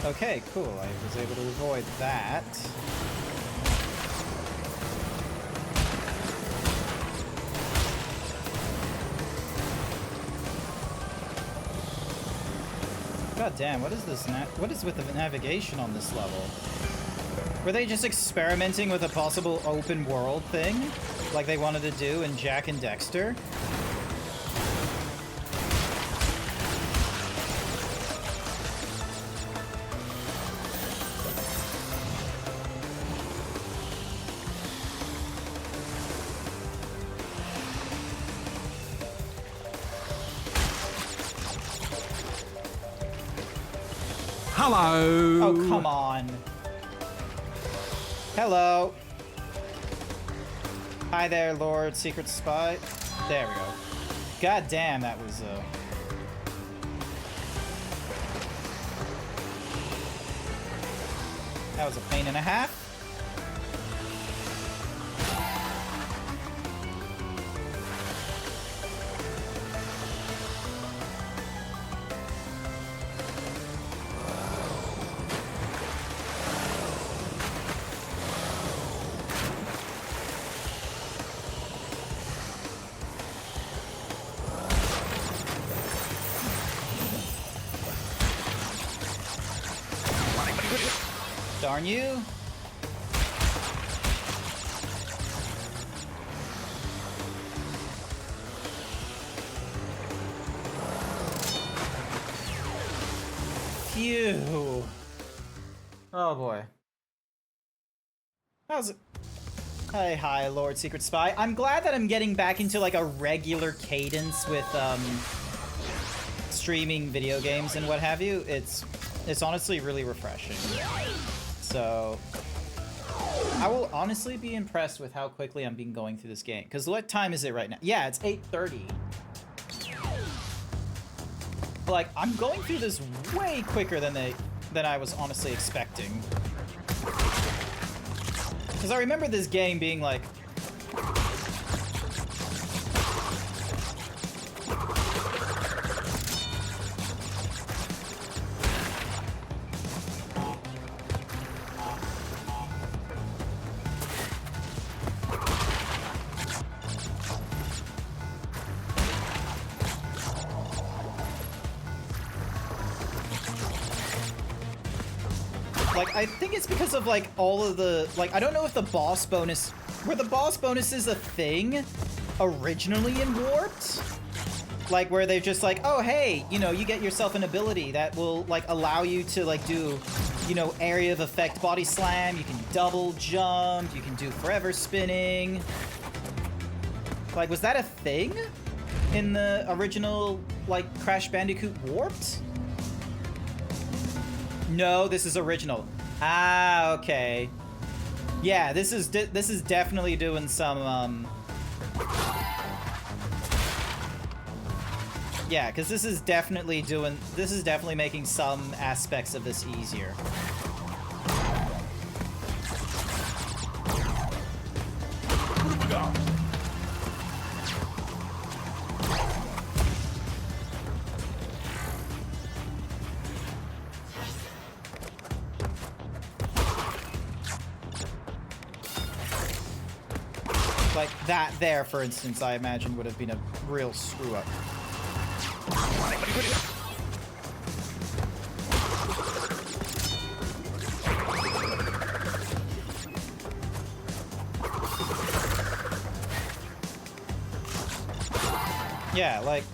Okay, cool. I was able to avoid that. God damn, what is this? What is with the navigation on this level? Were they just experimenting with a possible open world thing, like they wanted to do in Jak and Daxter? Hello. Oh, come on. Hello. Hi there, Lord Secret Spy. There we go. God damn, that was that was a pain and a half. Darn you. Phew. Oh boy. How's it? Hey, hi, Lord Secret Spy. I'm glad that I'm getting back into like a regular cadence with streaming video games and what have you. It's honestly really refreshing. So I will honestly be impressed with how quickly I'm been going through this game. Because what time is it right now? Yeah, it's 8:30. Like, I'm going through this way quicker than I was honestly expecting. Because I remember this game being like... Like, I think it's because of, like, all of the... Like, I don't know if the boss bonus... Were the boss bonuses a thing originally in Warped? Like, where they're just like, oh, hey, you know, you get yourself an ability that will, like, allow you to, like, do, you know, area of effect body slam, you can double jump, you can do forever spinning. Like, was that a thing in the original, like, Crash Bandicoot Warped? No, this is original. Ah, okay. Yeah, this is definitely doing some yeah, because this is definitely making some aspects of this easier. Like that there, for instance, I imagine would have been a real screw up. Yeah, like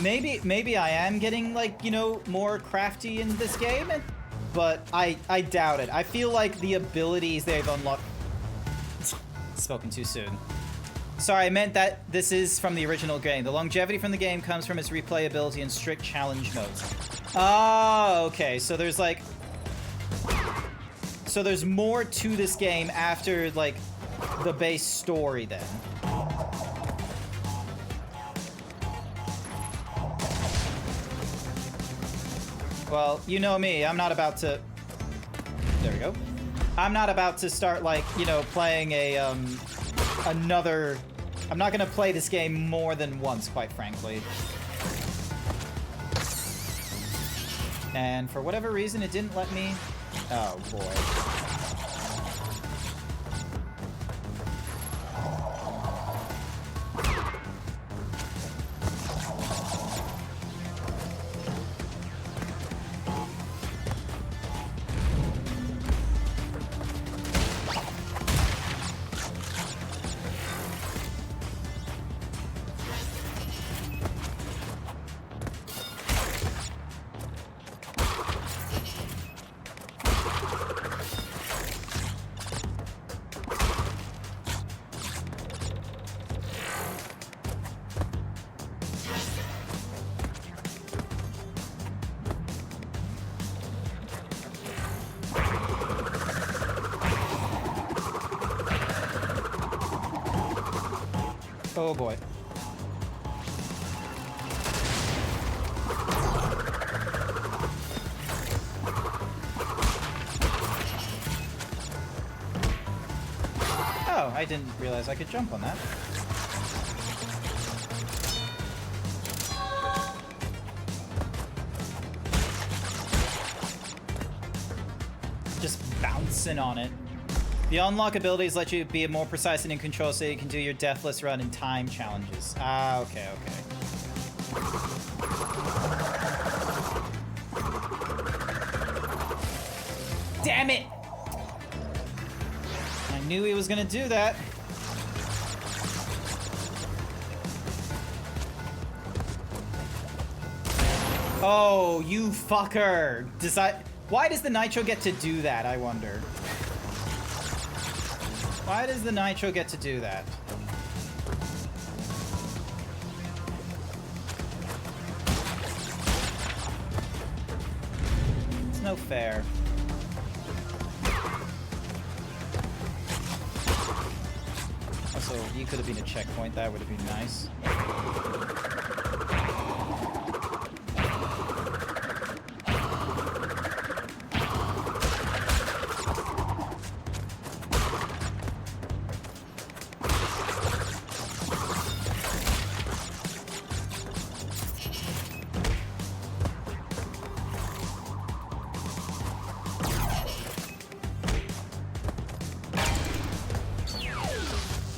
maybe I am getting, like, you know, more crafty in this game, but I doubt it. I feel like the abilities they've unlocked... Spoken too soon. Sorry, I meant that this is from the original game. The longevity from the game comes from its replayability and strict challenge modes. Oh, okay. So there's like... So there's more to this game after, like, the base story then. Well, you know me. I'm not about to... There we go. I'm not about to start, like, you know, playing a, another... I'm not gonna play this game more than once, quite frankly. And for whatever reason, it didn't let me... Oh, boy. Oh boy. Oh, I didn't realize I could jump on that. Just bouncing on it. The unlock abilities let you be more precise and in control so you can do your deathless run and time challenges. Ah, okay, okay. damn it! I knew he was gonna do that. Oh, you fucker! Why does the Nitro get to do that, I wonder? Why does the Nitro get to do that? It's no fair. Also, you could have been a checkpoint. That would have been nice.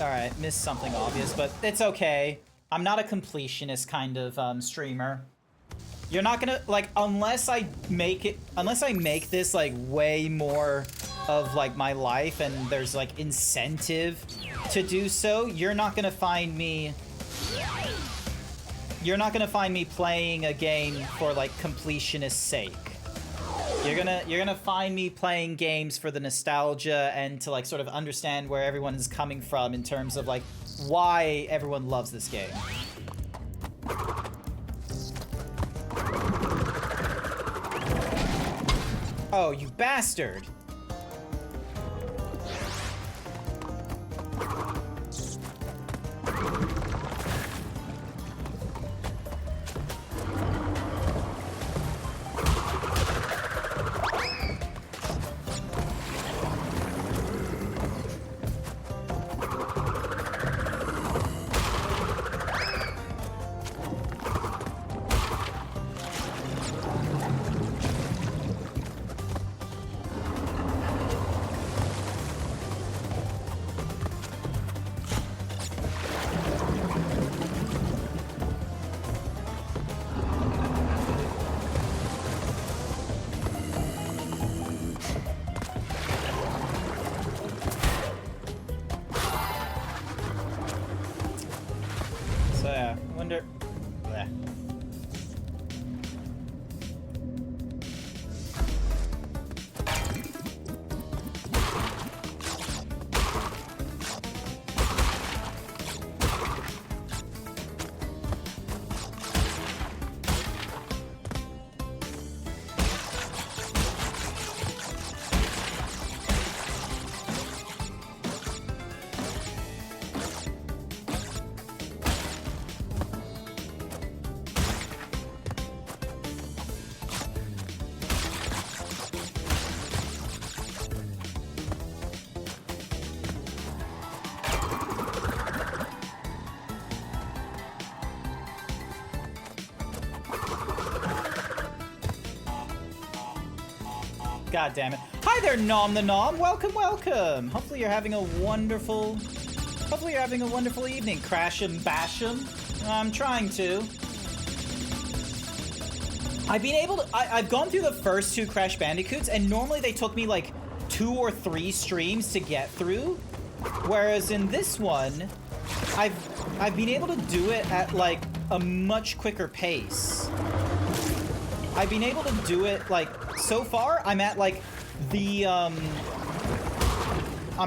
Alright, missed something obvious, but it's okay. I'm not a completionist kind of streamer. You're not gonna, like, unless I make this, like, way more of, like, my life and there's, like, incentive to do so, you're not gonna find me playing a game for, like, completionist sake. You're gonna find me playing games for the nostalgia and to like sort of understand where everyone is coming from in terms of like why everyone loves this game. Oh, you bastard! God damn it. Hi there, Nom the Nom. Welcome, welcome. Hopefully you're having a wonderful evening. Crash and bash 'em. I'm trying to. I've gone through the first 2 Crash Bandicoots, and normally they took me like 2 or 3 streams to get through. Whereas in this one, I've been able to do it at like a much quicker pace. I've been able to do it like so far. I'm at like the I'm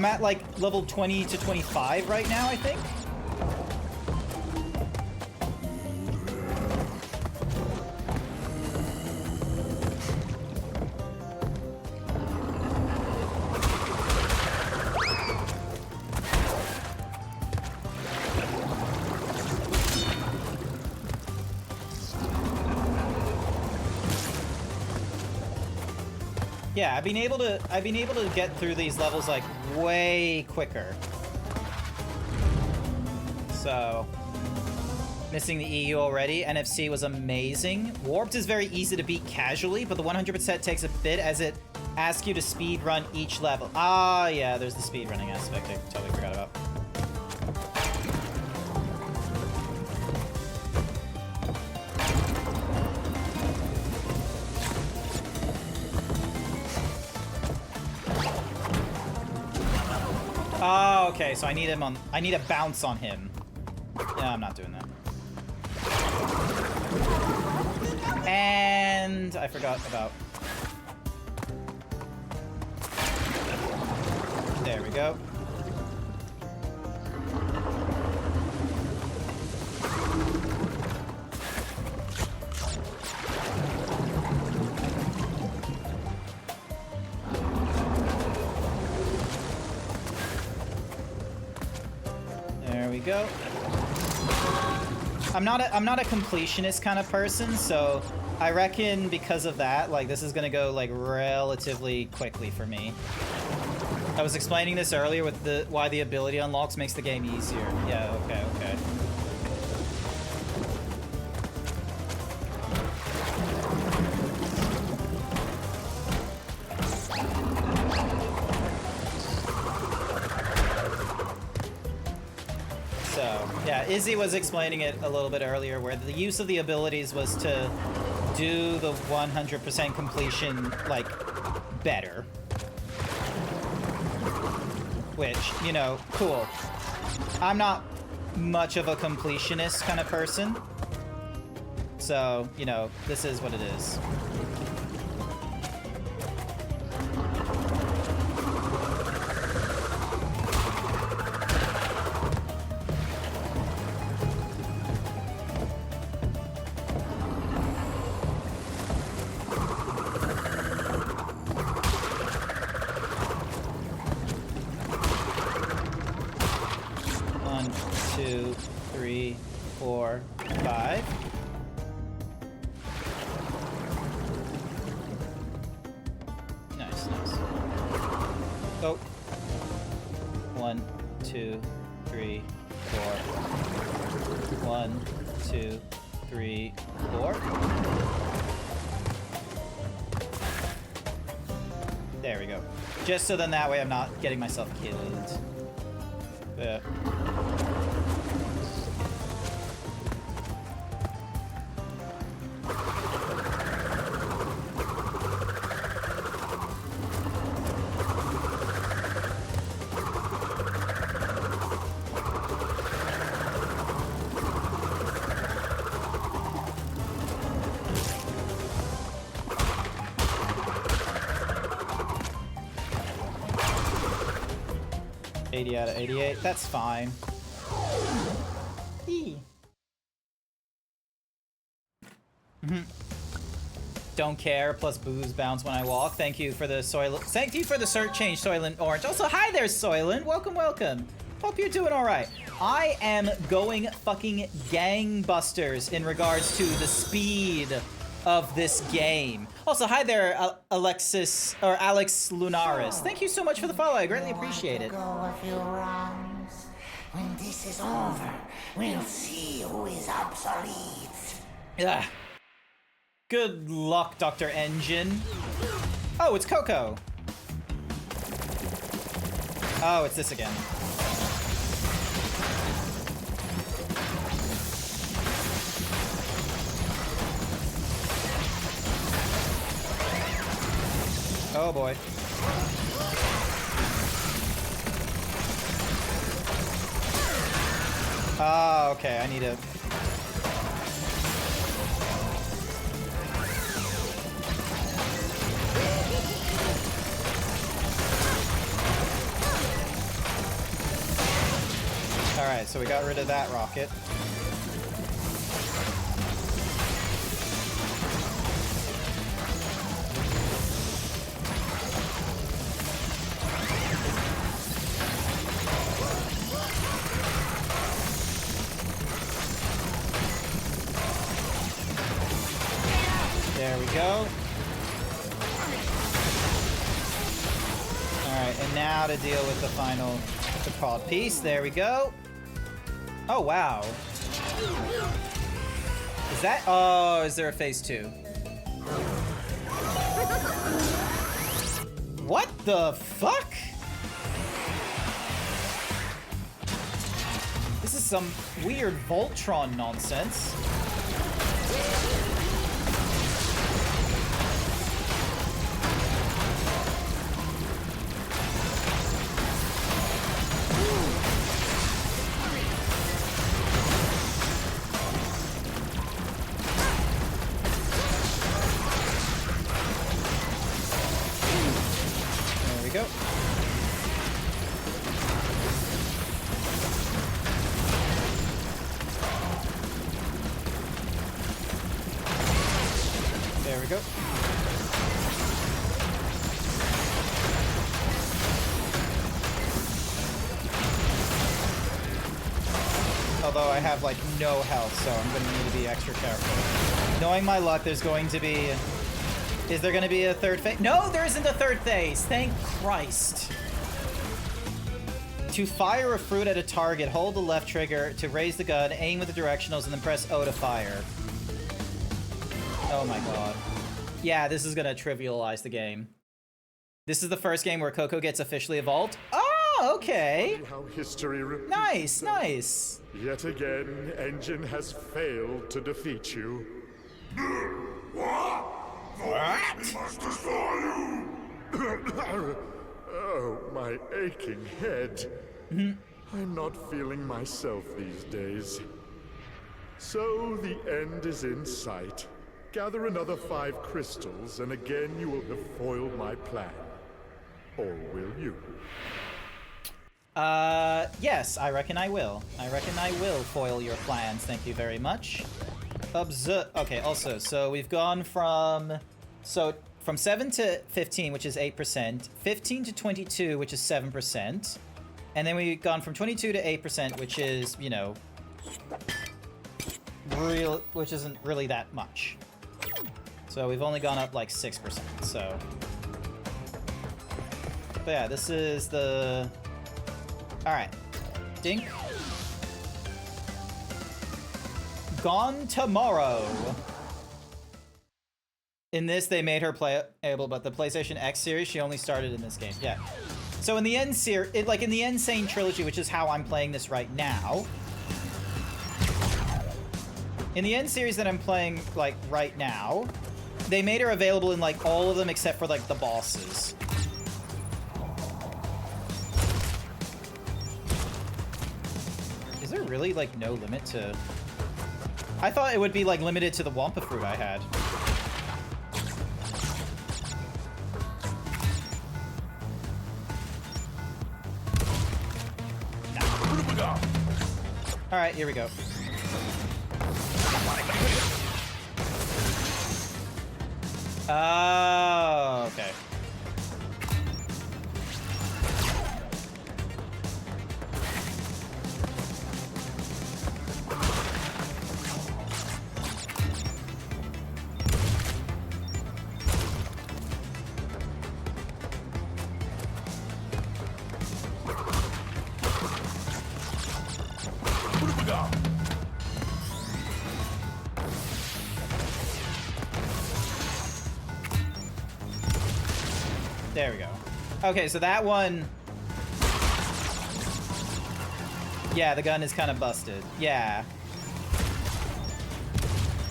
at like level 20 to 25 right now, I think. Yeah, I've been able to get through these levels like way quicker. So, missing the EU already. NFC was amazing. Warped is very easy to beat casually, but the 100% takes a bit as it asks you to speed run each level. Ah, yeah, there's the speed running aspect I totally forgot about. Oh, okay, so I need him on... I need a bounce on him. Yeah, I'm not doing that. And... I forgot about... There we go. There we go. I'm not a completionist kind of person, so I reckon because of that, like, this is gonna go like relatively quickly for me. I was explaining this earlier with why the ability unlocks makes the game easier. Yeah, okay. So, yeah, Izzy was explaining it a little bit earlier, where the use of the abilities was to do the 100% completion, like, better. Which, you know, cool. I'm not much of a completionist kind of person. So, you know, this is what it is. Oh. 1, 2, 3, 4. 1, 2, 3, 4. There we go. Just so then that way I'm not getting myself killed. Yeah. Out of 88. That's fine. Don't care. Plus booze bounce when I walk. Thank you for the Soylent. Thank you for the cert change, Soylent Orange. Also, hi there, Soylent. Welcome, welcome. Hope you're doing all right. I am going fucking gangbusters in regards to the speed of this game. Also, hi there, Alex Lunaris. Thank you so much for the follow. I greatly appreciate it. Go a few rounds. When this is over, we'll see who is obsolete. Yeah. Good luck, Dr. Engine. Oh, it's Coco. Oh, it's this again. Oh boy. Ah, okay, I need to... Alright, so we got rid of that rocket. There we go. Alright, and now to deal with the final default piece. There we go. Oh, wow. Is that... Oh, is there a phase 2? What the fuck? This is some weird Voltron nonsense. go. There we go. Although I have like no health, so I'm gonna need to be extra careful. Knowing my luck, there's going to be... Is there gonna be a third phase? No, there isn't a third phase! Thank Christ! To fire a fruit at a target, hold the left trigger to raise the gun, aim with the directionals, and then press O to fire. Oh my god. Yeah, this is gonna trivialize the game. This is the first game where Coco gets officially evolved. Oh, okay. How history repeats Nice, itself. nice. Yet again, Engine has failed to defeat you. What? Must destroy you. Oh, my aching head. I'm not feeling myself these days. So the end is in sight. Gather another 5 crystals, and again you will have foiled my plan. Or will you? Yes, I reckon I will. I reckon I will foil your plans, thank you very much. Okay, also, so we've gone from... So, from 7 to 15, which is 8%, 15 to 22, which is 7%, and then we've gone from 22 to 8%, which is, you know, which isn't really that much. So we've only gone up like 6%, so... But yeah, this is the... Alright. Dink. Gone Tomorrow. In this, they made her playable, but the PlayStation X series, she only started in this game. Yeah. So in the N series, like in the Insane Trilogy, which is how I'm playing this right now. In the N series that I'm playing, like, right now, they made her available in, like, all of them except for, like, the bosses. Is there really, like, no limit to... I thought it would be, like, limited to the Wampa fruit I had. Alright, here we go. Oh, okay. There we go. Okay, so that one... Yeah, the gun is kind of busted. Yeah.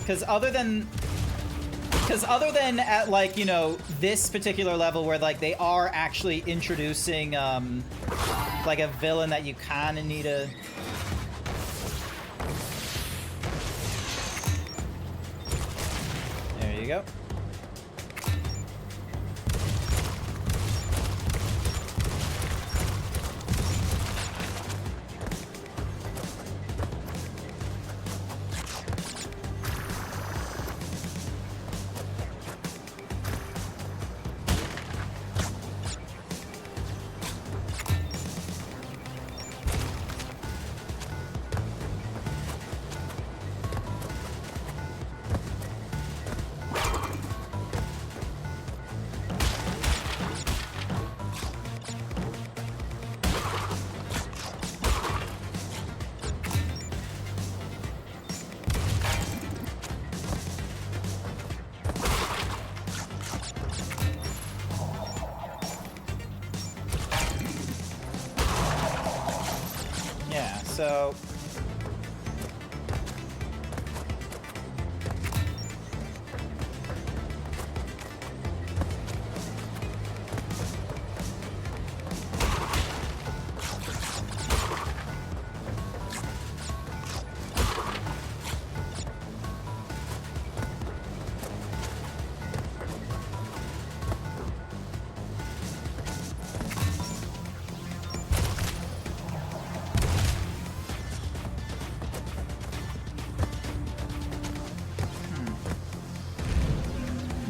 Because other than at, like, you know, this particular level where, like, they are actually introducing, like, a villain that you kind of need to... There you go. So...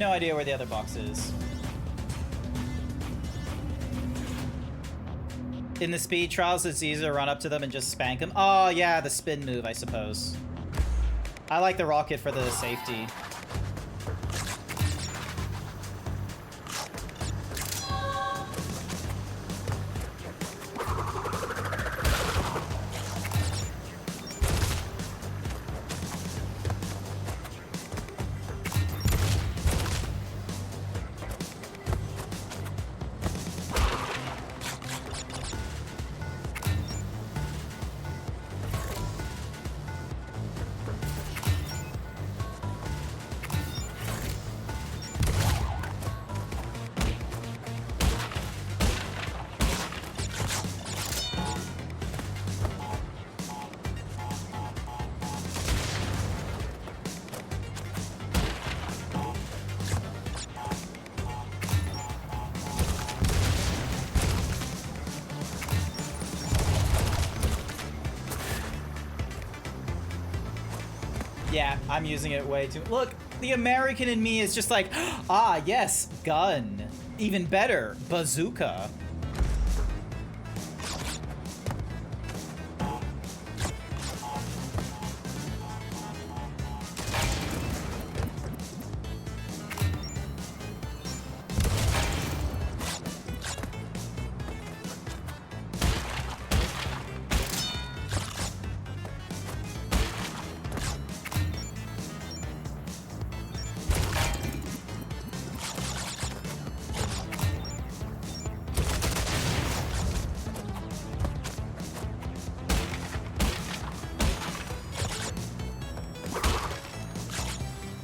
no idea where the other box is. In the speed trials, it's easier to run up to them and just spank them. Oh, yeah, the spin move, I suppose. I like the rocket for the safety. Yeah, I'm using it way too. Look, the American in me is just like, ah, yes, gun. Even better, bazooka.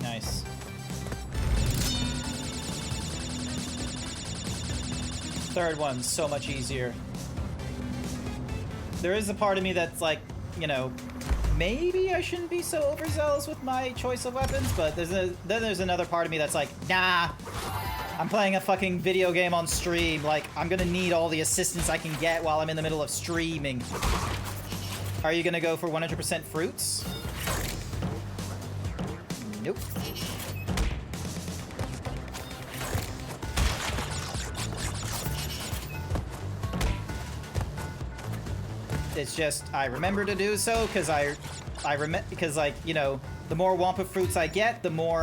Nice. Third one's so much easier. There is a part of me that's like, you know, maybe I shouldn't be so overzealous with my choice of weapons, but then there's another part of me that's like, nah, I'm playing a fucking video game on stream. Like, I'm gonna need all the assistance I can get while I'm in the middle of streaming. Are you gonna go for 100% fruits? Nope. It's just, I remember to do so, because because, like, you know, the more Wampa fruits I get, the more,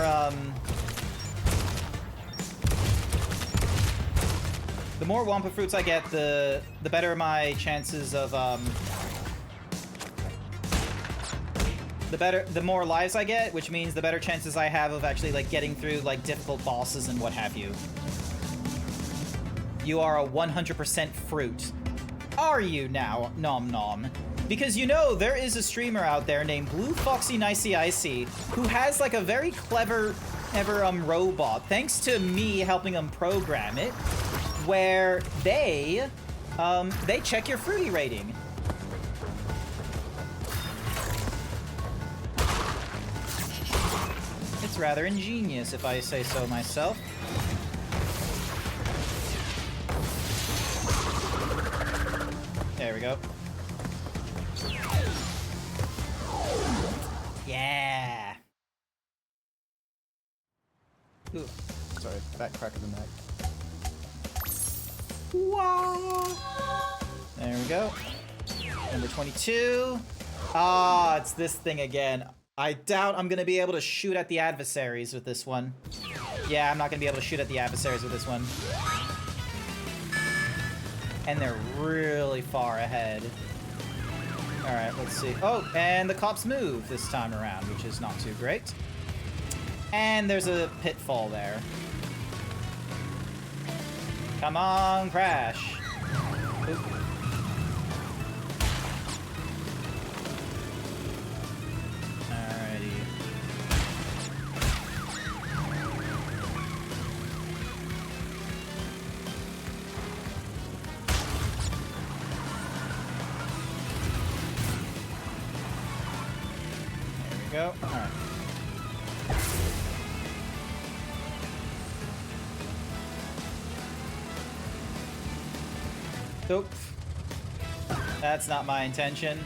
the more Wampa fruits I get, the better my chances of, the more lives I get, which means the better chances I have of actually, like, getting through, like, difficult bosses and what have you. You are a 100% fruit. Are you now, Nom Nom? Because you know, there is a streamer out there named Blue Foxy Nicey Icy who has like a very clever robot, thanks to me helping them program it, where they check your fruity rating. It's rather ingenious, if I say so myself. There we go. Yeah. Ooh, sorry, back crack of the neck. Wow. There we go. Number 22. Ah, it's this thing again. I doubt I'm gonna be able to shoot at the adversaries with this one. Yeah, I'm not gonna be able to shoot at the adversaries with this one. And they're really far ahead. Alright, let's see. Oh, and the cops move this time around, which is not too great. And there's a pitfall there. Come on, crash. Oop. Alrighty. Go. All right. Nope. That's not my intention.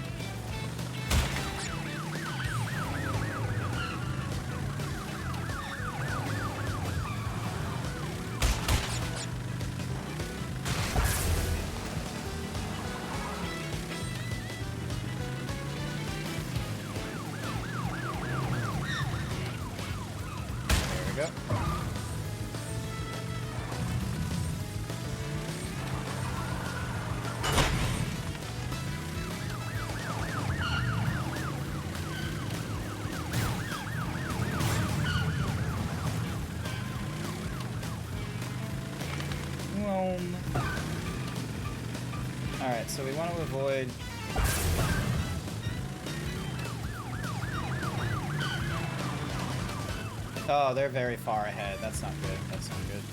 Alright, so we want to avoid... Oh, they're very far ahead. That's not good. That's not good.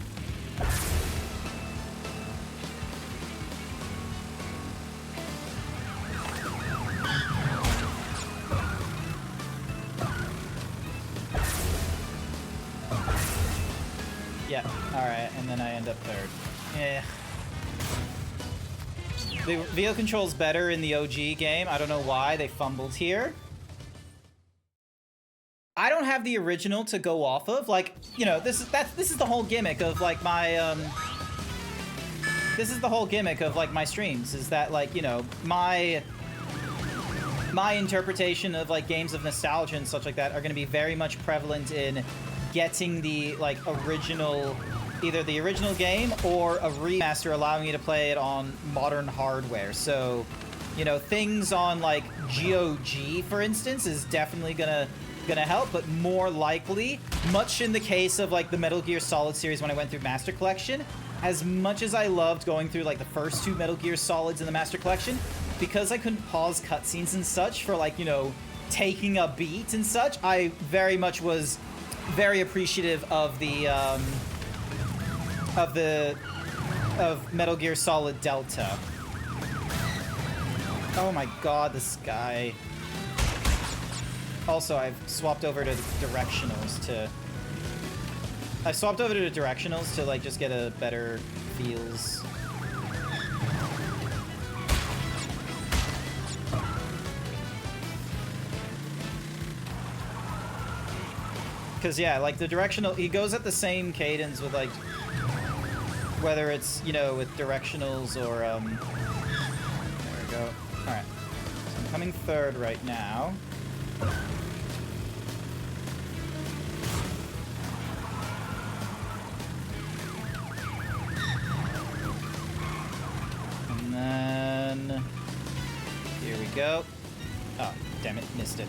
Yeah, alright, and then I end up third. Yeah. The vehicle control's better in the OG game. I don't know why they fumbled here. I don't have the original to go off of. Like, you know, this is the whole gimmick of like my this is the whole gimmick of like my streams, is that like, you know, my interpretation of like games of nostalgia and such like that are going to be very much prevalent in getting the like original, either the original game or a remaster allowing you to play it on modern hardware. So, you know, things on like GOG, for instance, is definitely gonna help, but more likely, much in the case of like the Metal Gear Solid series when I went through Master Collection, as much as I loved going through like the first two Metal Gear Solids in the Master Collection, because I couldn't pause cutscenes and such for like, you know, taking a beat and such, I very much was very appreciative of the of Metal Gear Solid Delta. Oh my god, this guy. Also, I've swapped over to directionals to... I've swapped over to directionals to, like, just get a better feels. Because, yeah, like, the directional... He goes at the same cadence with, like... Whether it's, you know, with directionals or, There we go. Alright. So I'm coming third right now. And then... Here we go. Oh, damn it, missed it.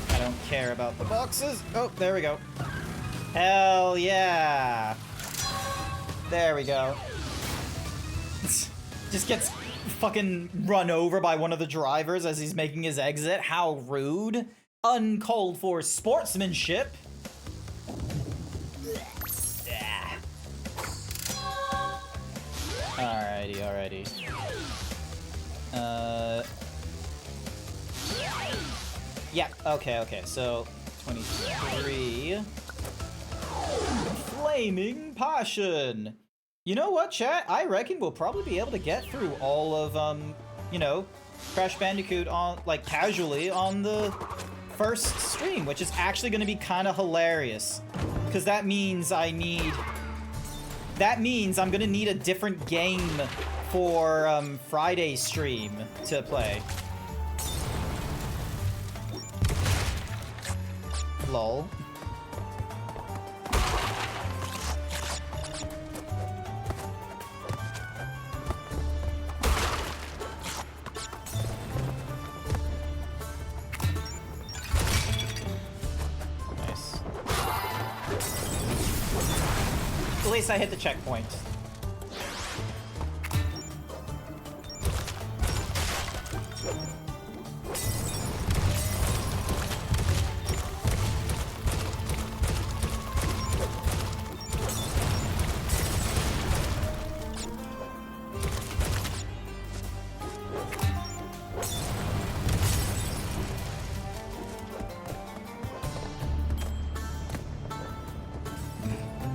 I don't care about the boxes. Oh, there we go. Hell yeah. There we go. Just gets fucking run over by one of the drivers as he's making his exit. How rude. Uncalled for sportsmanship. Yeah. Alrighty. Yeah, okay. So, 23. Flaming Passion. You know what, chat? I reckon we'll probably be able to get through all of, you know, Crash Bandicoot on, like, casually on the first stream, which is actually going to be kind of hilarious. Because that means I'm going to need a different game for, Friday's stream to play. Lol. At least I hit the checkpoint.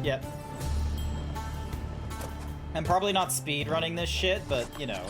Yep. I'm probably not speedrunning this shit, but, you know.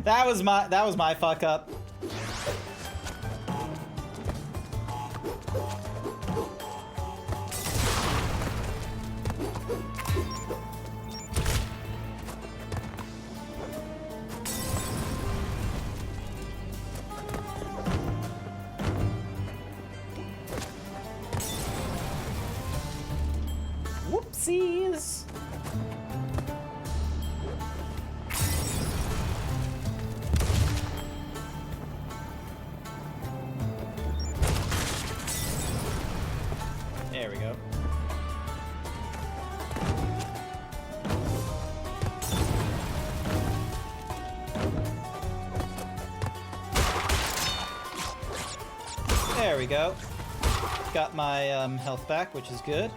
That was my fuck up. Whoopsies. There we go. There we go. Got my health back, which is good.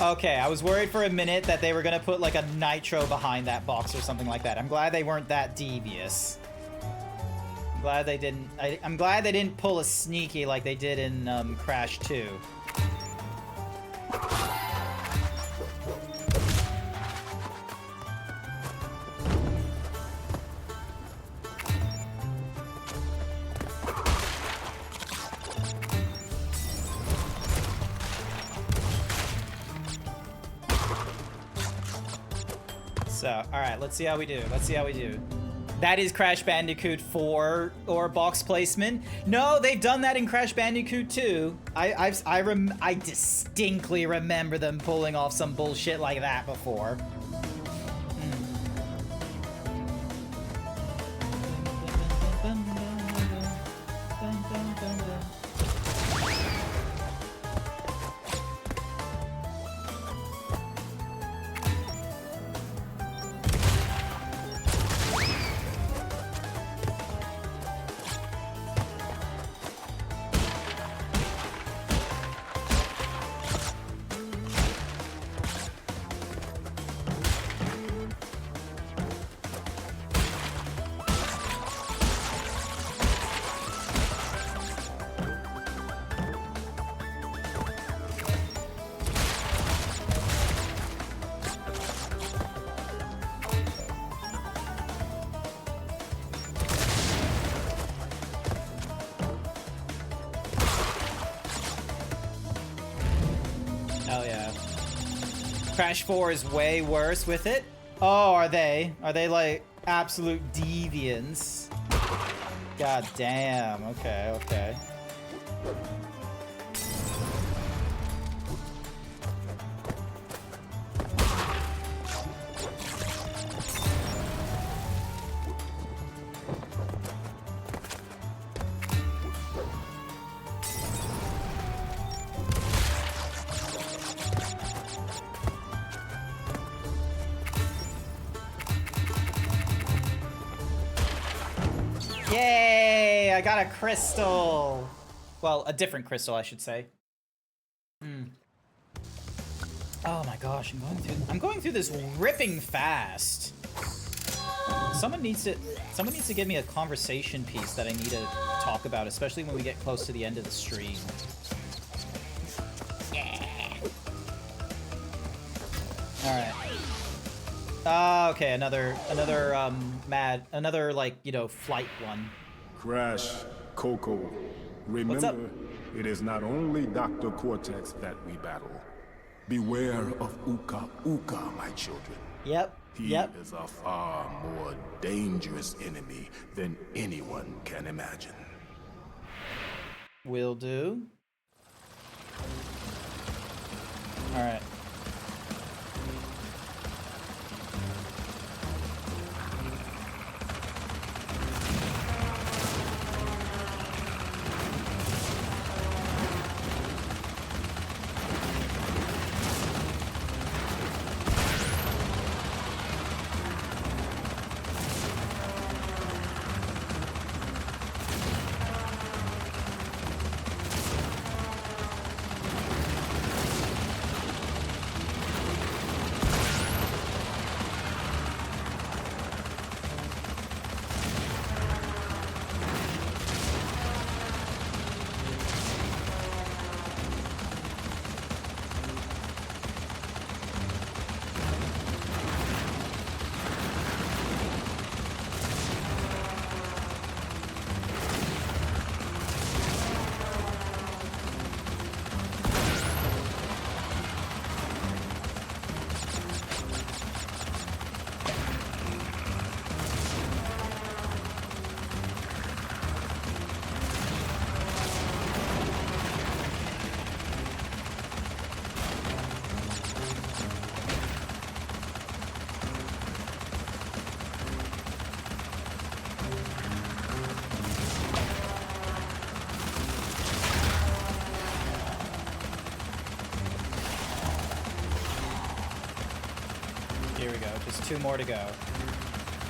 Okay, I was worried for a minute that they were gonna put like a nitro behind that box or something like that. I'm glad they weren't that devious. I'm glad they didn't. I'm glad they didn't pull a sneaky like they did in Crash 2. So, alright, let's see how we do. Let's see how we do. That is Crash Bandicoot 4 or box placement. No, they've done that in Crash Bandicoot 2. I distinctly remember them pulling off some bullshit like that before. Hell yeah. Crash 4 is way worse with it. Oh, are they? Are they like absolute deviants? God damn. Okay, okay. Yay! I got a crystal. Well, a different crystal, I should say. Oh my gosh, I'm going through this ripping fast. Someone needs to give me a conversation piece that I need to talk about, especially when we get close to the end of the stream. Yeah. All right. Okay, another like, you know, flight one. Crash, Coco, remember, it is not only Dr. Cortex that we battle. Beware of Uka Uka, my children. Yep. He is a far more dangerous enemy than anyone can imagine. Will do. All right. Just 2 more to go.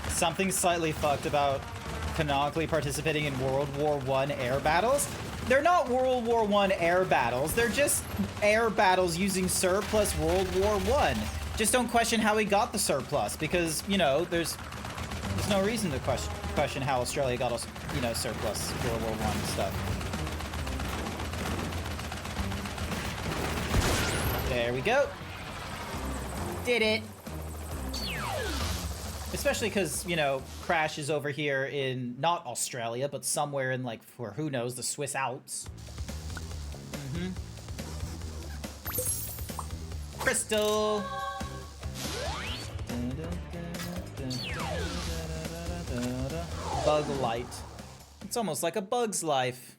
Something slightly fucked about canonically participating in World War I air battles. They're not World War I air battles. They're just air battles using surplus World War I. Just don't question how he got the surplus, because, you know, there's no reason to question how Australia got us, you know, surplus World War I stuff. There we go. Did it. Especially because, you know, Crash is over here in not Australia, but somewhere in, like, for who knows, the Swiss Alps. Crystal. Bug light. It's almost like a bug's life.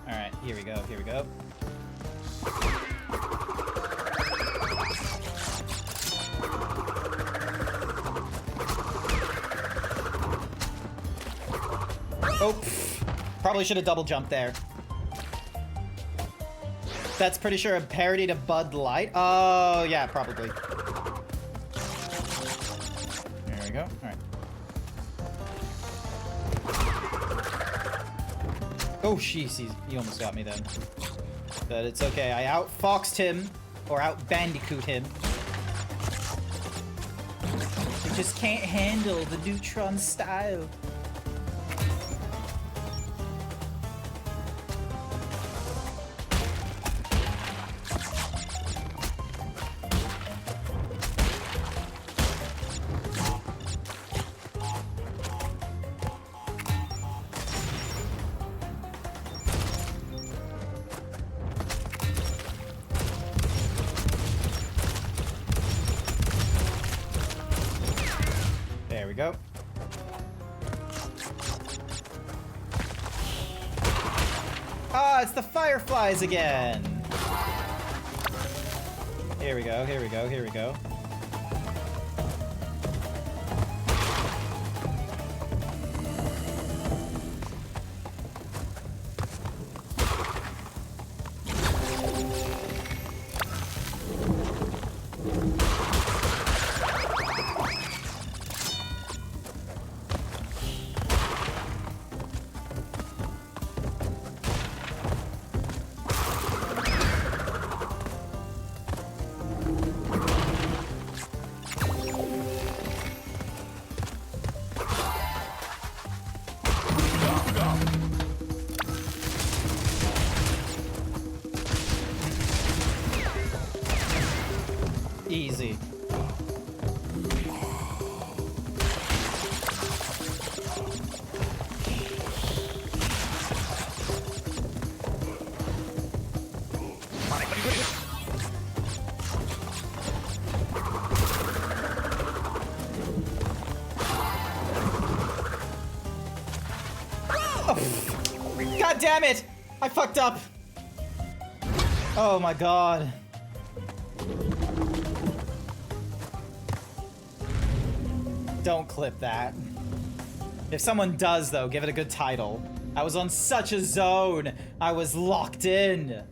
Alright, here we go, here we go. Oh, probably should have double jumped there. That's pretty sure a parody to Bud Light. Oh, yeah, probably. There we go. All right. Oh, jeez, he almost got me then. But it's okay. I outfoxed him, or out-bandicoot him. He just can't handle the Neutron style. There we go. Ah, it's the fireflies again. Here we go, here we go, here we go. Easy. Oh, God damn it! I fucked up. Oh my god. Don't clip that. If someone does, though, give it a good title. I was on such a zone. I was locked in.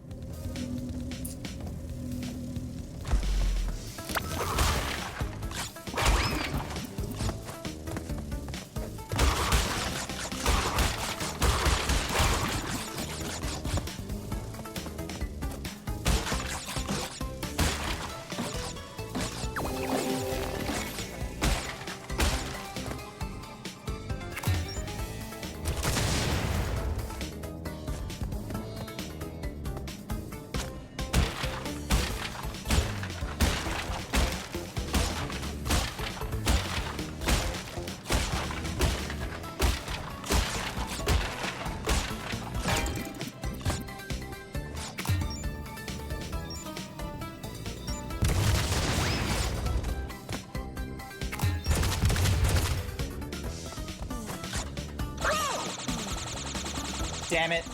Damn it.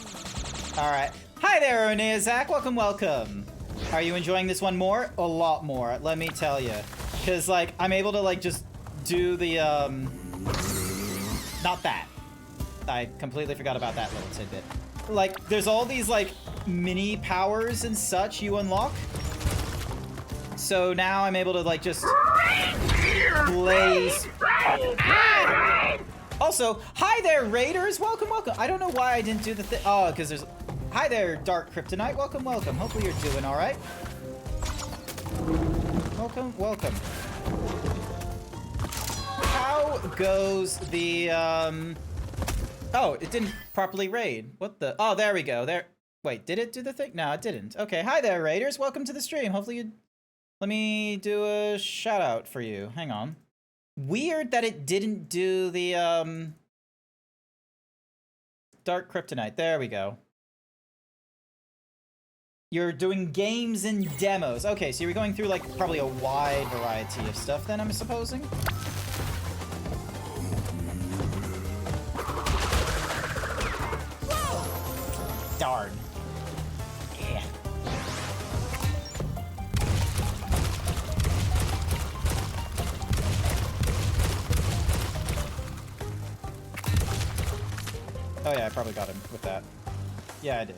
Alright. Hi there, Onezak. Welcome, welcome. Are you enjoying this one more? A lot more, let me tell you. Because, like, I'm able to, like, just do the, not that. I completely forgot about that little tidbit. Like, there's all these, like, mini powers and such you unlock. So now I'm able to, like, just blaze. Also, hi there, Raiders! Welcome, welcome. I don't know why I didn't do the thing. Oh, because there's... Hi there, Dark Kryptonite. Welcome, welcome. Hopefully you're doing all right. Welcome, welcome. How goes the, Oh, it didn't properly raid. What the... Oh, there we go. There... Wait, did it do the thing? No, it didn't. Okay, hi there, Raiders. Welcome to the stream. Hopefully you... Let me do a shout out for you. Hang on. Weird that it didn't do the, Dark Kryptonite. There we go. You're doing games and demos. Okay, so you're going through, like, probably a wide variety of stuff then, I'm supposing? Darn. Yeah. Oh yeah, I probably got him with that. Yeah, I did.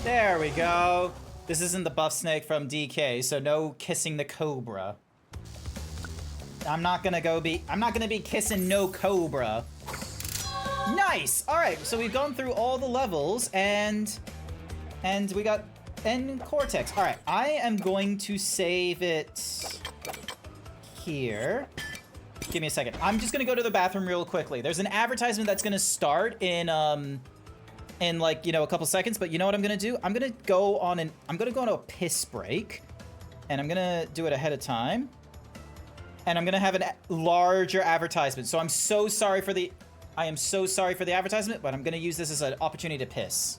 There we go. This isn't the buff snake from DK, so no kissing the cobra. I'm not gonna be kissing no cobra. Nice! Alright, so we've gone through all the levels and we got N Cortex. Alright, I am going to save it here. Give me a second. I'm just gonna go to the bathroom real quickly. There's an advertisement that's gonna start in like, you know, a couple seconds, but you know what I'm gonna do? I'm gonna go on a piss break, and I'm gonna do it ahead of time, and I'm gonna have a larger advertisement. So I am so sorry for the advertisement, but I'm gonna use this as an opportunity to piss.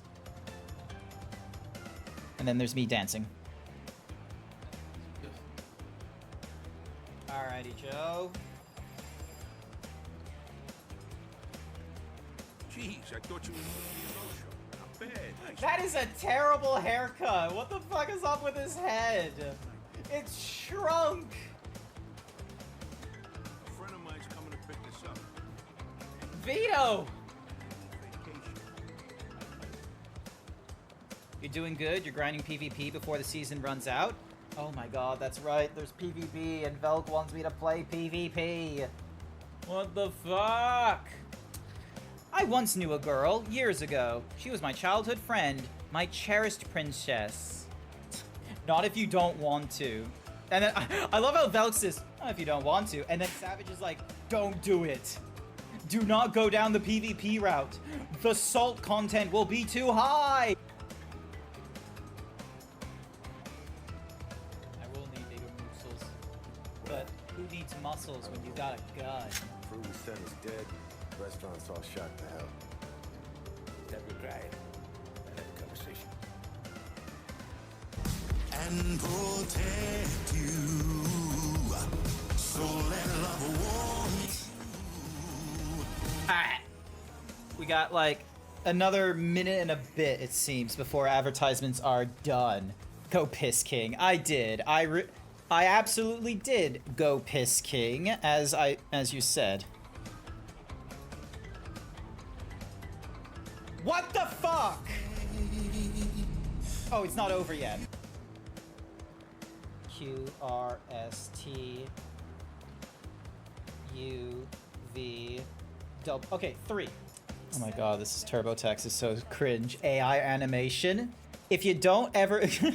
And then there's me dancing. Alrighty, Joe. Jeez, I thought you were not bad. That is a terrible haircut. What the fuck is up with his head? It's shrunk. A friend of mine's coming to pick this up. Vito! You're doing good? You're grinding PvP before the season runs out? Oh my god, that's right. There's PvP and Velk wants me to play PvP. What the fuck? I once knew a girl, years ago. She was my childhood friend, my cherished princess. Not if you don't want to. And then, I love how Velk says, not if you don't want to. And then Savage is like, don't do it. Do not go down the PvP route. The salt content will be too high. I will need bigger muscles. But who needs muscles when you got a gun? Fruity son is dead. Restaurant's all shot to hell. That would right. I'll have a conversation. And protect you. So let love warm you. Alright. We got like another minute and a bit, it seems, before advertisements are done. Go Piss King. I did. I absolutely did go Piss King, as you said. What the fuck? Oh, it's not over yet. QRSTUV. Okay, 3. Oh my god, this is TurboTax is so cringe. AI animation. If you don't ever... if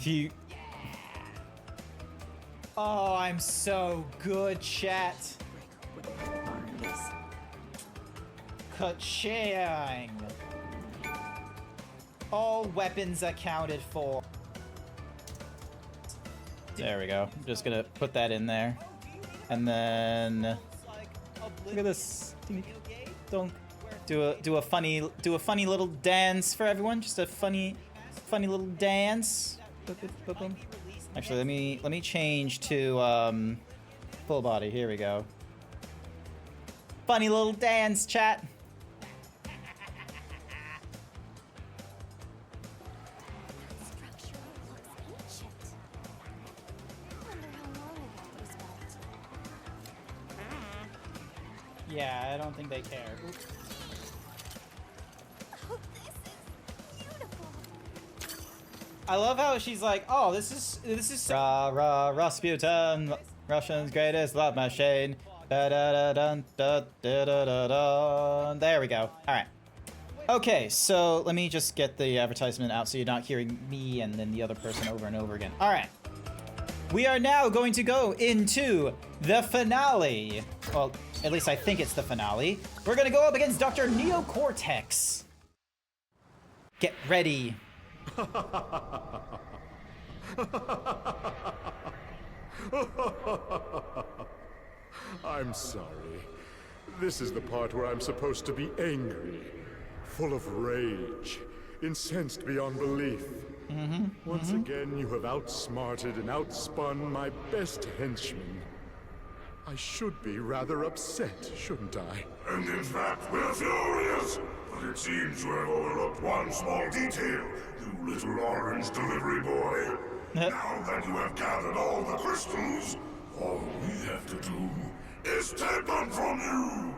you... Oh, I'm so good, chat. Ka-ching! All weapons accounted for. There we go. I'm just gonna put that in there. And then... Look at this. Don't do a funny little dance for everyone. Just a funny little dance. Actually, let me change to Full body, here we go. Funny little dance, chat. Yeah, I don't think they care. Oops. I love how she's like, oh, this is Rasputin, Russian's greatest love machine. Da da da dun da da da da da. There we go. All right. Okay, so let me just get the advertisement out so you're not hearing me and then the other person over and over again. All right. We are now going to go into the finale. Well, at least I think it's the finale. We're gonna go up against Dr. Neocortex. Get ready. I'm sorry. This is the part where I'm supposed to be angry, full of rage, incensed beyond belief. Once again, you have outsmarted and outspun my best henchman. I should be rather upset, shouldn't I? And in fact, we're furious. But it seems you have overlooked one small detail, you little orange delivery boy. Now that you have gathered all the crystals, all we have to do is take them from you.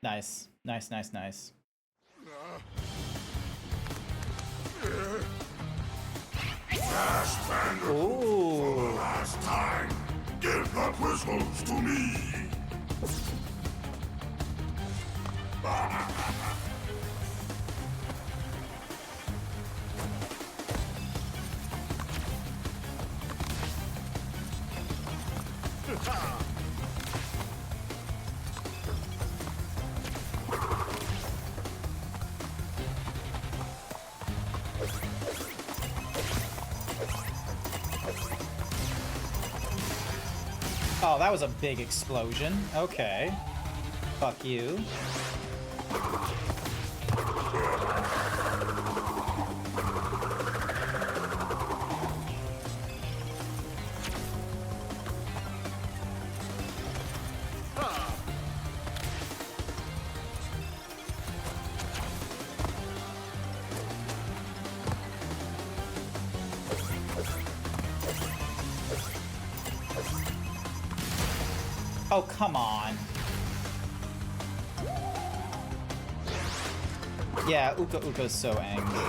Nice. Nice, nice, nice. Fast Bandit, for the last time, give the crystals to me. Oh, that was a big explosion. Okay. Fuck you. Oh, come on. Yeah, Uka Uka's so angry.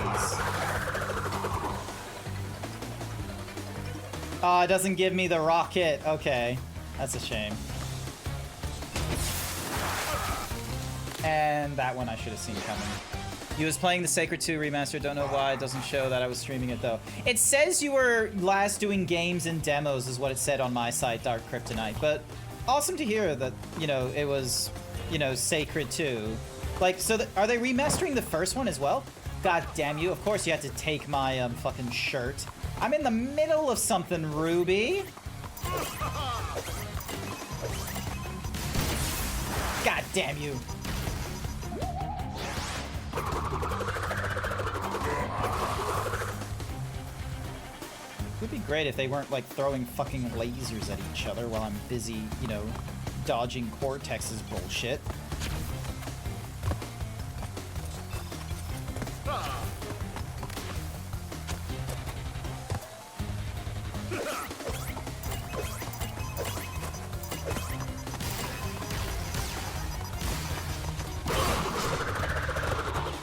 Oh, it doesn't give me the rocket. Okay, that's a shame. And that one I should have seen coming. You was playing the Sacred 2 remaster. Don't know why it doesn't show that I was streaming it though. It says you were last doing games and demos is what it said on my site, Dark Kryptonite. But awesome to hear that, you know, it was, you know, Sacred 2. Like, so are they remastering the first one as well? God damn you. Of course you had to take my fucking shirt. I'm in the middle of something, Ruby. God damn you. It would be great if they weren't, like, throwing fucking lasers at each other while I'm busy, you know, dodging Cortex's bullshit.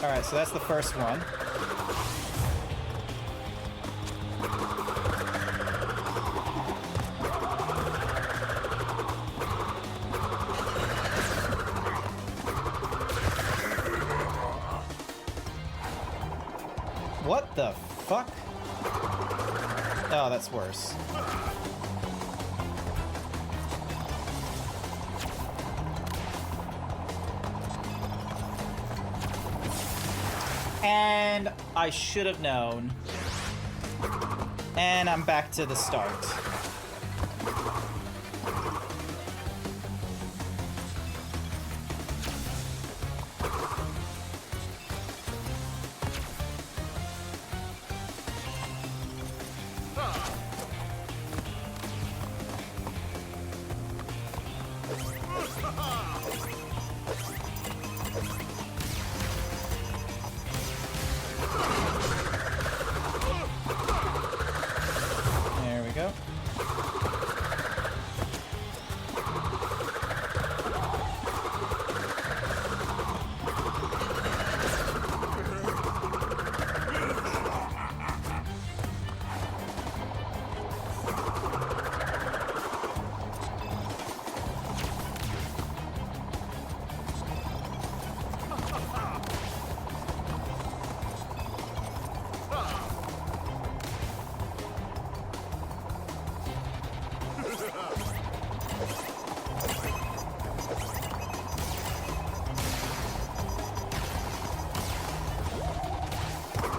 Alright, so that's the first one. What the fuck? Oh, that's worse. And I should have known. And I'm back to the start.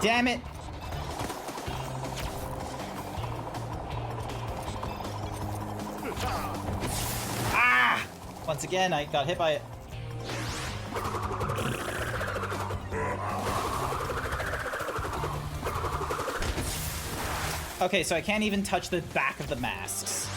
Damn it! Ah! Once again, I got hit by it. Okay, so I can't even touch the back of the masks.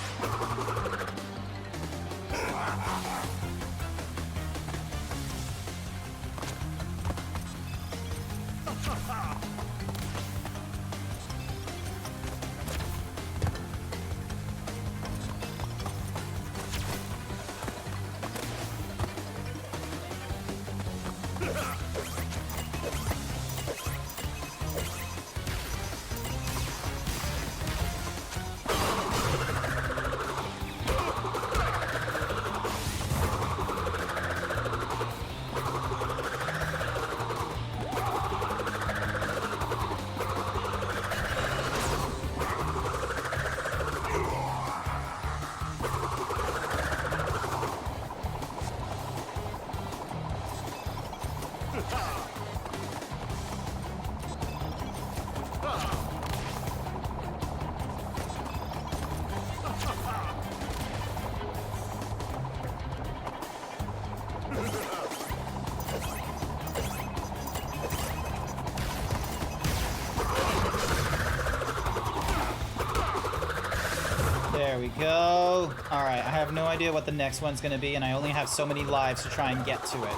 There we go. Alright, I have no idea what the next one's gonna be, and I only have so many lives to try and get to it.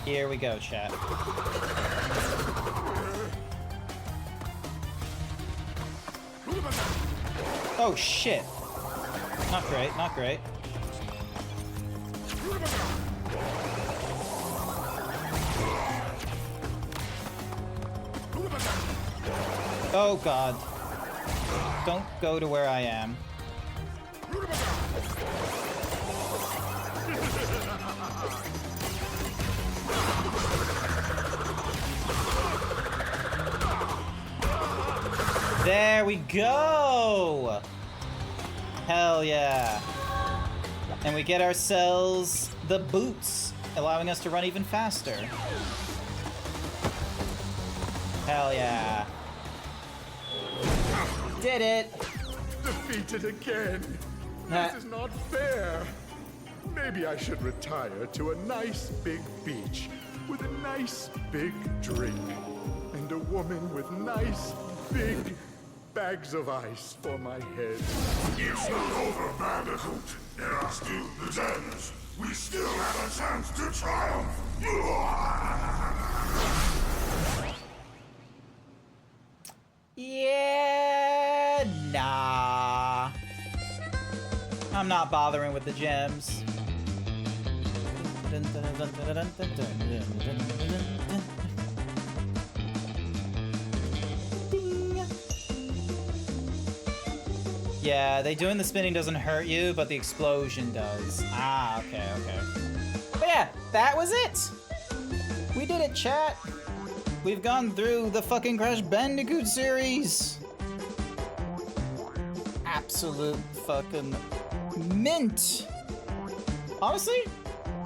Here we go, chat. Oh, shit. Not great, not great. Oh, God. Don't go to where I am. There we go! Hell yeah. And we get ourselves the boots, allowing us to run even faster. Hell yeah. Did it! Defeated again. This is not fair. Maybe I should retire to a nice big beach with a nice big drink and a woman with nice big bags of ice for my head. It's not over, Bandicoot. There are still the Gems. We still have a chance to triumph. Yeah, nah. I'm not bothering with the gems. Yeah, they doing the spinning doesn't hurt you, but the explosion does. Ah, okay, okay. But yeah, that was it. We did it, chat. We've gone through the fucking Crash Bandicoot series. Absolute fucking mint. Honestly,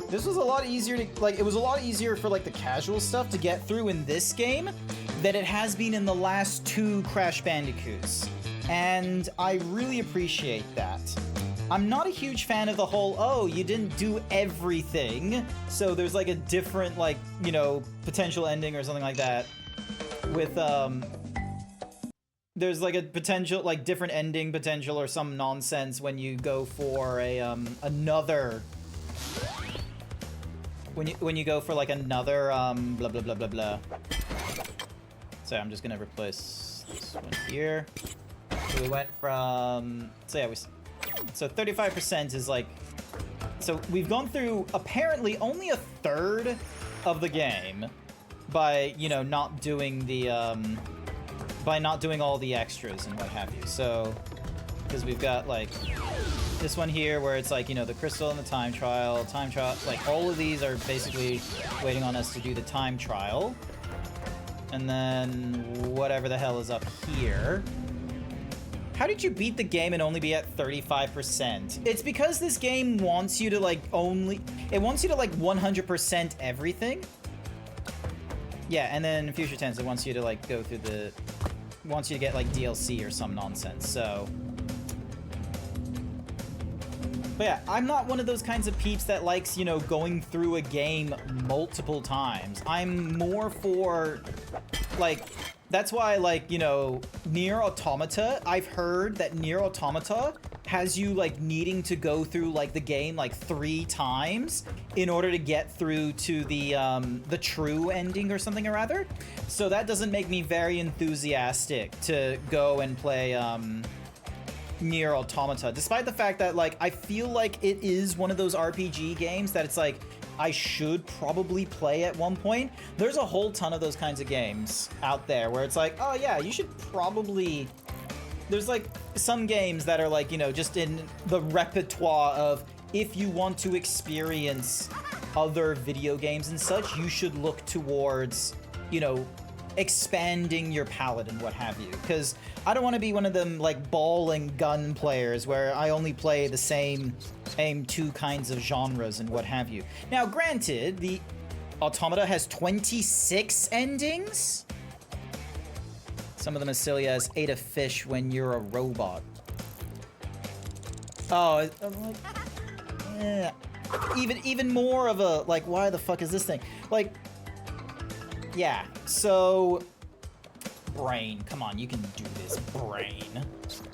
this was a lot easier to, like, it was a lot easier for, like, the casual stuff to get through in this game than it has been in the last 2 Crash Bandicoots. And I really appreciate that. I'm not a huge fan of the whole, oh, you didn't do everything, so there's like a different, like, you know, potential ending or something like that. With, there's like a potential, like, different ending potential or some nonsense when you go for a, another... When you go for, like, another, blah, blah, blah, blah, blah. So I'm just gonna replace this one here. So we went from, so yeah, so 35% is like, so we've gone through apparently only a third of the game by, you know, not doing the, by not doing all the extras and what have you. So, because we've got like this one here where it's like, you know, the crystal and the time trial, like all of these are basically waiting on us to do the time trial. And then whatever the hell is up here. How did you beat the game and only be at 35%? It's because this game wants you to, like, it wants you to, like, 100% everything. Yeah, and then Future Tense, it wants you to like go through the, wants you to get like DLC or some nonsense. So, but yeah, I'm not one of those kinds of peeps that likes, you know, going through a game multiple times. I'm more for like, that's why, like, you know, Nier Automata, I've heard that Nier Automata has you like needing to go through like the game like 3 times in order to get through to the true ending or something or other. So that doesn't make me very enthusiastic to go and play Nier Automata, despite the fact that like I feel like it is one of those RPG games that it's like I should probably play at one point. There's a whole ton of those kinds of games out there where it's like, oh yeah, you should probably... There's like some games that are like, you know, just in the repertoire of if you want to experience other video games and such, you should look towards, you know, expanding your palette and what have you. Because I don't want to be one of them like ball and gun players where I only play the same 2 kinds of genres and what have you. Now, granted, the Automata has 26 endings. Some of them as silly as ate a fish when you're a robot. Oh, I'm like, yeah. Even more of a, like, why the fuck is this thing? Like, yeah, so... Brain, come on, you can do this, Brain.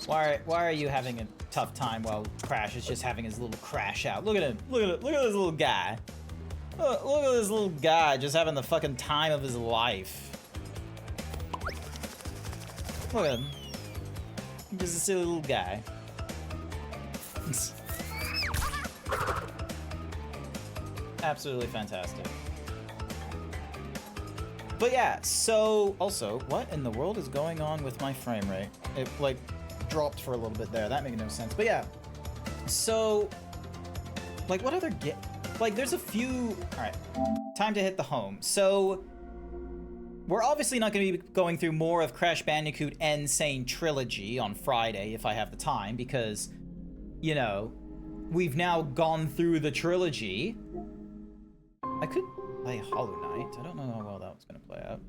Why are you having a tough time while Crash is just having his little crash out? Look at him, look at this little guy. Look at this little guy just having the fucking time of his life. Look at him. Just a silly little guy. Absolutely fantastic. But yeah, so also, what in the world is going on with my frame rate? It like dropped for a little bit there. That made no sense. But yeah, so like what other like there's a few. All right, time to hit the home. So we're obviously not going to be going through more of Crash Bandicoot N. Sane Trilogy on Friday if I have the time, because, you know, we've now gone through the trilogy. I could play Hollow Knight. I don't know how well that was going to play out.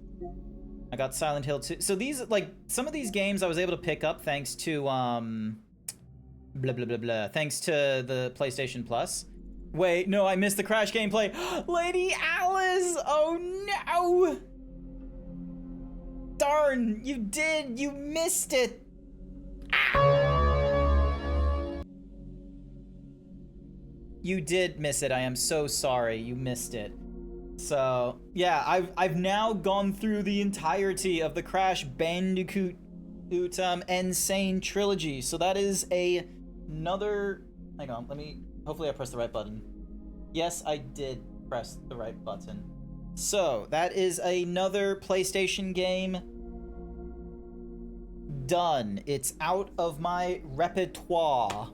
I got Silent Hill 2. So these, like, some of these games I was able to pick up thanks to, thanks to the PlayStation Plus. Wait, no, I missed the Crash gameplay. Lady Alice! Oh no! Darn, you missed it. You did miss it. I am so sorry. You missed it. So, yeah, I've now gone through the entirety of the Crash Bandicoot N. Sane Trilogy. So that is another... Hang on, hopefully I pressed the right button. Yes, I did press the right button. So, that is another PlayStation game done. It's out of my repertoire.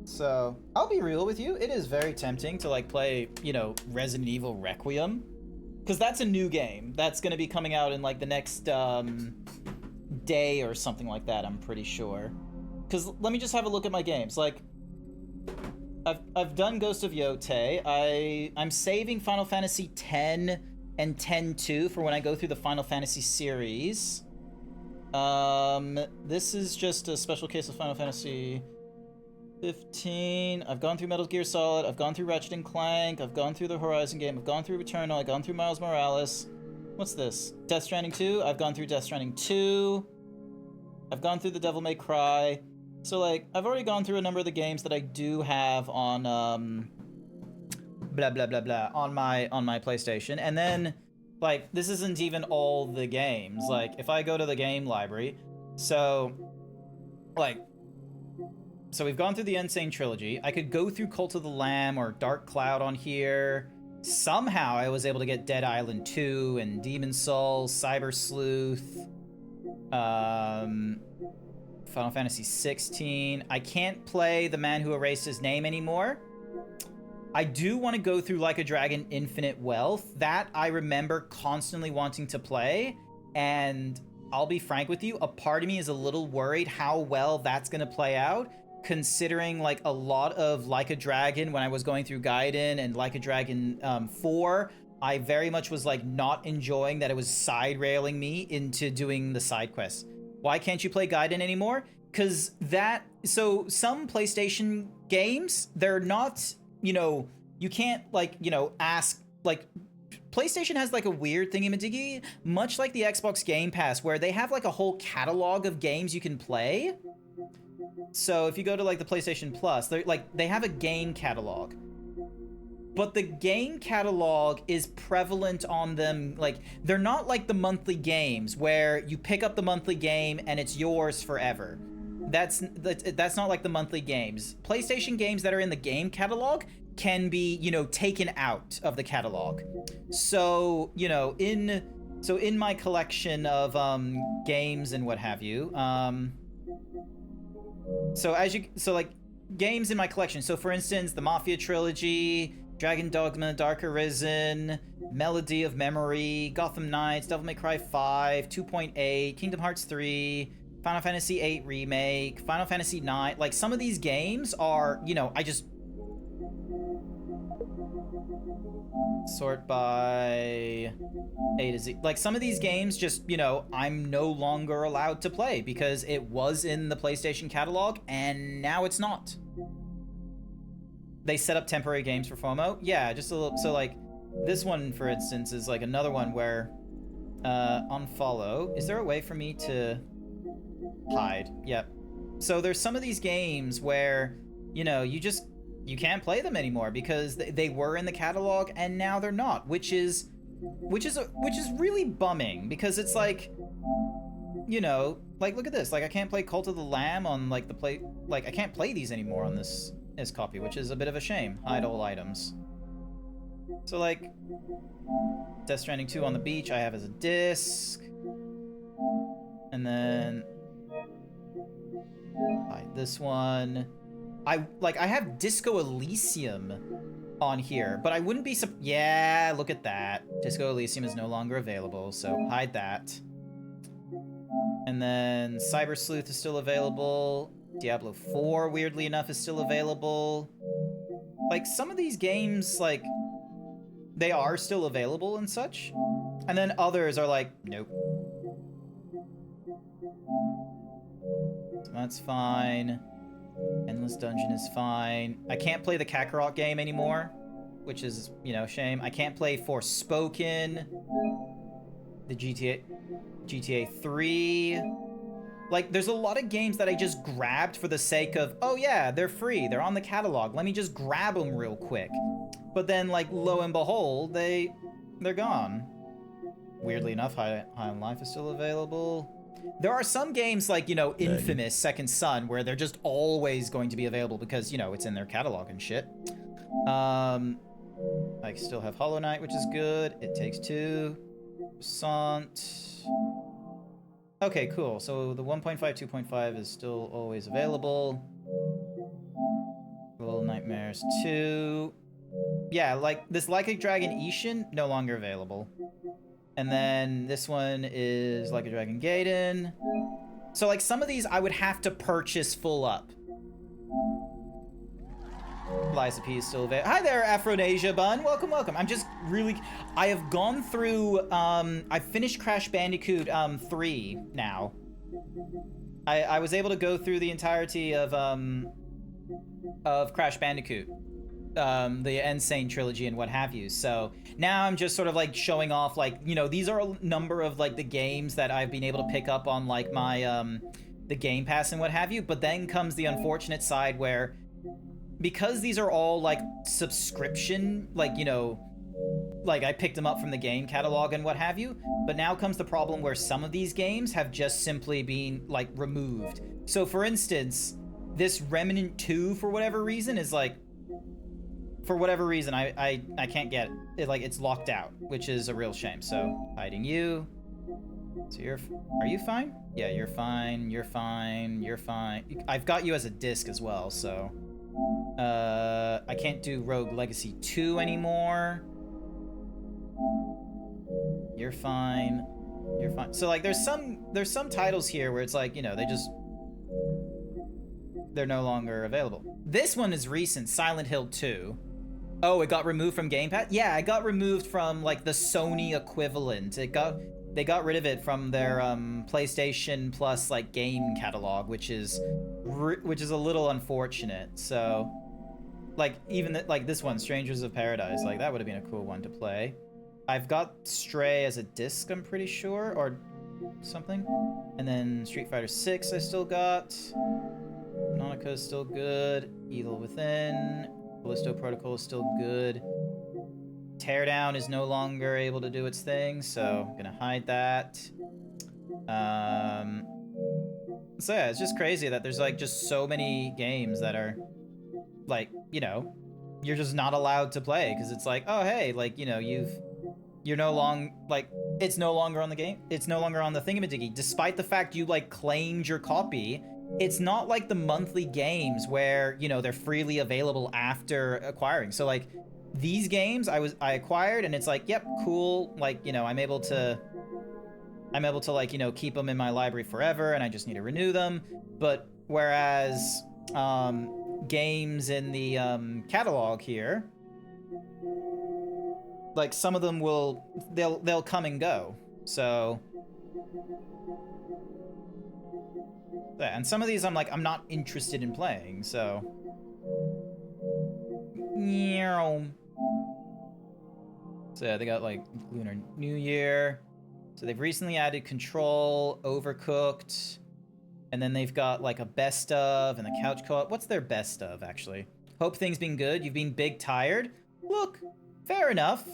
So, I'll be real with you. It is very tempting to, like, play, you know, Resident Evil Requiem. Because that's a new game. That's going to be coming out in, like, the next, day or something like that, I'm pretty sure. Because let me just have a look at my games. Like, I've done Ghost of Yotei. I'm saving Final Fantasy X and X-2 for when I go through the Final Fantasy series. This is just a special case of Final Fantasy 15. I've gone through Metal Gear Solid. I've gone through Ratchet & Clank. I've gone through the Horizon game. I've gone through Returnal. I've gone through Miles Morales. What's this? Death Stranding 2. I've gone through Death Stranding 2. I've gone through the Devil May Cry. So, like, I've already gone through a number of the games that I do have on, on my PlayStation. And then, like, this isn't even all the games. Like, if I go to the game library, so we've gone through the N. Sane Trilogy. I could go through Cult of the Lamb or Dark Cloud on here. Somehow I was able to get Dead Island 2 and Demon Souls, Cyber Sleuth, Final Fantasy 16. I can't play The Man Who Erased His Name anymore. I do want to go through Like a Dragon Infinite Wealth. That I remember constantly wanting to play, and I'll be frank with you, a part of me is a little worried how well that's going to play out, considering like a lot of Like a Dragon when I was going through Gaiden and Like a Dragon 4 I very much was like not enjoying that it was side railing me into doing the side quests. Why can't you play Gaiden anymore? Because so some PlayStation games, they're not, you know, you can't like, you know, ask, like, PlayStation has like a weird thingy-majiggy, much like the Xbox Game Pass, where they have like a whole catalog of games you can play. So if you go to like the PlayStation Plus, they have a game catalog. But the game catalog is prevalent on them, like, they're not like the monthly games where you pick up the monthly game and it's yours forever. That's not like the monthly games. PlayStation games that are in the game catalog can be, you know, taken out of the catalog. So, you know, in my collection of games and what have you, so like games in my collection. So for instance, the Mafia trilogy, Dragon Dogma, Dark Arisen, Melody of Memory, Gotham Knights, Devil May Cry 5, 2.8, Kingdom Hearts 3, Final Fantasy 8 Remake, Final Fantasy 9. Like, some of these games are, you know, I just sort by A to Z. Like, some of these games just, you know, I'm no longer allowed to play because it was in the PlayStation catalog and now it's not. They set up temporary games for FOMO. Yeah, just a little. So like this one, for instance, is like another one where unfollow. Is there a way for me to hide? Yep. So there's some of these games where, you know, you can't play them anymore because they were in the catalog and now they're not, which is really bumming because it's like, you know, like, look at this. Like, I can't play Cult of the Lamb on like I can't play these anymore on this copy, which is a bit of a shame. Hide all items. So like Death Stranding 2 on the beach I have as a disc, and then hide this one. I have Disco Elysium on here, but I wouldn't be yeah, look at that. Disco Elysium is no longer available, so hide that. And then Cyber Sleuth is still available. Diablo 4, weirdly enough, is still available. Like, some of these games, like, they are still available and such. And then others are like, nope. So that's fine. Endless Dungeon is fine. I can't play the Kakarot game anymore, which is, you know, shame. I can't play Forspoken, the GTA 3. Like, there's a lot of games that I just grabbed for the sake of, oh yeah, they're free, they're on the catalog, let me just grab them real quick. But then, like, lo and behold, they're gone. Weirdly enough, High on Life is still available. There are some games like, you know, Infamous Second Son, where they're just always going to be available because, you know, it's in their catalog and shit. I still have Hollow Knight, which is good. It Takes Two. Sant. Okay, cool. So the 1.5, 2.5 is still always available. Little Nightmares 2. Yeah, like this Like a Dragon Ishin, no longer available. And then this one is Like a Dragon Gaiden. So like some of these I would have to purchase full up. Liza P is still available. Hi there, Afronasia Bun. Welcome, welcome. I'm just really... I have gone through... I've finished Crash Bandicoot 3 now. I was able to go through the entirety of Crash Bandicoot. The Insane trilogy and what have you. So now I'm just sort of like showing off, like, you know, these are a number of like the games that I've been able to pick up on like my the Game Pass and what have you. But then comes the unfortunate side where, because these are all like subscription, like, you know, like I picked them up from the game catalog and what have you, but now comes the problem where some of these games have just simply been like removed. So for instance, this Remnant 2 for whatever reason is like, for whatever reason I can't get it, like it's locked out, which is a real shame. So hiding you. So are you fine? Yeah, you're fine, you're fine, you're fine. I've got you as a disc as well, so I can't do Rogue Legacy 2 anymore. You're fine. You're fine. So like there's some titles here where it's like, you know, they're no longer available. This one is recent, Silent Hill 2. Oh, it got removed from Game Pass? Yeah, it got removed from like the Sony equivalent. They got rid of it from their PlayStation Plus like game catalog, which is a little unfortunate. So, like even like this one, Strangers of Paradise, like that would have been a cool one to play. I've got Stray as a disc, I'm pretty sure, or something. And then Street Fighter 6 I still got. Nautica is still good. Evil Within. Callisto Protocol is still good. Teardown is no longer able to do its thing, so I'm gonna hide that. So yeah, it's just crazy that there's like just so many games that are like, you know, you're just not allowed to play because it's like, oh hey, like, you know, you're no longer like it's no longer on the game. It's no longer on the thingamadiggy, despite the fact you like claimed your copy. It's not like the monthly games where, you know, they're freely available after acquiring. So like these games I acquired and it's like, yep, cool. Like, you know, I'm able to like, you know, keep them in my library forever and I just need to renew them. But whereas games in the catalog here, like some of them they'll come and go. So yeah, and some of these I'm like, I'm not interested in playing, so. So yeah, they got like Lunar New Year. So they've recently added Control, Overcooked, and then they've got like a best of and the couch co-op. What's their best of actually? Hope things been good. You've been big tired. Look, fair enough.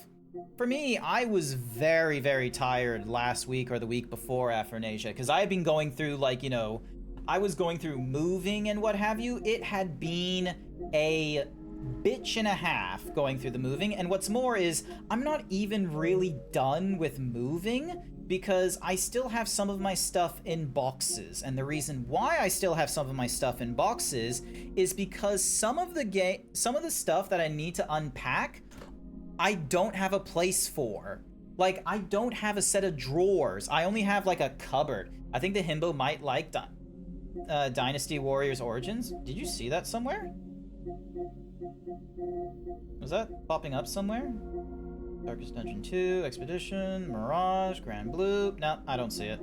For me, I was very, very tired last week or the week before Afronasia because I had been going through like, you know, I was going through moving and what have you. It had been a bitch and a half going through the moving. And what's more is I'm not even really done with moving because I still have some of my stuff in boxes. And the reason why I still have some of my stuff in boxes is because some of the stuff that I need to unpack, I don't have a place for. Like, I don't have a set of drawers. I only have like a cupboard. I think the Himbo might like Dynasty Warriors Origins. Did you see that somewhere? Was that popping up somewhere? Darkest Dungeon 2, Expedition, Mirage, Grand Blue. No, I don't see it.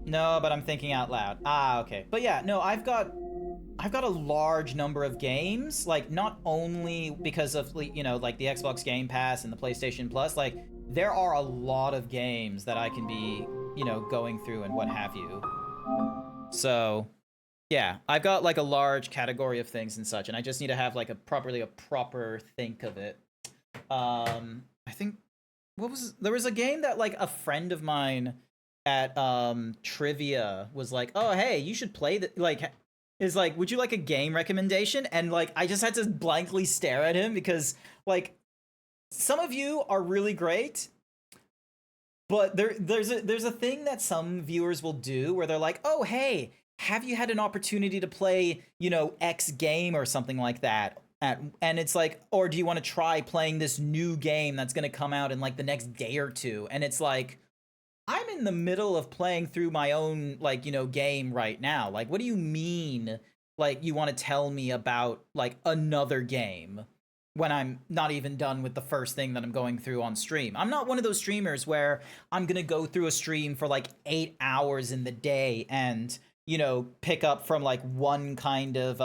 No, but I'm thinking out loud. Ah, okay. But yeah, no, I've got a large number of games, like not only because of, you know, like the Xbox Game Pass and the PlayStation Plus, like there are a lot of games that I can be, you know, going through and what have you. So yeah, I've got like a large category of things and such, and I just need to have like a proper think of it. I think there was a game that like a friend of mine at trivia was like, oh hey, you should play that, like is like, would you like a game recommendation? And like I just had to blankly stare at him because like some of you are really great, but there's a thing that some viewers will do where they're like, oh hey, have you had an opportunity to play, you know, X game or something like that? And it's like, or do you want to try playing this new game that's going to come out in like the next day or two? And it's like, I'm in the middle of playing through my own, like, you know, game right now. Like, what do you mean, like, you want to tell me about, like, another game when I'm not even done with the first thing that I'm going through on stream? I'm not one of those streamers where I'm going to go through a stream for, like, 8 hours in the day and, you know, pick up from, like, one kind of,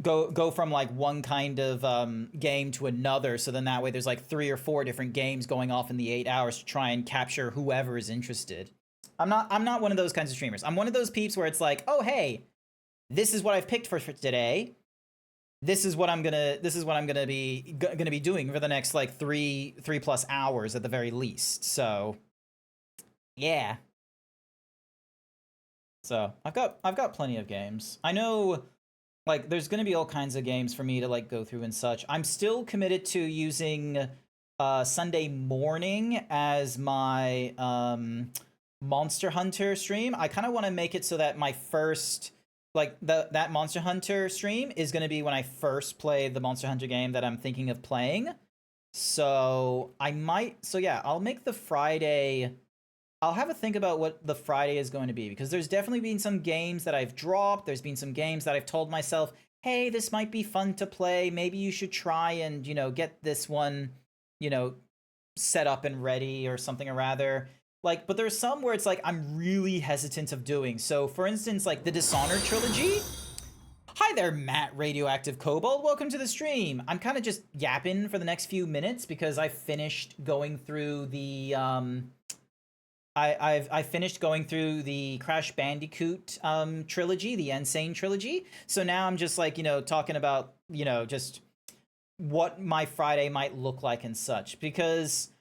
go from like one kind of game to another, so then that way there's like 3 or 4 different games going off in the 8 hours to try and capture whoever is interested. I'm not one of those kinds of streamers. I'm one of those peeps where it's like, oh hey, this is what I've picked for today. This is what I'm gonna be doing for the next like 3+ hours at the very least. So yeah. So I've got plenty of games. I know, like, there's going to be all kinds of games for me to, like, go through and such. I'm still committed to using Sunday morning as my Monster Hunter stream. I kind of want to make it so that my first, like, that Monster Hunter stream is going to be when I first play the Monster Hunter game that I'm thinking of playing. So yeah, I'll make the Friday I'll have a think about what the Friday is going to be, because there's definitely been some games that I've dropped. There's been some games that I've told myself, hey, this might be fun to play. Maybe you should try and, you know, get this one, you know, set up and ready or something or rather. Like, but there's some where it's like I'm really hesitant of doing. So, for instance, like the Dishonored trilogy. Hi there, Matt Radioactive Kobold. Welcome to the stream. I'm kind of just yapping for the next few minutes because I finished going through the I finished going through the Crash Bandicoot trilogy, the Insane trilogy. So now I'm just like, you know, talking about, you know, just what my Friday might look like and such, because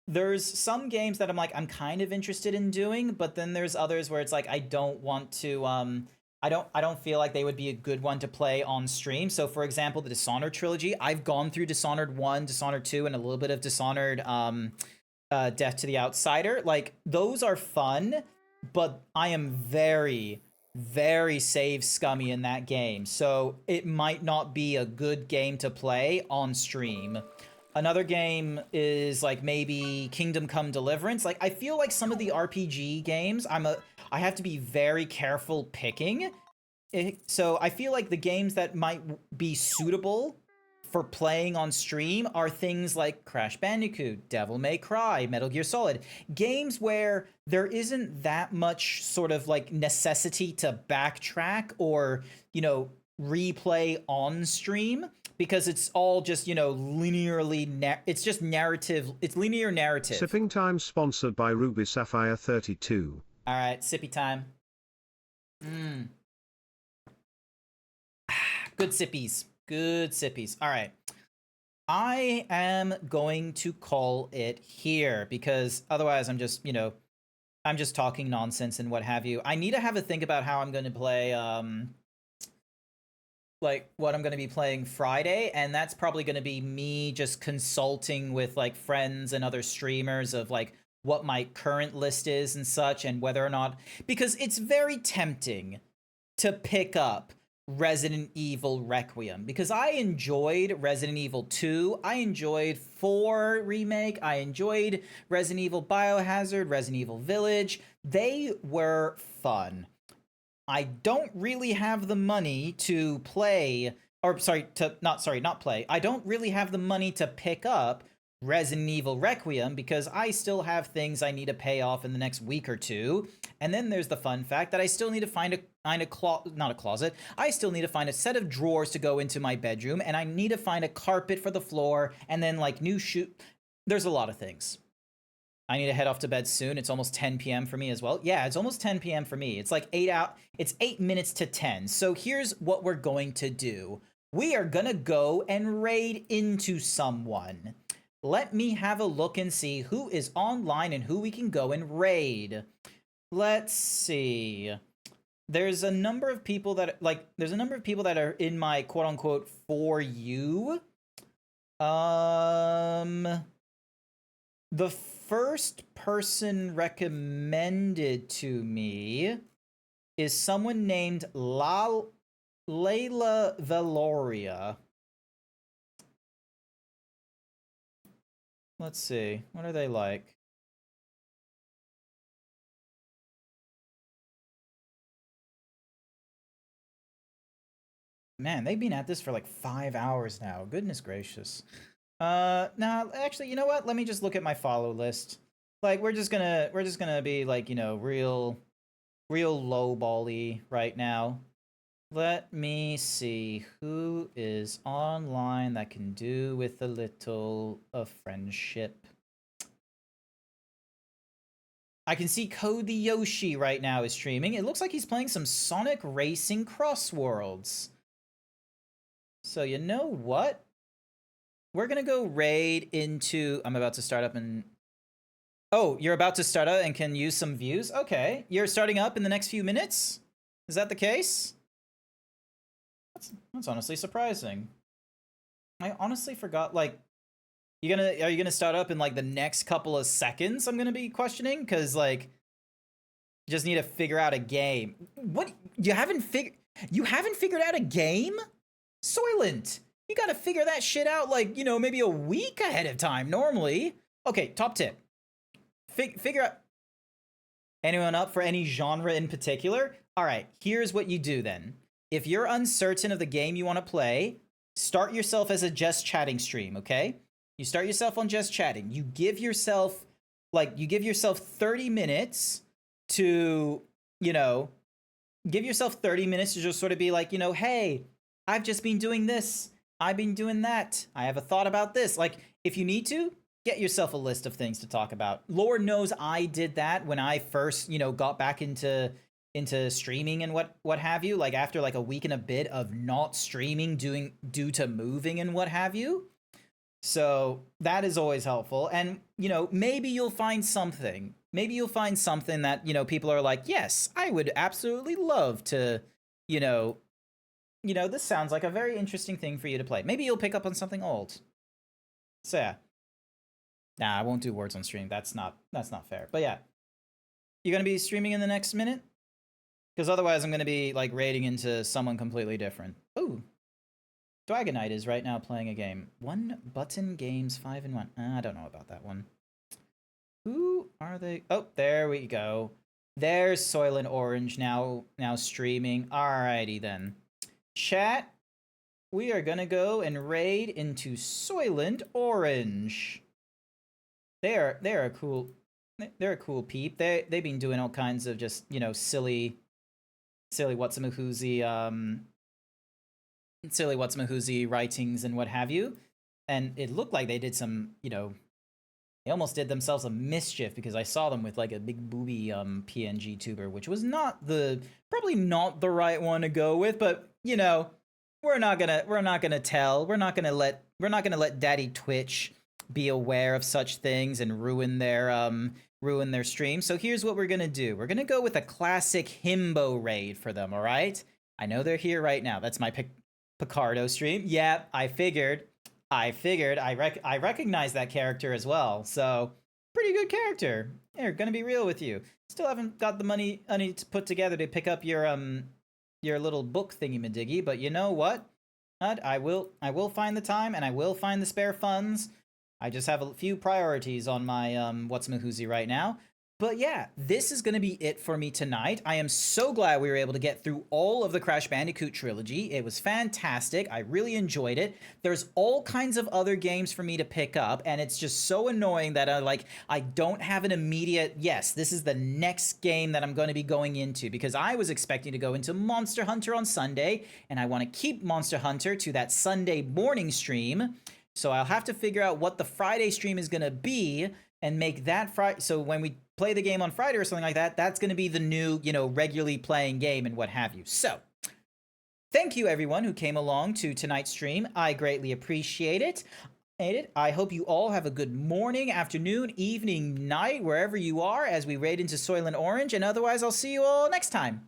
there's some games that I'm like, I'm kind of interested in doing, but then there's others where it's like, I don't want to, I don't feel like they would be a good one to play on stream. So for example, the Dishonored trilogy, I've gone through Dishonored 1, Dishonored 2, and a little bit of Dishonored, Death to the Outsider. Like, those are fun, but I am very, very save scummy in that game. So it might not be a good game to play on stream. Another game is like maybe Kingdom Come Deliverance. Like, I feel like some of the RPG games, I have to be very careful picking. So I feel like the games that might be suitable for playing on stream are things like Crash Bandicoot, Devil May Cry, Metal Gear Solid. Games where there isn't that much sort of like necessity to backtrack or, you know, replay on stream, because it's all just, you know, linearly, it's just narrative, it's linear narrative. Sipping Time sponsored by Ruby Sapphire 32. All right, sippy time. Good sippies. Good sippies. All right. I am going to call it here, because otherwise I'm just, you know, I'm just talking nonsense and what have you. I need to have a think about how I'm going to play, like what I'm going to be playing Friday, and that's probably going to be me just consulting with like friends and other streamers of like what my current list is and such, and whether or not, because it's very tempting to pick up Resident Evil Requiem, because I enjoyed Resident Evil 2, I enjoyed 4 Remake, I enjoyed Resident Evil Biohazard, Resident Evil Village. They were fun. I don't really have the money to play, or not play. I don't really have the money to pick up Resident Evil Requiem because I still have things I need to pay off in the next week or two. And then there's the fun fact that I still need to find not a closet. I still need to find a set of drawers to go into my bedroom, and I need to find a carpet for the floor, and then like new shoe. There's a lot of things. I need to head off to bed soon. It's almost 10 p.m. for me as well. Yeah, it's almost 10 p.m. for me. It's like 8 minutes to 10. So here's what we're going to do. We are gonna go and raid into someone. Let me have a look and see who is online and who we can go and raid. Let's see. There's a number of people that are in my quote unquote for you. The first person recommended to me is someone named Layla Veloria. Let's see. What are they like? Man, they've been at this for like 5 hours now. Goodness gracious. Nah, actually, you know what? Let me just look at my follow list. Like, we're just gonna be like, you know, real lowball-y right now. Let me see who is online that can do with a little of friendship. I can see Cody Yoshi right now is streaming. It looks like he's playing some Sonic Racing Cross Worlds. So you know what? We're gonna go raid into... I'm about to start up and... Oh, you're about to start up and can use some views? Okay. You're starting up in the next few minutes? Is that the case? That's honestly surprising. I honestly forgot, like... are you gonna start up in like the next couple of seconds? I'm gonna be questioning, because like... just need to figure out a game. What? You haven't figured out a game? Soylent! You gotta figure that shit out, like, you know, maybe a week ahead of time, normally. Okay, top tip. Figure out... Anyone up for any genre in particular? All right, here's what you do then. If you're uncertain of the game you want to play, start yourself as a just chatting stream, okay? You start yourself on just chatting. You give yourself 30 minutes to, give yourself 30 minutes to just sort of be like, hey, I've just been doing this. I've been doing that. I have a thought about this. Like, if you need to, get yourself a list of things to talk about. Lord knows I did that when I first, got back into streaming and what have you. Like, after like a week and a bit of not streaming due to moving and what have you. So that is always helpful. And, maybe you'll find something. Maybe you'll find something that, people are like, yes, I would absolutely love to, this sounds like a very interesting thing for you to play. Maybe you'll pick up on something old. So yeah. Nah, I won't do words on stream. That's not fair. But yeah. You gonna be streaming in the next minute? Because otherwise I'm gonna be like raiding into someone completely different. Ooh. Dragonite is right now playing a game. One Button Games 5-1. I don't know about that one. Who are they? Oh, there we go. There's Soylent Orange now streaming. Alrighty then. Chat, we are gonna go and raid into Soylent Orange. They're a cool peep. They've been doing all kinds of just, silly whatsamahoozy writings and what have you. And it looked like they did some, they almost did themselves a mischief because I saw them with like a big booby PNG tuber, which was probably not the right one to go with, but we're not gonna tell. We're not gonna let Daddy Twitch be aware of such things and ruin their stream. So here's what we're gonna do. We're gonna go with a classic himbo raid for them, all right? I know they're here right now. That's my Picardo stream. Yeah, I figured. I recognize that character as well. So pretty good character. Here, gonna be real with you. Still haven't got the money I need to put together to pick up your little book thingy-madiggy, but you know what? I will find the time and I will find the spare funds. I just have a few priorities on my whatsamahoozy right now. But yeah, this is going to be it for me tonight. I am so glad we were able to get through all of the Crash Bandicoot trilogy. It was fantastic. I really enjoyed it. There's all kinds of other games for me to pick up, and it's just so annoying that I don't have an immediate, yes, this is the next game that I'm going to be going into, because I was expecting to go into Monster Hunter on Sunday, and I want to keep Monster Hunter to that Sunday morning stream. So I'll have to figure out what the Friday stream is going to be and make that Friday. So when we play the game on Friday or something like that, that's going to be the new, regularly playing game and what have you. So thank you everyone who came along to tonight's stream. I greatly appreciate it. I hope you all have a good morning, afternoon, evening, night, wherever you are as we raid into Soylent Orange. And otherwise, I'll see you all next time.